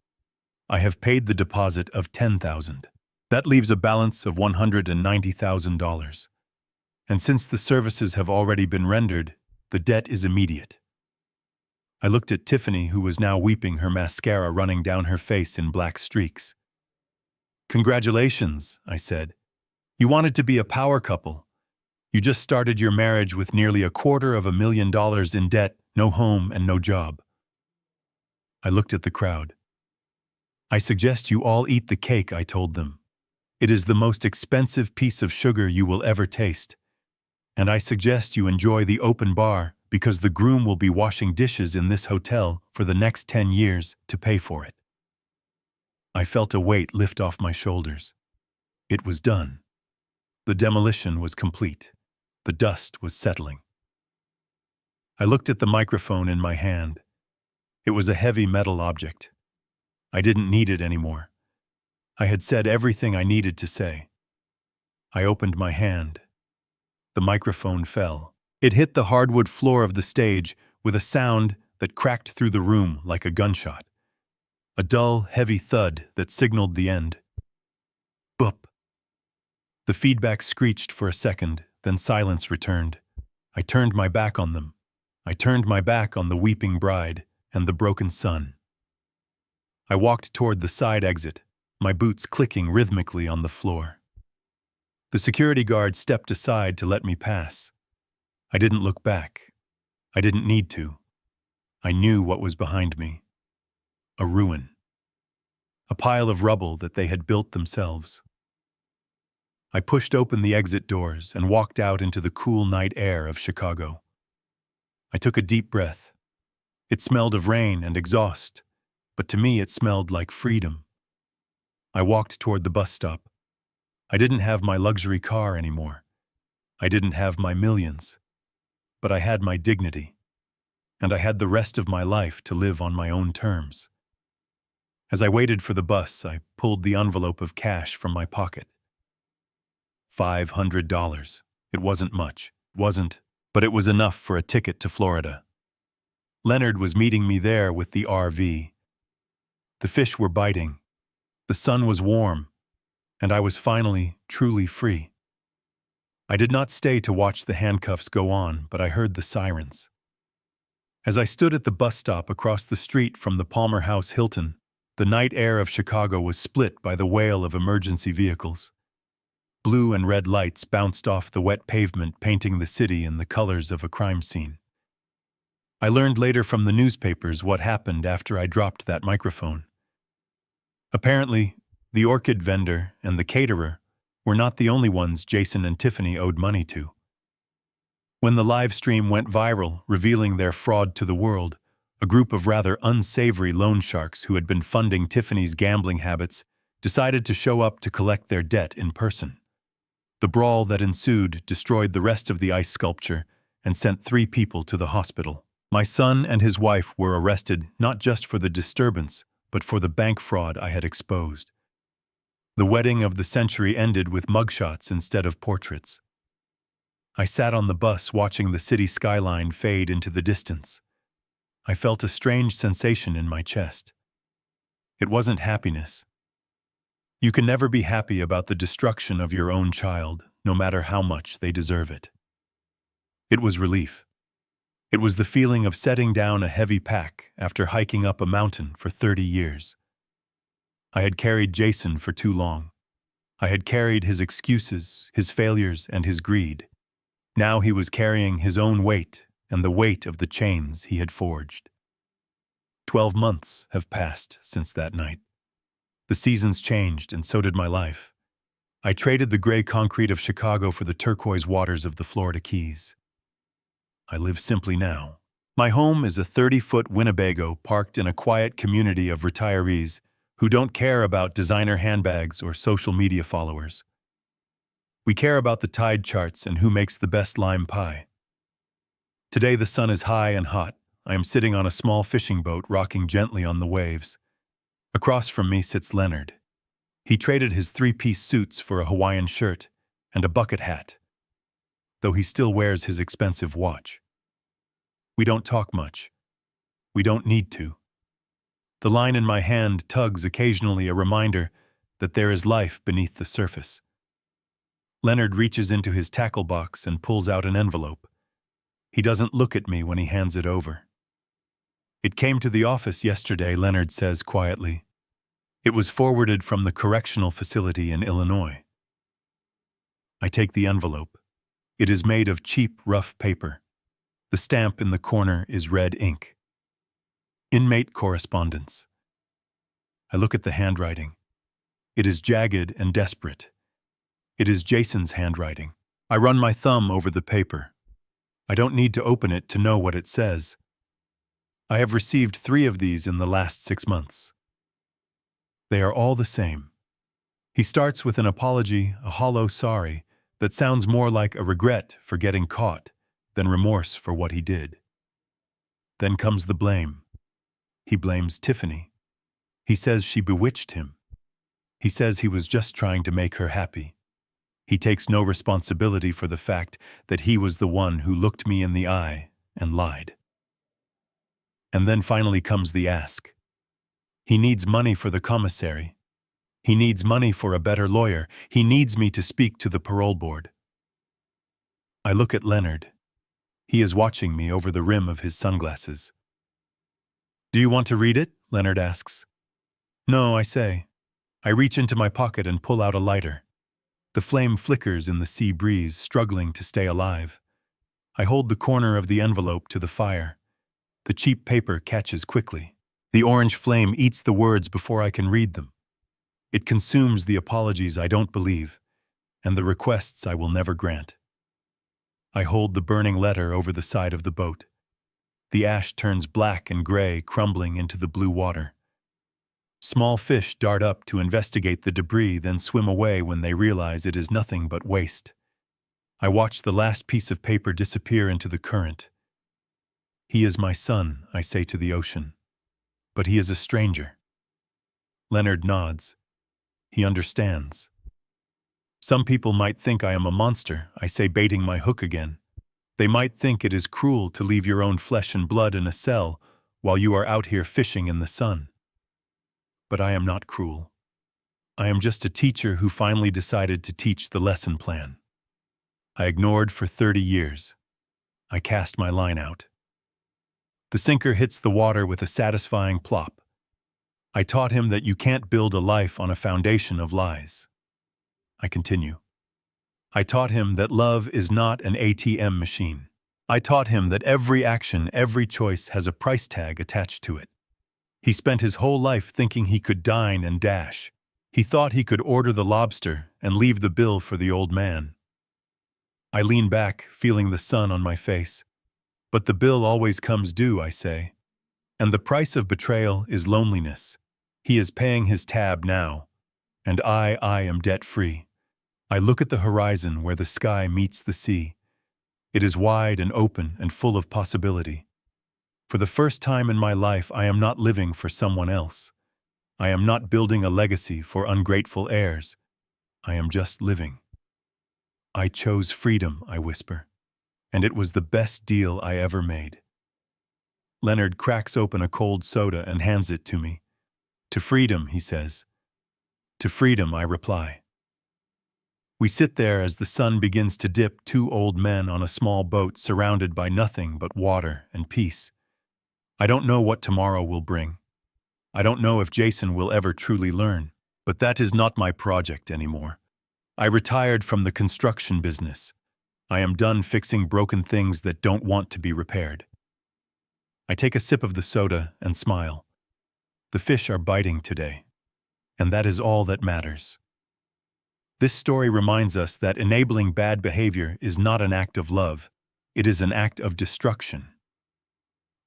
"I have paid the deposit of $10,000. That leaves a balance of $190,000. And since the services have already been rendered, the debt is immediate." I looked at Tiffany, who was now weeping, her mascara running down her face in black streaks. "Congratulations," I said. "You wanted to be a power couple. You just started your marriage with nearly $250,000 in debt, no home, and no job." I looked at the crowd. "I suggest you all eat the cake," I told them. "It is the most expensive piece of sugar you will ever taste. And I suggest you enjoy the open bar because the groom will be washing dishes in this hotel for the next 10 years to pay for it." I felt a weight lift off my shoulders. It was done. The demolition was complete. The dust was settling. I looked at the microphone in my hand. It was a heavy metal object. I didn't need it anymore. I had said everything I needed to say. I opened my hand. The microphone fell. It hit the hardwood floor of the stage with a sound that cracked through the room like a gunshot. A dull, heavy thud that signaled the end. Boop. The feedback screeched for a second, then silence returned. I turned my back on them. I turned my back on the weeping bride and the broken son. I walked toward the side exit, my boots clicking rhythmically on the floor. The security guard stepped aside to let me pass. I didn't look back. I didn't need to. I knew what was behind me. A ruin. A pile of rubble that they had built themselves. I pushed open the exit doors and walked out into the cool night air of Chicago. I took a deep breath. It smelled of rain and exhaust, but to me it smelled like freedom. I walked toward the bus stop. I didn't have my luxury car anymore. I didn't have my millions. But I had my dignity. And I had the rest of my life to live on my own terms. As I waited for the bus, I pulled the envelope of cash from my pocket. $500. It wasn't much. But it was enough for a ticket to Florida. Leonard was meeting me there with the RV. The fish were biting. The sun was warm. And I was finally, truly free. I did not stay to watch the handcuffs go on, but I heard the sirens. As I stood at the bus stop across the street from the Palmer House Hilton, the night air of Chicago was split by the wail of emergency vehicles. Blue and red lights bounced off the wet pavement, painting the city in the colors of a crime scene. I learned later from the newspapers what happened after I dropped that microphone. Apparently, The orchid vendor and the caterer were not the only ones Jason and Tiffany owed money to. When the live stream went viral, revealing their fraud to the world, a group of rather unsavory loan sharks who had been funding Tiffany's gambling habits decided to show up to collect their debt in person. The brawl that ensued destroyed the rest of the ice sculpture and sent 3 people to the hospital. My son and his wife were arrested not just for the disturbance, but for the bank fraud I had exposed. The wedding of the century ended with mugshots instead of portraits. I sat on the bus watching the city skyline fade into the distance. I felt a strange sensation in my chest. It wasn't happiness. You can never be happy about the destruction of your own child, no matter how much they deserve it. It was relief. It was the feeling of setting down a heavy pack after hiking up a mountain for 30 years. I had carried Jason for too long. I had carried his excuses, his failures, and his greed. Now he was carrying his own weight and the weight of the chains he had forged. 12 months have passed since that night. The seasons changed, and so did my life. I traded the gray concrete of Chicago for the turquoise waters of the Florida Keys. I live simply now. My home is a 30-foot Winnebago parked in a quiet community of retirees who don't care about designer handbags or social media followers. We care about the tide charts and who makes the best lime pie. Today the sun is high and hot. I am sitting on a small fishing boat rocking gently on the waves. Across from me sits Leonard. He traded his 3-piece suits for a Hawaiian shirt and a bucket hat, though he still wears his expensive watch. We don't talk much. We don't need to. The line in my hand tugs occasionally, a reminder that there is life beneath the surface. Leonard reaches into his tackle box and pulls out an envelope. He doesn't look at me when he hands it over. "It came to the office yesterday," Leonard says quietly. "It was forwarded from the correctional facility in Illinois." I take the envelope. It is made of cheap, rough paper. The stamp in the corner is red ink. Inmate correspondence. I look at the handwriting. It is jagged and desperate. It is Jason's handwriting. I run my thumb over the paper. I don't need to open it to know what it says. I have received 3 of these in the last 6 months. They are all the same. He starts with an apology, a hollow sorry, that sounds more like a regret for getting caught than remorse for what he did. Then comes the blame. He blames Tiffany. He says she bewitched him. He says he was just trying to make her happy. He takes no responsibility for the fact that he was the one who looked me in the eye and lied. And then finally comes the ask. He needs money for the commissary. He needs money for a better lawyer. He needs me to speak to the parole board. I look at Leonard. He is watching me over the rim of his sunglasses. "Do you want to read it?" Leonard asks. "No," I say. I reach into my pocket and pull out a lighter. The flame flickers in the sea breeze, struggling to stay alive. I hold the corner of the envelope to the fire. The cheap paper catches quickly. The orange flame eats the words before I can read them. It consumes the apologies I don't believe, and the requests I will never grant. I hold the burning letter over the side of the boat. The ash turns black and gray, crumbling into the blue water. Small fish dart up to investigate the debris, then swim away when they realize it is nothing but waste. I watch the last piece of paper disappear into the current. "He is my son," I say to the ocean. "But he is a stranger." Leonard nods. He understands. "Some people might think I am a monster," I say, baiting my hook again. "They might think it is cruel to leave your own flesh and blood in a cell while you are out here fishing in the sun. But I am not cruel. I am just a teacher who finally decided to teach the lesson plan. I ignored for 30 years. I cast my line out. The sinker hits the water with a satisfying plop. I taught him that you can't build a life on a foundation of lies. I continue. I taught him that love is not an ATM machine. I taught him that every action, every choice has a price tag attached to it. He spent his whole life thinking he could dine and dash. He thought he could order the lobster and leave the bill for the old man. I lean back, feeling the sun on my face. But the bill always comes due, I say. And the price of betrayal is loneliness. He is paying his tab now, and I am debt-free. I look at the horizon where the sky meets the sea. It is wide and open and full of possibility. For the first time in my life, I am not living for someone else. I am not building a legacy for ungrateful heirs. I am just living. I chose freedom, I whisper, and it was the best deal I ever made. Leonard cracks open a cold soda and hands it to me. To freedom, he says. To freedom, I reply. We sit there as the sun begins to dip, two old men on a small boat surrounded by nothing but water and peace. I don't know what tomorrow will bring. I don't know if Jason will ever truly learn, but that is not my project anymore. I retired from the construction business. I am done fixing broken things that don't want to be repaired. I take a sip of the soda and smile. The fish are biting today, and that is all that matters. This story reminds us that enabling bad behavior is not an act of love, it is an act of destruction.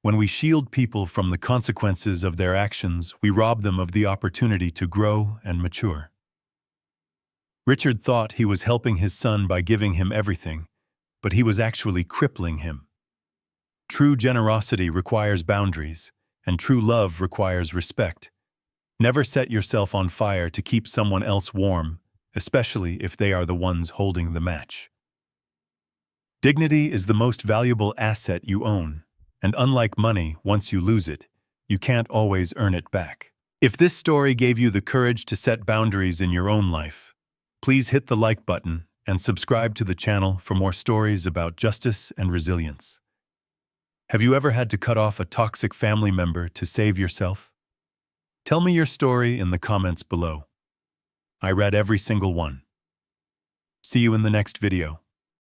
When we shield people from the consequences of their actions, we rob them of the opportunity to grow and mature. Richard thought he was helping his son by giving him everything, but he was actually crippling him. True generosity requires boundaries, and true love requires respect. Never set yourself on fire to keep someone else warm, especially if they are the ones holding the match. Dignity is the most valuable asset you own, and unlike money, once you lose it, you can't always earn it back. If this story gave you the courage to set boundaries in your own life, please hit the like button and subscribe to the channel for more stories about justice and resilience. Have you ever had to cut off a toxic family member to save yourself? Tell me your story in the comments below. I read every single one. See you in the next video.